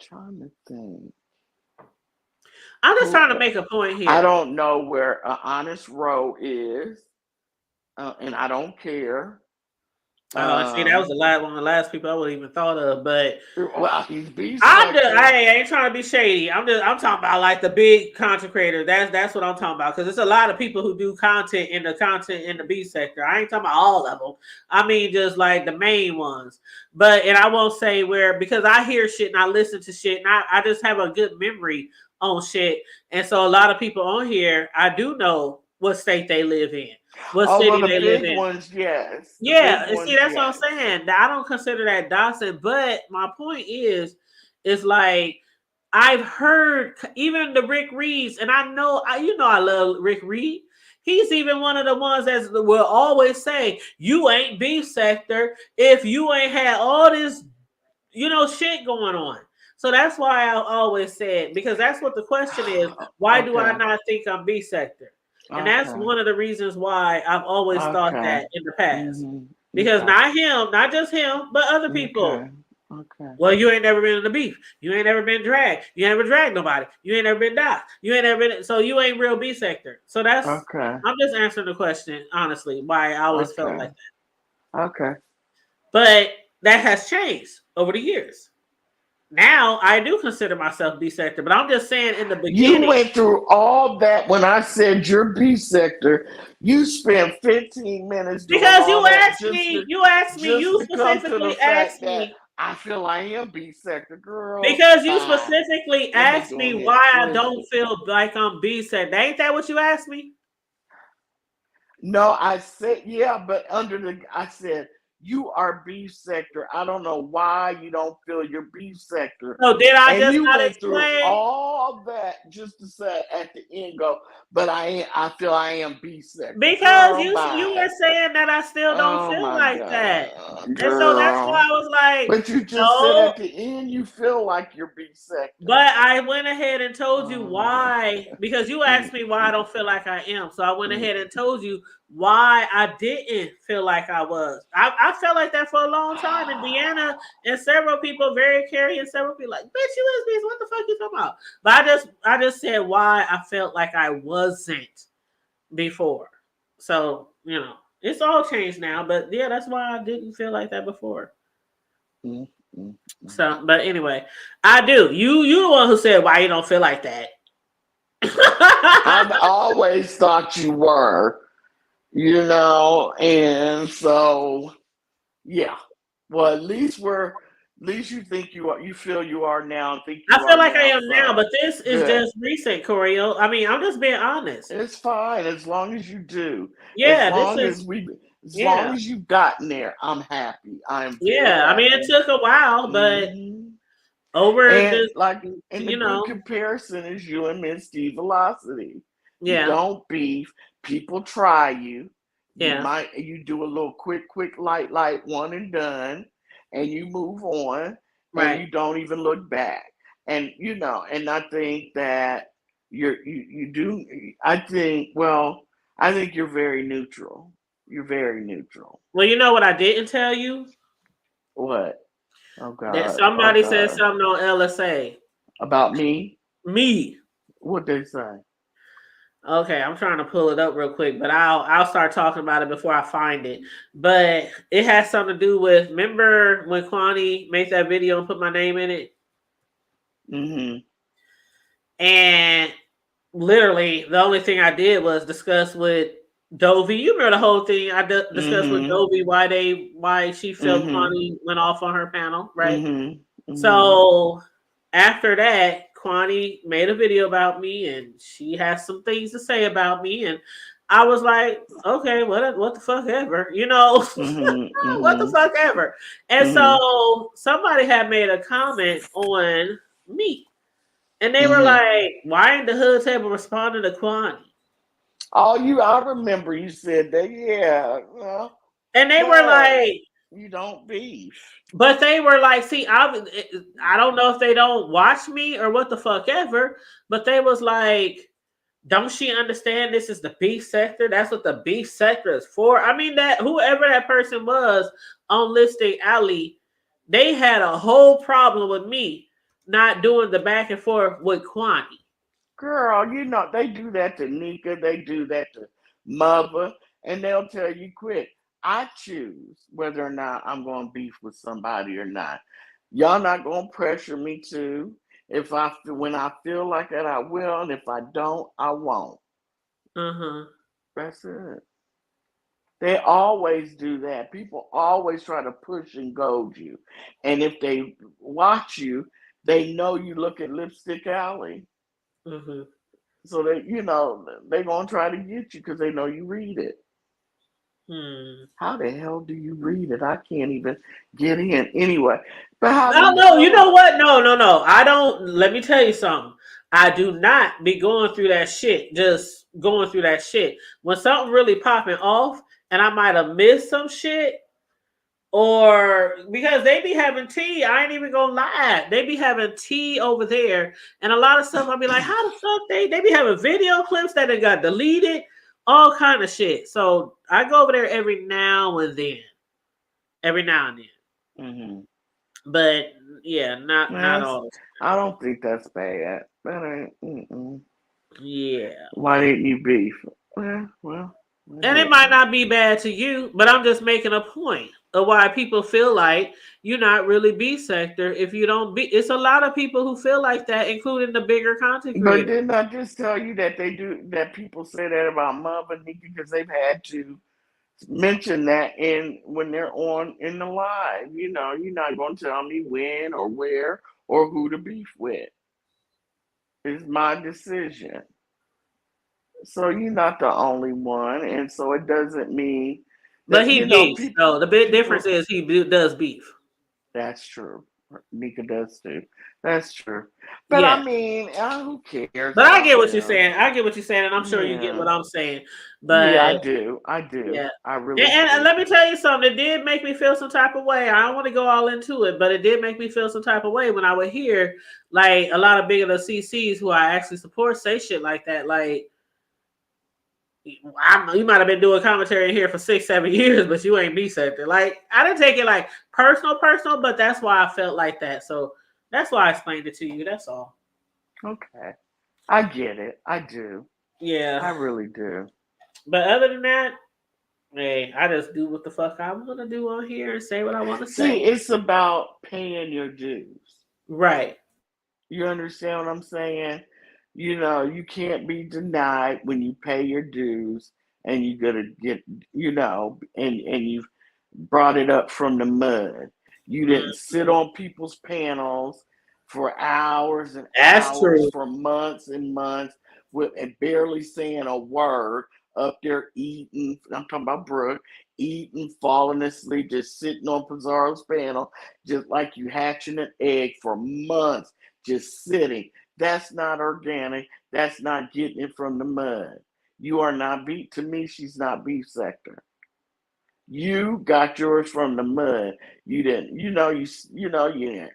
S5: Trying to think.
S2: I'm just
S5: Who
S2: trying to make a point
S5: I
S2: here.
S5: don't know where Honest Row is. And I don't care.
S2: Oh, and see, that was
S5: Um,
S2: one of the last people I would even thought of, but
S5: well, he's B
S2: I
S5: sector.
S2: ain't trying to be shady. I'm talking about like the big content creator. That's what I'm talking about because there's a lot of people who do content in the B sector. I ain't talking about all of them. I mean just like the main ones. But and I won't say where because I hear shit and I listen to shit and I just have a good memory on shit. And so a lot of people on here, I do know what state they live in, what
S5: Oh well,
S2: city
S5: the
S2: they live
S5: big
S2: in.
S5: ones, yes. The
S2: Yeah,
S5: big
S2: and see,
S5: ones,
S2: that's what I'm
S5: yes.
S2: saying. I don't consider that doxing, but my point is, it's like I've heard even the Rick Reeds, and I know I love Rick Reed. He's even one of the ones that will always say, "You ain't beef sector if you ain't had all this, shit going on." So that's why I always said because that's what the question is. Why do I
S5: Okay.
S2: not think I'm beef sector? And that's one of the reasons why I've always thought that in the past.
S4: Mm-hmm.
S2: Because not him, not just him, but other people.
S4: Okay.
S2: Well, you ain't never been in the beef. You ain't never been dragged. You ain't never dragged nobody. You ain't never been doxxed. You ain't never been. So you ain't real B sector. So that's.
S4: Okay.
S2: I'm just answering the question honestly. Why I always felt like that.
S4: Okay.
S2: But that has changed over the years. Now I do consider myself B sector, but I'm just saying in the beginning.
S4: You went through all that when I said you're B sector. You spent 15 minutes
S2: because you asked me. You specifically asked me.
S4: I feel I am B sector, girl.
S2: Because you specifically asked me why I don't feel like I'm B sector. Ain't that what you asked me?
S4: No, I said but I said you are B sector. I don't know why you don't feel you're B sector.
S2: So did I just
S4: you
S2: not
S4: went
S2: explain
S4: through all that just to say at the end go, but I feel I am B sector.
S2: Because you were saying that I still don't feel like that. And so that's why I was like,
S4: but you just said at the end you feel like you're B sector.
S2: But I went ahead and told you why, because you asked me why I don't feel like I am. So I went ahead and told you why I didn't feel like I was. I felt like that for a long time in Deanna, and several people very carry, and several people like, bitch, you is, what the fuck you talking about? But I just said why I felt like I wasn't before. So, it's all changed now, but yeah, that's why I didn't feel like that before. So, but anyway, I do. You the one who said why you don't feel like that.
S4: I've always thought you were, and so yeah. Well, at least you think you are. You feel you are now.
S2: I feel like I am now, but this is just recent, Corio. I mean, I'm just being honest.
S4: It's fine as long as you do.
S2: Yeah,
S4: as long as you've gotten there, I'm happy. I'm
S2: I mean, it took a while, but over
S4: the comparison is you and Miss Steve Velocity. You don't beef. People try you. You do a little quick, light, one and done, and you move on, and you don't even look back. And and I think that you do. I think you're very neutral. You're very neutral.
S2: Well, you know what I didn't tell you?
S4: What? Oh God!
S2: That somebody said something on LSA
S4: about me.
S2: Me.
S4: What they say?
S2: Okay, I'm trying to pull it up real quick, but I'll start talking about it before I find it. But it has something to do with, remember when Kwani made that video and put my name in it?
S4: Mm-hmm.
S2: And literally, the only thing I did was discuss with Dovey. You remember the whole thing I discussed with Dovey why she felt Kwani went off on her panel, right? So after that, Kwani made a video about me, and she has some things to say about me, and I was like, okay, what the fuck ever, what the fuck ever. And so somebody had made a comment on me, and they were like, why ain't the hood table responding to Kwani?
S4: Oh, I remember you said that, yeah. Well,
S2: and they were like,
S4: you don't beef.
S2: But they were like, see, I don't know if they don't watch me or what the fuck ever, but they was like, don't she understand this is the beef sector? That's what the beef sector is for. I mean, that whoever that person was on Listing Alley, they had a whole problem with me not doing the back and forth with Kwani.
S4: Girl, they do that to Nika, they do that to Mother, and they'll tell you quick. I choose whether or not I'm going to beef with somebody or not. Y'all not going to pressure me to. When I feel like that, I will, and if I don't, I won't. That's it. They always do that. People always try to push and goad you, and if they watch you, they know you look at Lipstick Alley. So they're gonna try to get you because they know you read it. How the hell do you read it? I can't even get in anyway. But
S2: no, you know what? No. I don't. Let me tell you something. I do not be going through that shit. Just going through that shit. When something really popping off, and I might have missed some shit, or because they be having tea. I ain't even gonna lie. They be having tea over there, and a lot of stuff. I'll be like, how the fuck they be having video clips that got deleted. all kind of shit. So I go over there every now and then, every now and then.
S5: Mm-hmm.
S2: But yeah, not
S5: Yes,
S2: all.
S5: I don't think that's bad. That ain't. Mm-mm.
S2: Yeah.
S5: Why didn't you beef? Well, I
S2: And it might
S5: didn't.
S2: not be bad to you, but I'm just making a point of why people feel like you're not really B sector if you don't be. It's a lot of people who feel like that, including the bigger content
S5: But
S2: creators.
S5: didn't I just tell you that they do that? People say that about Mother Nikki because they've had to mention that in when they're on in the live. You know, you're not going to tell me when or where or who to beef with. It's my decision. So you're not the only one, and so it doesn't mean
S2: But
S5: that
S2: he beefs.
S5: people
S2: So the big difference
S5: people.
S2: is does beef.
S5: That's true. Nika does too. That's true. But I
S2: Yeah.
S5: mean, who cares
S2: But I
S5: about
S2: get what you're
S5: them?
S2: saying. I get what you're saying, and I'm sure you get
S5: Yeah,
S2: what I'm saying.
S5: yeah, I
S2: But
S5: do. I do.
S2: yeah.
S5: I
S2: And,
S5: really
S2: and
S5: do.
S2: let me tell you something. It did make me feel some type of way. I don't want to go all into it, but it did make me feel some type of way when I would hear like a lot of big of the CCs who I actually support say shit like that. Like, you might have been doing commentary in here for 6, 7 years, but you ain't me sector. Like, I didn't take it like personal, but that's why I felt like that. So that's why I explained it to you. That's all.
S5: Okay. I get it. I do.
S2: Yeah.
S5: I really do.
S2: But other than that, hey, I just do what the fuck I want to do on here and say what I want to
S5: See,
S2: say.
S5: it's about paying your dues.
S2: Right.
S5: You understand what I'm saying? You know, you can't be denied when you pay your dues and you're gonna get, and you've brought it up from the mud. You didn't sit
S2: Mhm.
S5: on people's panels for hours and
S2: That's
S5: hours,
S2: true.
S5: for months and months, with and barely saying a word, up there eating. I'm talking about Brooke, eating, falling asleep, just sitting on Pizarro's panel, just like you hatching an egg for months, just sitting. That's not organic. That's not getting it from the mud. You are not beef. To me, she's not beef sector. You got yours from the mud. You didn't. You didn't.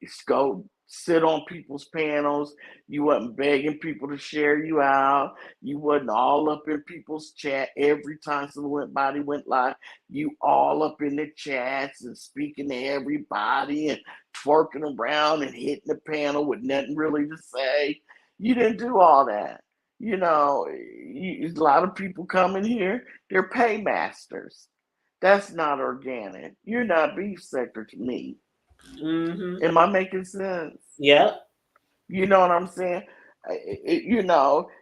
S5: Just go sit on people's panels. You wasn't begging people to share you out. You wasn't all up in people's chat every time somebody went live. You all up in the chats and speaking to everybody and twerking around and hitting the panel with nothing really to say. You didn't do all that. A lot of people come in here. They're paymasters. That's not organic. You're not beef sector to me.
S2: Mm-hmm.
S5: Am I making sense?
S2: Yep.
S5: You know what I'm saying?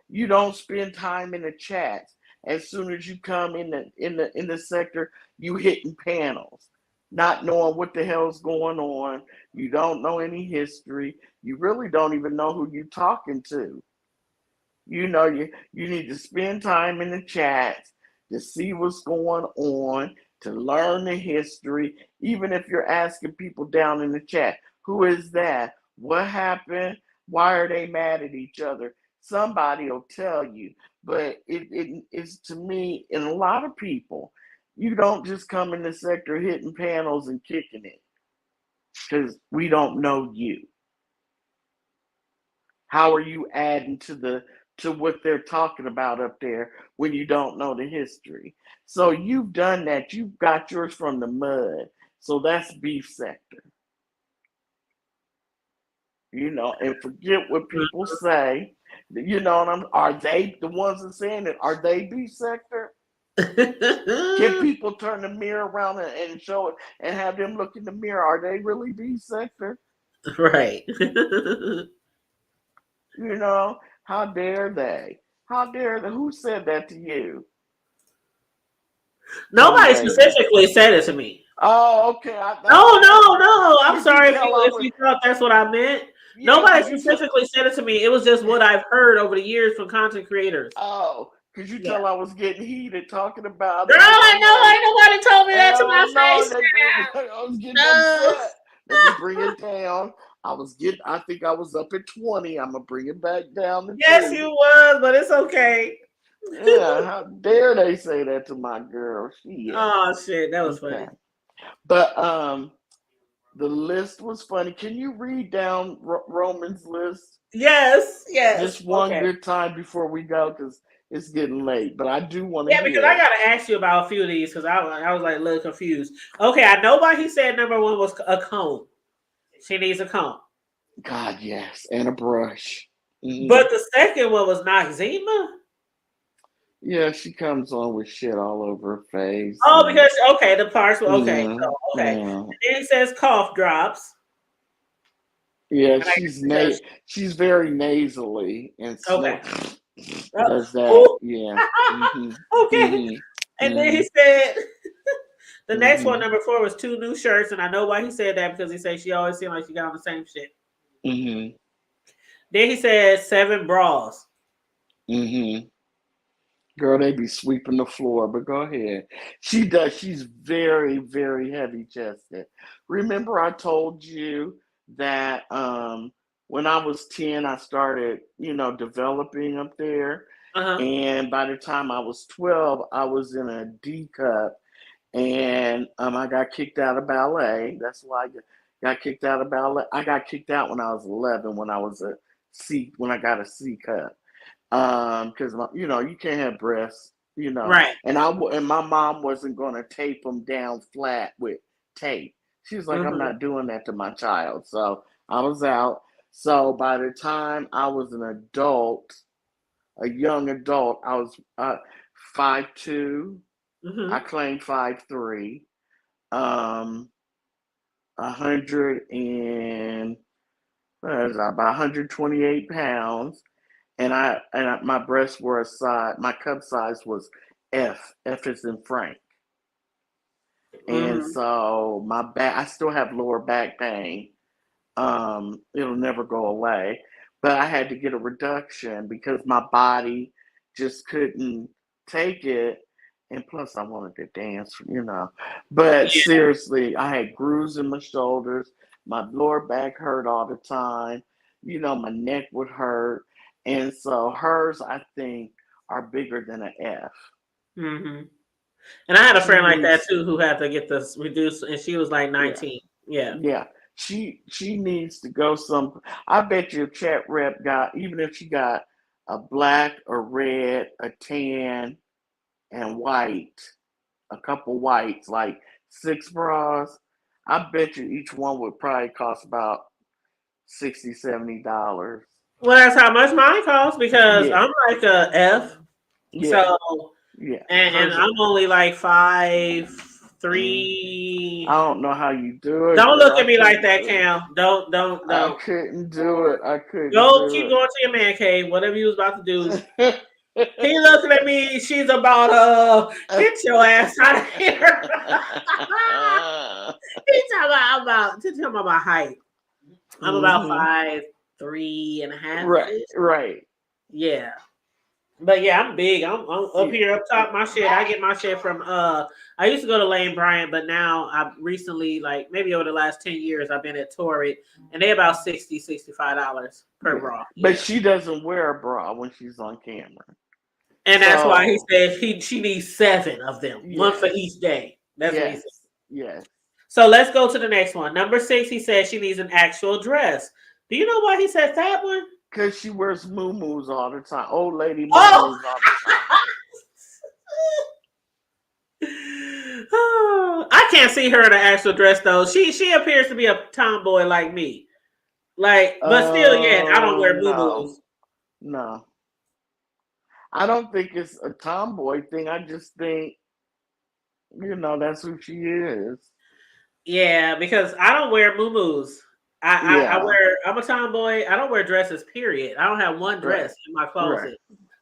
S5: You don't spend time in the chats. As soon as you come in the sector, you hitting panels, not knowing what the hell's going on. You don't know any history. You really don't even know who you're talking to. You need to spend time in the chats to see what's going on, to learn the history, even if you're asking people down in the chat, who is that? What happened? Why are they mad at each other? Somebody will tell you. But it is, to me, and a lot of people, you don't just come in the sector hitting panels and kicking it because we don't know you. How are you adding to what they're talking about up there when you don't know the history? So you've done that. You've got yours from the mud. So that's beef sector. And forget what people say. Are they the ones that saying it? Are they beef sector? Can people turn the mirror around and show it and have them look in the mirror? Are they really beef sector?
S2: Right.
S5: How dare they? How dare they? Who said that to you? Some
S2: Nobody
S5: lady.
S2: specifically said it to me.
S5: Oh, okay.
S2: No, no, no. I'm
S5: Could you
S2: sorry if
S5: tell I
S2: if
S5: was?
S2: you thought that's what I meant.
S5: Yeah.
S2: Nobody
S5: Could you tell?
S2: specifically said it to me. It was just what I've heard over the years from content creators.
S5: Oh, could you
S2: Yeah.
S5: tell I was getting heated talking about
S2: Girl,
S5: it?
S2: I know ain't nobody told me that to my
S5: Hell no,
S2: face.
S5: I was getting
S2: No.
S5: upset. Let me bring it down. I think I was up at 20. I'm gonna bring it back down to
S2: Yes,
S5: 2.
S2: you was, but it's okay.
S5: Yeah, how dare they say that to my girl? Shit.
S2: Oh shit, that was
S5: Okay.
S2: funny.
S5: But the list was funny. Can you read down Roman's list?
S2: Yes, yes.
S5: Just one
S2: Okay.
S5: good time before we go, because It's getting late, but I do want to
S2: Yeah,
S5: hear
S2: because I
S5: it.
S2: gotta ask you about a few of these because I was like a little confused. Okay, I know why he said number one was a comb. She needs a comb.
S5: God, yes, and a brush.
S2: But the second one was Noxzema.
S5: Yeah, she comes on with shit all over her face.
S2: Oh,
S5: And,
S2: because okay, the parts were okay.
S5: yeah,
S2: So okay.
S5: yeah,
S2: And then he says cough drops.
S5: yeah.
S2: And I guess because
S5: She's very nasally and
S2: okay.
S5: snort. Does that?
S2: Ooh.
S5: Yeah. Mhm.
S2: Okay.
S5: Mhm.
S2: And then he
S5: Mhm.
S2: said the next one,
S5: Mhm.
S2: number four, was two new shirts, and I know why he said that because he said she always seemed like she got on the same shit.
S5: Mhm.
S2: Then he said 7 bras.
S5: Mhm. Girl, they be sweeping the floor, but go ahead. She does. She's very, very heavy chested. Remember, I told you that when I was 10, I started, developing up there.
S2: Uh-huh.
S5: And by the time I was 12, I was in a D cup. And I got kicked out of ballet. That's why I got kicked out of ballet. I got kicked out when I was 11 when I was when I got a C cup. Because you can't have breasts,
S2: Right.
S5: and my mom wasn't going to tape them down flat with tape. She was like, I'm
S2: Mm-hmm.
S5: not doing that to my child. So I was out. So by the time I was an adult, a young adult, I was 5'2". I
S2: Mm-hmm.
S5: claimed 5'3". 100 and what is that, about 128 pounds. My breasts were my cup size was F. F is in Frank. And
S2: Mm-hmm.
S5: so my back, I still have lower back pain. It'll never go away. But I had to get a reduction because my body just couldn't take it. And plus, I wanted to dance. But
S2: Yeah.
S5: seriously, I had grooves in my shoulders. My lower back hurt all the time. My neck would hurt. And so hers, I think, are bigger than an F.
S2: Mm-hmm. And I had a
S5: She
S2: friend like that
S5: needs,
S2: too who had to get this reduced, and she was like
S5: yeah.
S2: 19. Yeah.
S5: Yeah, she needs to go some. I bet you a chat rep got, even if she got a black, a red, a tan, and white, a couple whites, like 6 bras. I bet you each one would probably cost about $60-$70.
S2: Well, that's how much mine costs because
S5: Yeah,
S2: I'm like a F.
S5: yeah,
S2: So
S5: yeah.
S2: and
S5: Hers.
S2: I'm only like five
S5: mm, I
S2: three.
S5: don't know how you do it,
S2: Don't
S5: girl.
S2: look
S5: I
S2: at me like
S5: couldn't
S2: that,
S5: do
S2: Cam.
S5: I
S2: Don't.
S5: couldn't do it. I couldn't
S2: Go
S5: do
S2: keep going to your man cave. Whatever you was about to do.
S5: it.
S2: He looking at me. She's about get your ass out of here. He's talking about height. I'm about
S5: hmm
S2: 5'3.5"
S5: Right,
S2: ish.
S5: right.
S2: Yeah. But yeah, I'm big. I'm up
S5: Yeah.
S2: here up top. My shit. I get my shit from I used to go to Lane Bryant, but now I've recently, like maybe over the last 10 years, I've been at Torrid, and they about $65 per
S5: Yeah.
S2: bra.
S5: But
S2: Yeah.
S5: she doesn't wear a bra when she's on camera.
S2: And that's why he
S5: So,
S2: said she needs 7 of them, one for
S5: yes,
S2: each day. That's what he said.
S5: yes, yes.
S2: So let's go to the next one. Number 6, he said she needs an actual dress. Do you know why he said that one?
S5: Because she wears moo all the time. Old lady moo
S2: Oh,
S5: all the time.
S2: I can't see her in an actual dress though. She appears to be a tomboy like me. Like, but still, yeah, I don't wear
S5: No,
S2: boo-boos.
S5: no. I don't think it's a tomboy thing. I just think, that's who she is.
S2: Yeah, because I don't wear boo-boos.
S5: Yeah,
S2: I'm a tomboy. I don't wear dresses, period. I don't have one
S5: right,
S2: dress in my
S5: right,
S2: closet.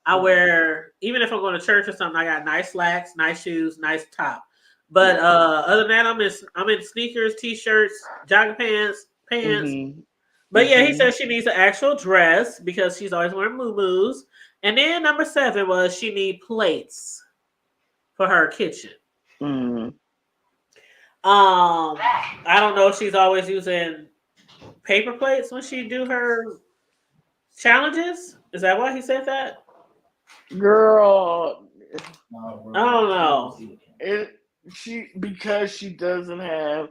S2: I
S5: right.
S2: wear, even if I'm going to church or something, I got nice slacks, nice shoes, nice top. But
S5: Yeah.
S2: other than that, I'm in sneakers, t-shirts, jogging pants.
S5: Mm-hmm.
S2: But yeah, he
S5: Mm-hmm.
S2: says she needs an actual dress because she's always wearing moo-moos. And then number 7 was she need plates for her kitchen.
S5: Mm-hmm.
S2: I don't know if she's always using paper plates when she do her challenges. Is that why he said that?
S5: Girl,
S2: I don't know.
S5: because she doesn't have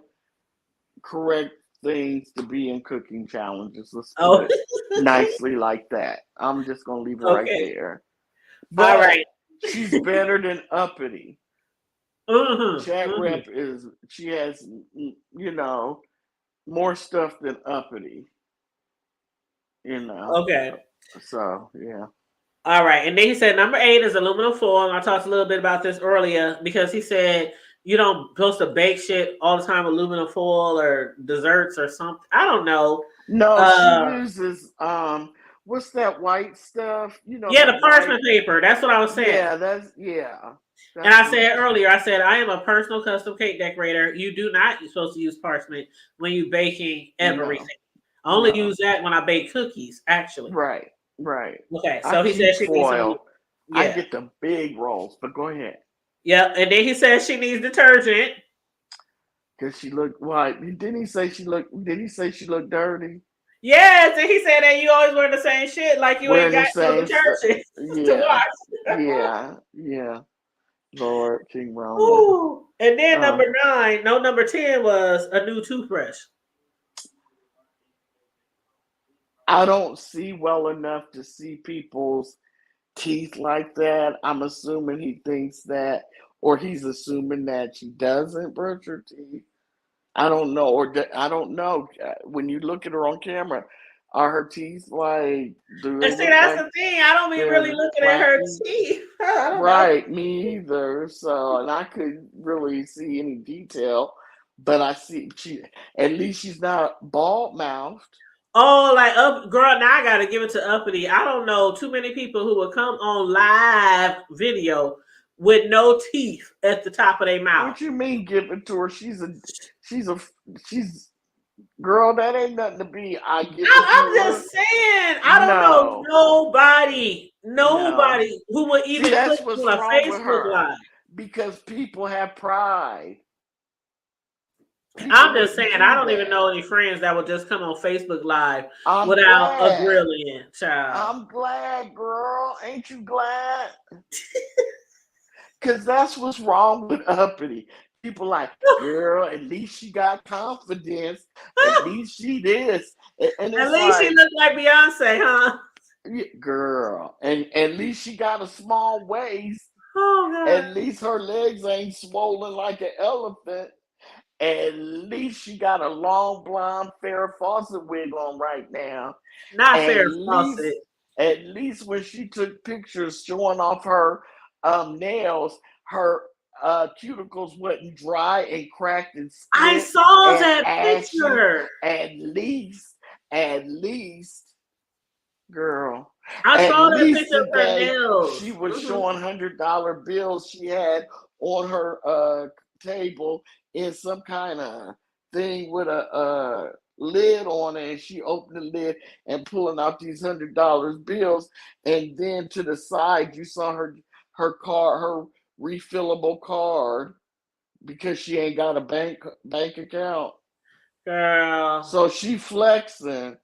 S5: correct things to be in cooking challenges. Let's put
S2: Oh,
S5: it nicely like that. I'm just gonna leave it right
S2: okay.
S5: there.
S2: All
S5: But
S2: right.
S5: she's better than Uppity. Chat
S2: Mm-hmm.
S5: Rep she has, more stuff than Uppity, you know.
S2: Okay.
S5: So yeah.
S2: All right. And then he said number 8 is aluminum foil. And I talked a little bit about this earlier because he said you don't supposed to bake shit all the time with aluminum foil or desserts or something. I don't know.
S5: No, she
S2: Uh
S5: uses what's that white stuff?
S2: yeah, the
S5: That white.
S2: parchment paper. That's what I was saying.
S5: Yeah, yeah.
S2: And
S5: That's
S2: I
S5: what
S2: said earlier, I said I am a personal custom cake decorator. You do not you're supposed to use parchment when you baking
S5: no,
S2: everything. I only
S5: no.
S2: use that when I bake cookies, actually.
S5: Right, right.
S2: Okay,
S5: I
S2: so he said
S5: keep
S2: she needs some.
S5: foil. I
S2: Yeah,
S5: get the big rolls, but go ahead.
S2: yeah, and then he says she needs detergent.
S5: Cause she looked white. Didn't he say she looked? Did he say she looked dirty?
S2: Yes, and he said that you always wear the same shit, like you ain't
S5: Wearing the
S2: got no
S5: same stuff.
S2: detergent to
S5: Yeah,
S2: wash.
S5: yeah. Lord King Roman.
S2: Ooh. And then
S5: Uh,
S2: number 9, no, number 10 was a new toothbrush.
S5: I don't see well enough to see people's teeth like that. I'm assuming he thinks that, or he's assuming that she doesn't brush her teeth. I don't know, I don't know. When you look at her on camera, are her teeth like? Do
S2: And
S5: they
S2: see,
S5: look
S2: that's
S5: like
S2: the thing. I don't be really
S5: they're
S2: looking at her
S5: flattened?
S2: teeth. I don't know.
S5: Right, me either. So, and I couldn't really see any detail, but I see she. At least she's not bald mouthed.
S2: Oh, like up, girl. Now I gotta give it to Uppity. I don't know too many people who will come on live video with no teeth at the top of their mouth.
S5: What you mean give it to her? She's a, she's girl. That ain't nothing to be. I give it
S2: I'm
S5: to her.
S2: just saying. I don't know
S5: No, no.
S2: nobody who would
S5: See,
S2: even click
S5: that's what's
S2: on a
S5: wrong with
S2: Facebook
S5: her
S2: live.
S5: because people have pride. People
S2: I'm just
S5: wouldn't
S2: saying. I
S5: do
S2: don't even
S5: that.
S2: know any friends that would just come on Facebook live
S5: I'm
S2: without a
S5: glad.
S2: grill in, child.
S5: I'm glad, girl. Ain't you glad? Because that's what's wrong with Uppity. People like, girl, at least she got confidence. At least she this. And
S2: At
S5: it's
S2: least she
S5: like,
S2: looked like Beyonce, huh?
S5: yeah, girl. And at least she got a small waist.
S2: Oh God.
S5: At least her legs ain't swollen like an elephant. At least she got a long blonde Farrah Fawcett wig on right now.
S2: Not
S5: At
S2: Farrah
S5: least,
S2: Fawcett.
S5: at least when she took pictures showing off her nails, her cuticles wasn't dry and cracked and
S2: I
S5: split
S2: saw
S5: and
S2: that
S5: ashy.
S2: picture.
S5: At least, girl.
S2: I
S5: At
S2: saw that
S5: least
S2: picture of her
S5: today she
S2: nails.
S5: was showing $100 bills she had on her table in some kind of thing with a lid on it, and she opened the lid and pulling out these $100 bills, and then to the side you saw her refillable card because she ain't got a bank account.
S2: Girl.
S5: So she flexing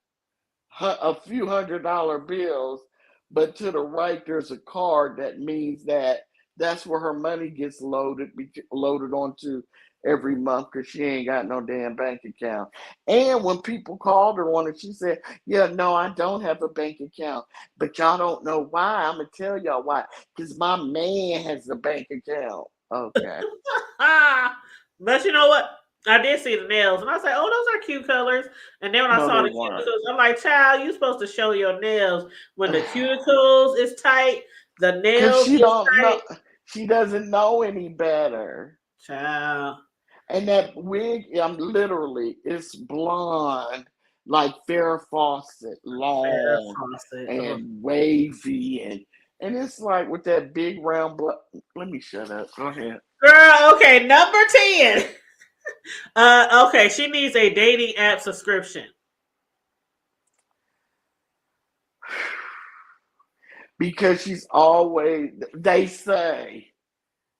S5: a few $100 bills, but to the right there's a card that means that's where her money gets loaded onto every month because she ain't got no damn bank account. And when people called her on it, she said, "Yeah, no, I don't have a bank account, but y'all don't know why. I'm gonna tell y'all why. Because my man has a bank account." Okay.
S2: But you know what? I did see the nails, and I was like, "Oh, those are cute colors." And then when I
S5: No,
S2: saw
S5: they
S2: the
S5: weren't.
S2: cuticles, I'm like, "Child, you supposed to show your nails when the cuticles is tight, the
S5: Cause
S2: nails
S5: she
S2: is
S5: don't know.
S2: tight."
S5: She doesn't know any better.
S2: Child,
S5: And that wig, I'm literally, it's blonde, like Farrah Fawcett,
S2: Farrah
S5: long
S2: Fawcett. Ugh.
S5: and wavy, and it's like with that big round. Let me shut up. Go ahead.
S2: Girl, okay, number 10. Okay, she needs a dating app subscription.
S5: Because she's always, they say,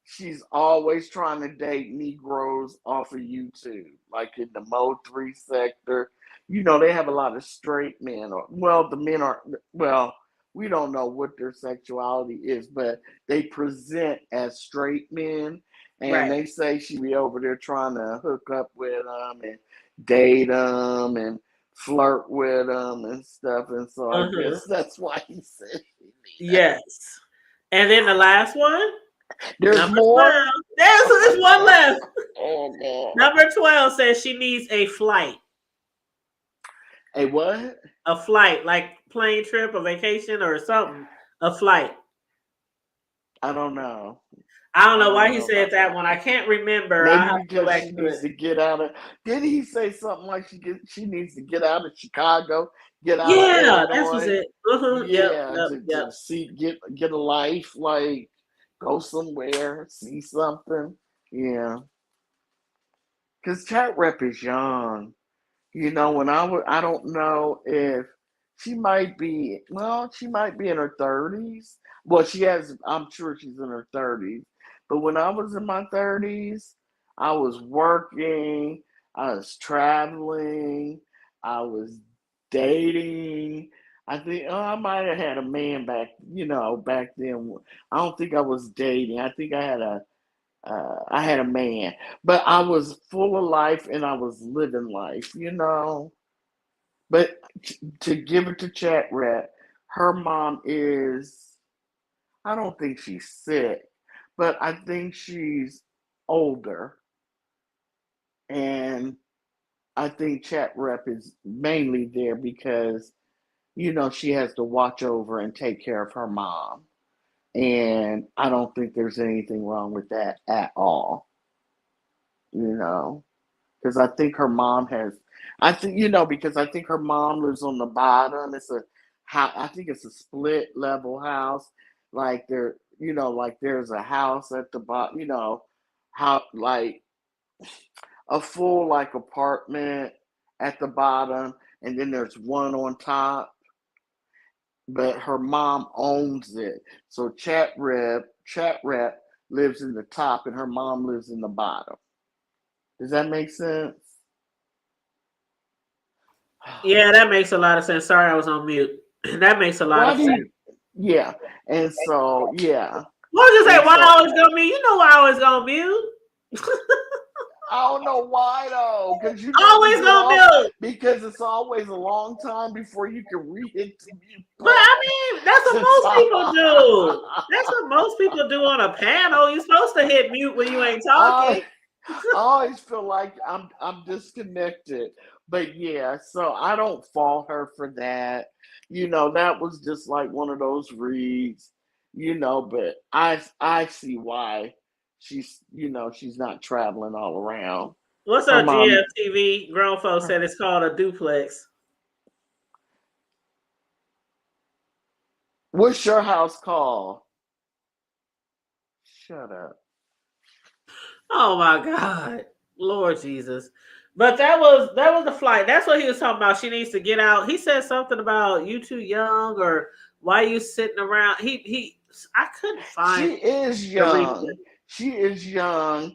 S5: she's always trying to date Negroes off of YouTube, like in the Mo3 sector. You know, they have a lot of straight men, or, well, the men are, well, we don't know what their sexuality is, but they present as straight men. And
S2: Right.
S5: they say she be over there trying to hook up with them and date them and flirt with them and stuff. And so I
S2: Uh-huh.
S5: guess that's why he said she need that.
S2: Yes. And then the last one,
S4: There's
S2: number
S4: more.
S2: 12. There's one left.
S4: Oh God.
S2: Number 12 says she needs a flight.
S4: A what?
S2: A flight, like plane trip or vacation or something. A flight.
S4: I don't know.
S2: I don't
S4: I
S2: know why
S4: don't
S2: he
S4: know
S2: said
S4: about
S2: that
S4: that.
S2: one. I can't remember. I'll
S4: Maybe
S2: have to go
S4: because
S2: back
S4: she
S2: to
S4: needs
S2: it.
S4: to get out of. Didn't he say something like she needs to get out of Chicago, get out of
S2: Yeah, that was
S4: Illinois?
S2: it. Yep,
S4: Yeah,
S2: yep, yep.
S4: to see get a life, like go somewhere, see something. Yeah, because Chat Rep is young. When I don't know if she might be, well, she might be in her 30s. Well, I'm sure she's in her 30s. But when I was in my 30s, I was working, I was traveling, I was dating. I think I might have had a man back then. I don't think I was dating. I think I had a man, but I was full of life and I was living life. But to give it to Chat Rat, her mom is, I don't think she's sick, but I think she's older. And I think Chat Rep is mainly there because, she has to watch over and take care of her mom. And I don't think there's anything wrong with that at all, you know. Because I think her mom has, because I think her mom lives on the bottom. I think it's a split level house. Like like there's a house at the bottom, how like a full like apartment at the bottom, and then there's one on top. But her mom owns it, so Chat Rep lives in the top, and her mom lives in the bottom. Does that make sense?
S2: Yeah, that makes a lot of sense. Sorry, I was on mute. That makes a lot
S4: Why
S2: of
S4: do
S2: sense.
S4: you? Yeah, and so yeah,
S2: What was you say?
S4: and
S2: Why I
S4: so
S2: always go mute? You know why I always go mute.
S4: I don't know why though, because you never
S2: Always
S4: get
S2: go
S4: off.
S2: mute.
S4: Because it's always a long time before you can hit the mute
S2: But I mean, that's what
S4: button.
S2: most people do. That's what most people do on a panel. You're supposed to hit mute when you ain't talking.
S4: I always feel like I'm disconnected. But yeah, so I don't fault her for that. That was just like one of those reads, but I see why she's not traveling all around.
S2: What's
S4: Her
S2: up,
S4: mom
S2: GFTV? Grown folks
S4: her,
S2: said it's called a duplex.
S4: what's your house called? Shut up.
S2: Oh my God, Lord Jesus! But that was the flight. That's what he was talking about. She needs to get out. He said something about you too young or why you sitting around. He. I couldn't find
S4: She is
S2: the reason.
S4: young. She is young,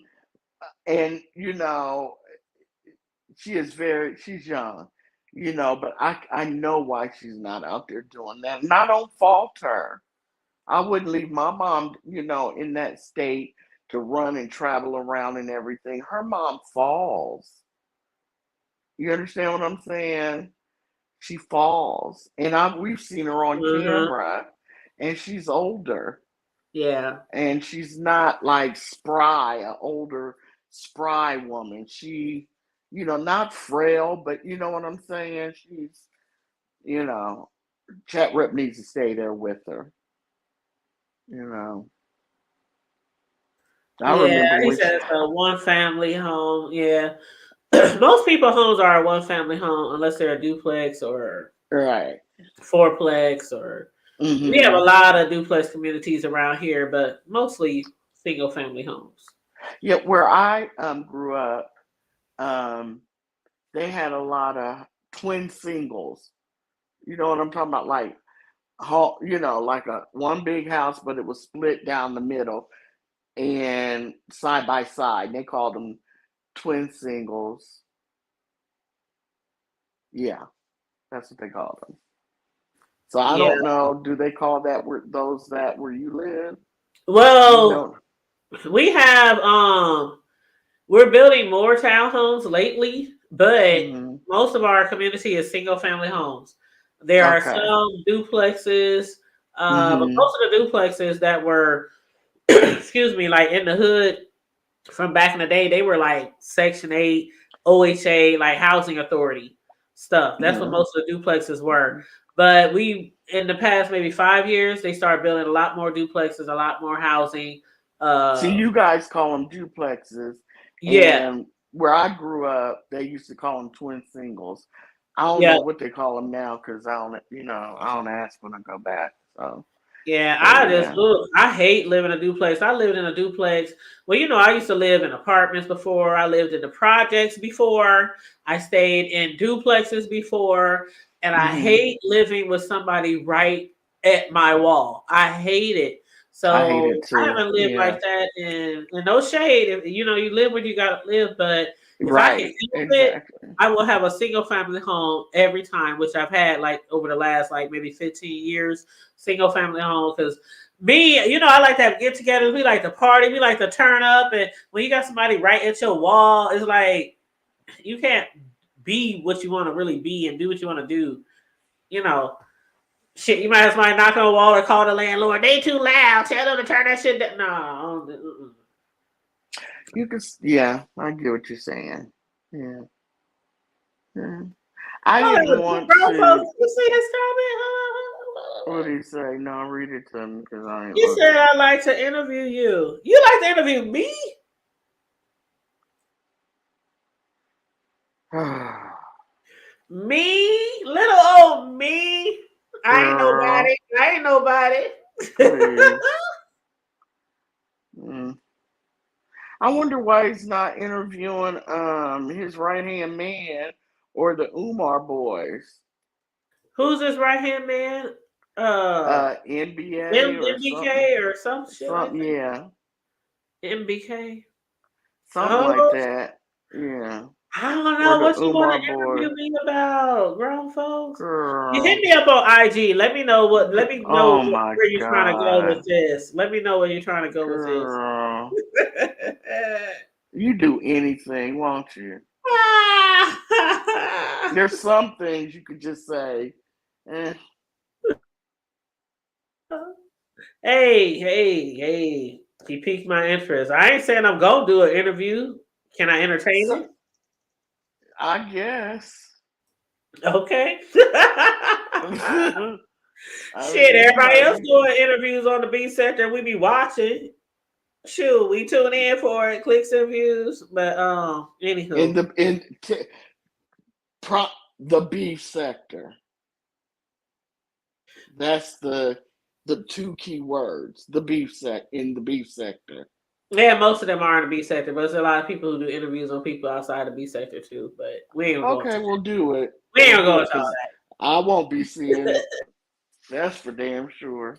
S4: and she's young, but I know why she's not out there doing that. And I don't fault her. I wouldn't leave my mom, in that state to run and travel around and everything. Her mom falls. You understand what I'm saying? She falls. And we've seen her on
S2: Mm-hmm.
S4: camera, and she's older.
S2: Yeah.
S4: And she's not like spry, an older spry woman. She, not frail, but you know what I'm saying? She's, you know, Chat Rep needs to stay there with her. You know, I
S2: Yeah,
S4: remember
S2: he
S4: when
S2: said it's a one family home. Yeah. Most people homes are a one family home unless they're a duplex or
S4: right.
S2: fourplex or we have a
S4: Hmm.
S2: lot of duplex communities around here, but mostly single family homes.
S4: Yeah, where I grew up, um, they had a lot of twin singles. You know what I'm talking about? Like, like a one big house, but it was split down the middle and side by side. They called them twin singles. Yeah, that's what they called them. So I
S2: Yeah.
S4: don't know. Do they call that where you live? You
S2: Well,
S4: know.
S2: we have we're building more townhomes lately, but
S4: Hmm.
S2: most of our community is single family homes. There are
S4: Okay.
S2: some duplexes, But most of the duplexes that were, excuse me, like in the hood from back in the day, they were like Section 8, OHA, like housing authority stuff. That's what most of the duplexes were. But we, in the past maybe 5 years, they started building a lot more duplexes, a lot more housing.
S4: See, you guys call them duplexes,
S2: Yeah,
S4: and where I grew up, they used to call them twin singles. I don't
S2: yeah.
S4: know what they call them now because I don't ask when I go back. So,
S2: Yeah,
S4: but
S2: I just
S4: yeah.
S2: look. I hate living in a duplex. I lived in a duplex. Well, I used to live in apartments before. I lived in the projects before. I stayed in duplexes before, and I hate living with somebody right at my wall. I hate it.
S4: I hate
S2: So
S4: it
S2: I
S4: too.
S2: haven't lived
S4: Yeah.
S2: like that, and no shade. If, you live where you gotta live, but if I can
S4: Right.
S2: help it,
S4: Exactly.
S2: I will have a single family home every time, which I've had like over the last like maybe 15 years, single family home. Because me, I like to have get togethers. We like to party. We like to turn up. And when you got somebody right at your wall, it's like you can't be what you want to really be and do what you want to do. You know, shit, you might have somebody knock on the wall or call the landlord. They too loud. Tell them to turn that shit down. No.
S4: You can. Yeah, I get what you're saying. Yeah. Yeah. I
S2: Oh,
S4: didn't want
S2: bro,
S4: to.
S2: folks, you see his comment?
S4: What do you say? No, read it to me because I ain't
S2: You said
S4: looking.
S2: I'd like to interview you. You like to interview me? Me? Little old me? I ain't
S4: Girl,
S2: nobody. I ain't nobody.
S4: please. Mm. I wonder why he's not interviewing his right hand man or the Umar boys.
S2: Who's this right hand man?
S4: NBA or something.
S2: MBK or some shit like
S4: Something,
S2: that.
S4: yeah.
S2: MBK.
S4: Something like
S2: Oh,
S4: that. Yeah.
S2: I don't
S4: Or
S2: know
S4: the
S2: what you want
S4: Umar
S2: to
S4: boy.
S2: interview me about, grown folks. You hit
S4: Girl.
S2: me up on IG. Let me know what. Let me know
S4: Oh my
S2: where you're trying to go with
S4: God.
S2: this. Let me know where you're trying to go with this.
S4: Girl. You do anything, won't you? There's some things you could just say, eh.
S2: hey. He piqued my interest. I ain't saying I'm gonna do an interview. Can I entertain
S4: So,
S2: it?
S4: I guess.
S2: Okay.
S4: I
S2: Shit,
S4: mean,
S2: everybody else
S4: you
S2: doing interviews on the B sector. We be watching. Shoot, we tune in for it, clicks and views. But
S4: in
S2: anywho.
S4: pro, the beef sector. That's the two key words. The beef in the beef sector.
S2: Yeah, most of them are in the B sector, but there's a lot of people who do interviews on people outside the B sector too. But we ain't gonna go into
S4: Okay,
S2: that.
S4: we'll do it.
S2: We ain't
S4: We'll
S2: gonna go
S4: do it
S2: into all
S4: because I won't be seeing it. That's for damn sure.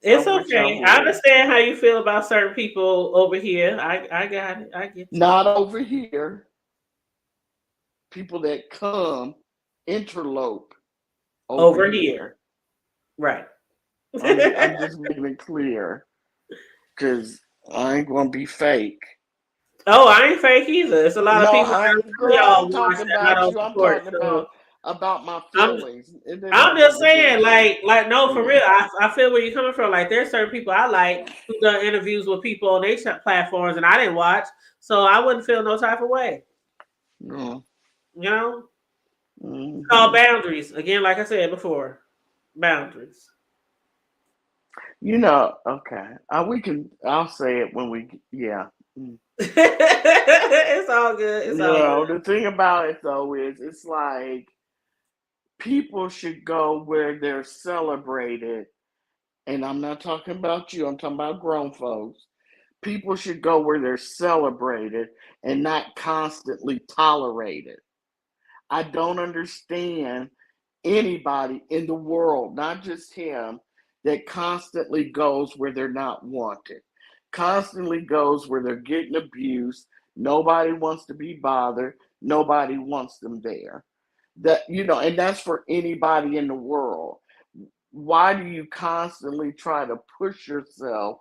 S4: I
S2: It's
S4: wish I
S2: okay. I
S4: would.
S2: understand how you feel about certain people over here. I got it. I get you.
S4: Not over here. People that come interlope over
S2: Over here.
S4: here.
S2: Right.
S4: I'm just making it clear because I ain't gonna be fake.
S2: Oh, I ain't fake either. It's a lot of
S4: No,
S2: people
S4: I
S2: that
S4: ain't,
S2: really
S4: girl. I
S2: all
S4: ain't
S2: watch
S4: talking
S2: that I
S4: about
S2: don't
S4: you. I'm
S2: support.
S4: talking
S2: So
S4: about my
S2: I'm
S4: feelings. It didn't have
S2: I'm
S4: nothing
S2: just
S4: to do
S2: saying,
S4: with you.
S2: like no, for
S4: Yeah.
S2: real. I feel where you're coming from. Like there's certain people I like who done interviews with people on their platforms, and I didn't watch, so I wouldn't feel no type of way.
S4: No.
S2: You know, it's called
S4: Hmm.
S2: boundaries. Again, like I said before, boundaries.
S4: Okay. We can. I'll say it when we. Yeah. Mm.
S2: It's all good. It's all good.
S4: The thing about it though is, it's like people should go where they're celebrated, and I'm not talking about you. I'm talking about grown folks. People should go where they're celebrated and not constantly tolerated. I don't understand anybody in the world, not just him, that constantly goes where they're not wanted, constantly goes where they're getting abused. Nobody wants to be bothered. Nobody wants them there. And that's for anybody in the world. Why do you constantly try to push yourself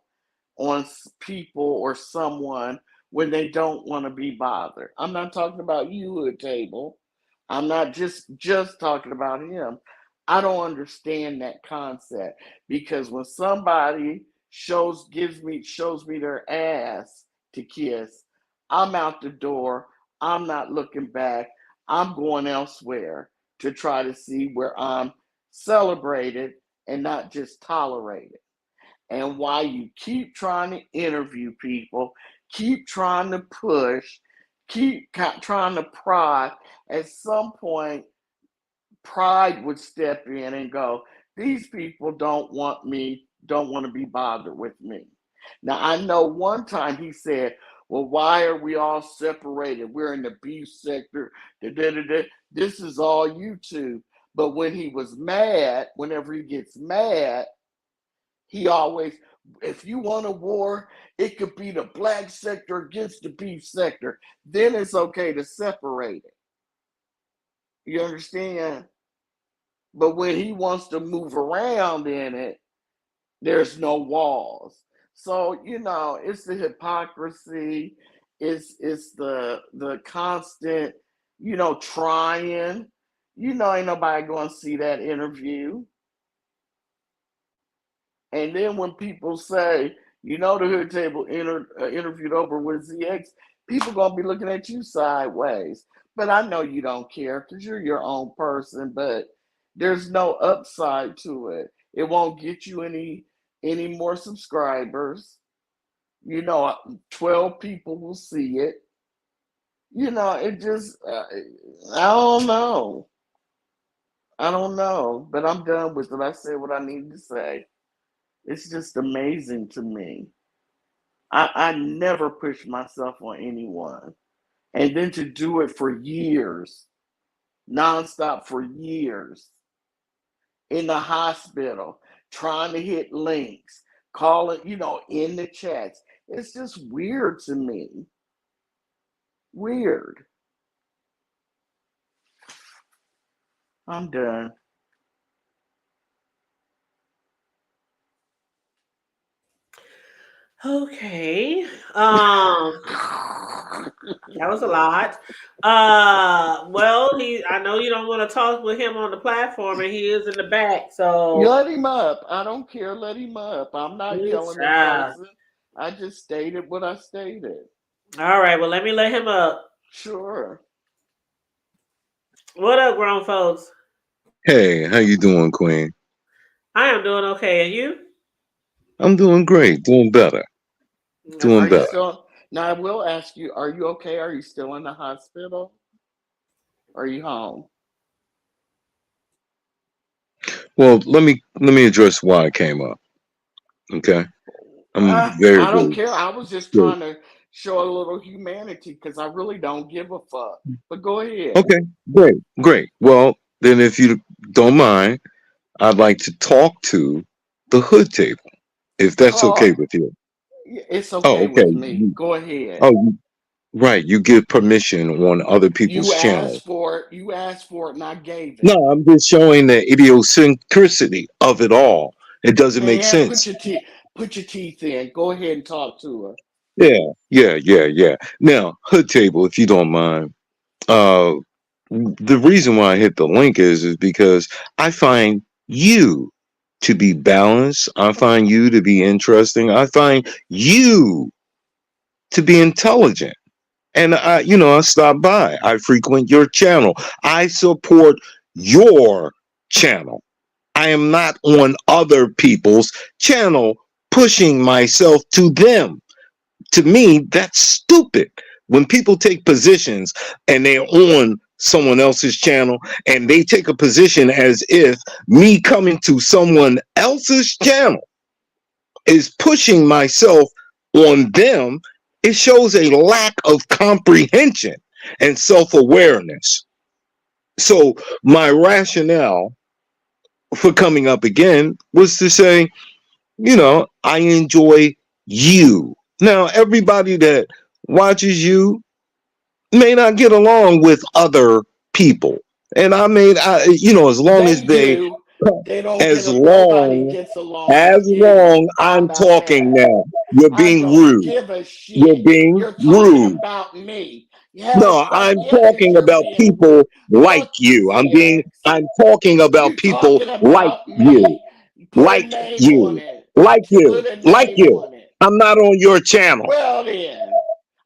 S4: on people or someone when they don't want to be bothered? I'm not talking about you, Hood Table. I'm not just talking about him.
S5: I don't understand that concept because when somebody shows me their ass to kiss, I'm out the door. I'm not looking back. I'm going elsewhere to try to see where I'm celebrated and not just tolerated. And while you keep trying to interview people, keep trying to push, trying to pry, at some point pride would step in and go, these people don't want to be bothered with me. Now, I know one time he said, well, why are we all separated? We're in the beef sector. Da, da, da, da. This is all YouTube. But when he was mad, whenever he gets mad, he always, if you want a war, it could be the black sector against the beef sector. Then it's okay to separate it. You understand? But when he wants to move around in it, there's no walls. So, it's the hypocrisy, it's the constant, trying. Ain't nobody gonna see that interview. And then when people say, the Hood Table interviewed Oprah with ZX, people gonna be looking at you sideways. But I know you don't care because you're your own person. But there's no upside to it. It won't get you any more subscribers. 12 people will see it. It just, I don't know. I don't know. But I'm done with it. I said what I need to say. It's just amazing to me. I never push myself on anyone. And then to do it for years, nonstop for years, in the hospital, trying to hit links, calling, in the chats. It's just weird to me. Weird. I'm done.
S2: Okay. That was a lot. Well, I know you don't want to talk with him on the platform, and he is in the back. So
S5: let him up. I don't care. Let him up. I'm not yelling at person. I just stated what I stated.
S2: All right. Well, let me let him up.
S5: Sure.
S2: What up, grown folks?
S6: Hey, how you doing, Queen?
S2: I am doing okay, and you?
S6: I'm doing great, doing better, doing better.
S5: Now I will ask you: are you okay? Are you still in the hospital? Are you home?
S6: Well, let me address why I came up. Okay, I'm very,
S5: I don't
S6: very
S5: care. I was just
S6: good.
S5: trying to show a little humanity because I really don't give a fuck. But go ahead.
S6: Okay, great, great. Well, then, if you don't mind, I'd like to talk to the Hood Table, if that's okay
S5: Oh,
S6: with you.
S5: it's
S6: Oh,
S5: okay
S6: okay.
S5: with me. Go ahead.
S6: Right. You give permission on other people's
S5: You
S6: channels.
S5: asked for it. You asked for it, and I gave it.
S6: No, I'm just showing the idiosyncrasy of it all. It doesn't make
S5: Man,
S6: sense.
S5: put your teeth in. Go ahead and talk to her.
S6: Yeah. Now, Hood Table, if you don't mind. Uh, the reason why I hit the link is because I find you to be balanced. I find you to be interesting. I find you to be intelligent. And I stop by. I frequent your channel. I support your channel. I am not on other people's channel pushing myself to them. To me, that's stupid. When people take positions and they're on someone else's channel and they take a position as if me coming to someone else's channel is pushing myself on them, it shows a lack of comprehension and self-awareness. So my rationale for coming up again was to say, I enjoy you. Now, everybody that watches you may not get along with other people. And as long
S5: They
S6: as they,
S5: do. They don't get
S6: as
S5: a. Nobody
S6: long,
S5: gets along with you. How
S6: I'm
S5: about
S6: talking
S5: that?
S6: now, you're
S5: I
S6: being
S5: don't
S6: rude.
S5: give a
S6: You're
S5: shit.
S6: being
S5: You're talking
S6: rude.
S5: about me.
S4: Yeah,
S6: No,
S4: fuck
S6: I'm
S4: yeah, because
S6: talking
S4: you're
S6: about
S4: being
S6: people like
S4: fuck you,
S6: you.
S4: ZX.
S6: I'm talking about
S4: You
S6: people
S4: talking
S6: like
S4: about
S6: you.
S4: me. Put a
S6: Like
S4: name on
S6: you.
S4: it.
S6: Like you.
S4: Put a
S6: Like
S4: name
S6: you.
S4: on it.
S6: I'm not on your channel.
S4: Well then,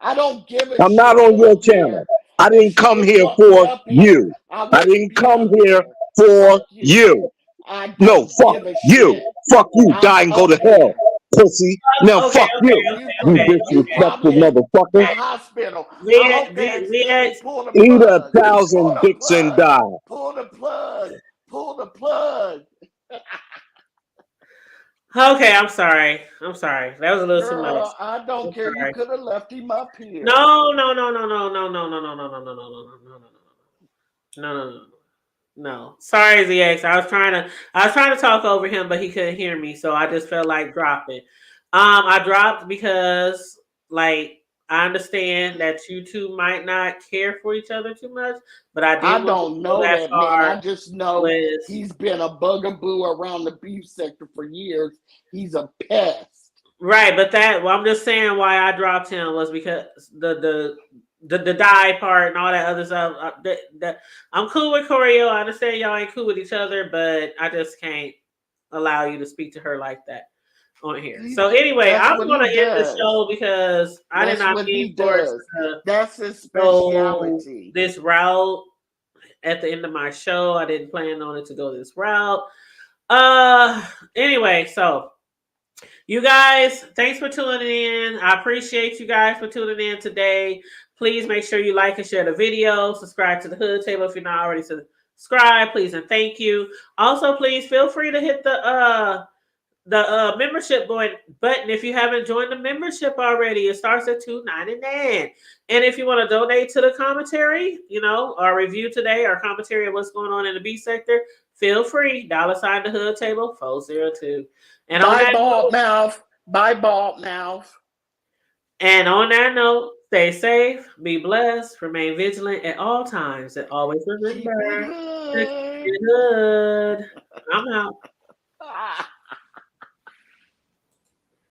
S4: I don't give a
S6: I'm not
S4: shit
S6: on
S4: that
S6: your
S4: I'm
S6: channel.
S4: here.
S6: I
S4: If
S6: didn't
S4: she
S6: come
S4: didn't
S6: here
S4: want me
S6: for
S4: up here,
S6: you.
S4: I
S6: I
S4: wouldn't
S6: didn't
S4: be
S6: come
S4: up
S6: here
S4: here.
S6: for
S4: Fuck you.
S6: you.
S4: I
S6: No,
S4: don't
S6: fuck
S4: give a
S6: you.
S4: shit.
S6: Fuck you.
S4: I'm
S6: Die and go to
S4: up
S6: hell,
S4: here.
S6: pussy. Now
S2: Okay,
S6: fuck you. You
S4: You
S6: disrespectful
S4: probably at the
S6: motherfucker.
S4: hospital. I hope they accidentally
S2: VX,
S4: pull the
S6: Eat
S4: plug. Pull
S6: 1,000
S4: the
S6: dicks and
S4: plug.
S6: die.
S4: Pull the plug. Pull the plug.
S2: okay, I'm sorry. I'm sorry. That was a little too much.
S4: Girl, I don't
S2: I'm
S4: care. You
S2: sorry.
S4: could have left him up here.
S2: No, no, no, no, no, no, no, no, no, no, no, no, no, no, no, no, no, no, no. No, sorry, ZX. I was trying to talk over him, but he couldn't hear me, so I just felt like dropping. I dropped because, like, I understand that you two might not care for each other too much, but I
S4: I
S2: didn't want to
S4: don't
S2: go
S4: know
S2: that
S4: that man.
S2: far
S4: I just know
S2: with.
S4: he's been a bugaboo around the beef sector for years. He's a pest.
S2: Right, but I'm just saying why I dropped him was because the die part and all that other stuff. I'm cool with Choreo. I understand y'all ain't cool with each other, but I just can't allow you to speak to her like that on here. So anyway,
S4: That's
S2: I'm
S4: what
S2: gonna
S4: he
S2: end the
S4: does.
S2: show because I did
S4: That's
S2: not
S4: what
S2: mean
S4: he
S2: for it
S4: does.
S2: to
S4: That's his
S2: go
S4: speciality.
S2: this route at the end of my show. I didn't plan on it to go this route. Anyway, so you guys, thanks for tuning in. I appreciate you guys for tuning in today. Please make sure you like and share the video. Subscribe to the Hood Table if you're not already subscribed. Please and thank you. Also, please feel free to hit the membership button if you haven't joined the membership already. It starts at $2.99. And if you want to donate to the commentary, our review today, our commentary of what's going on in the B sector, feel free. $ the Hood Table 402. And on
S4: Bye,
S2: that
S4: bald
S2: note,
S4: mouth. Bye, bald mouth.
S2: stay safe, be blessed, remain vigilant at all times, and always
S4: Keep it
S2: remember to keep
S4: hood.
S2: it hood. I'm out.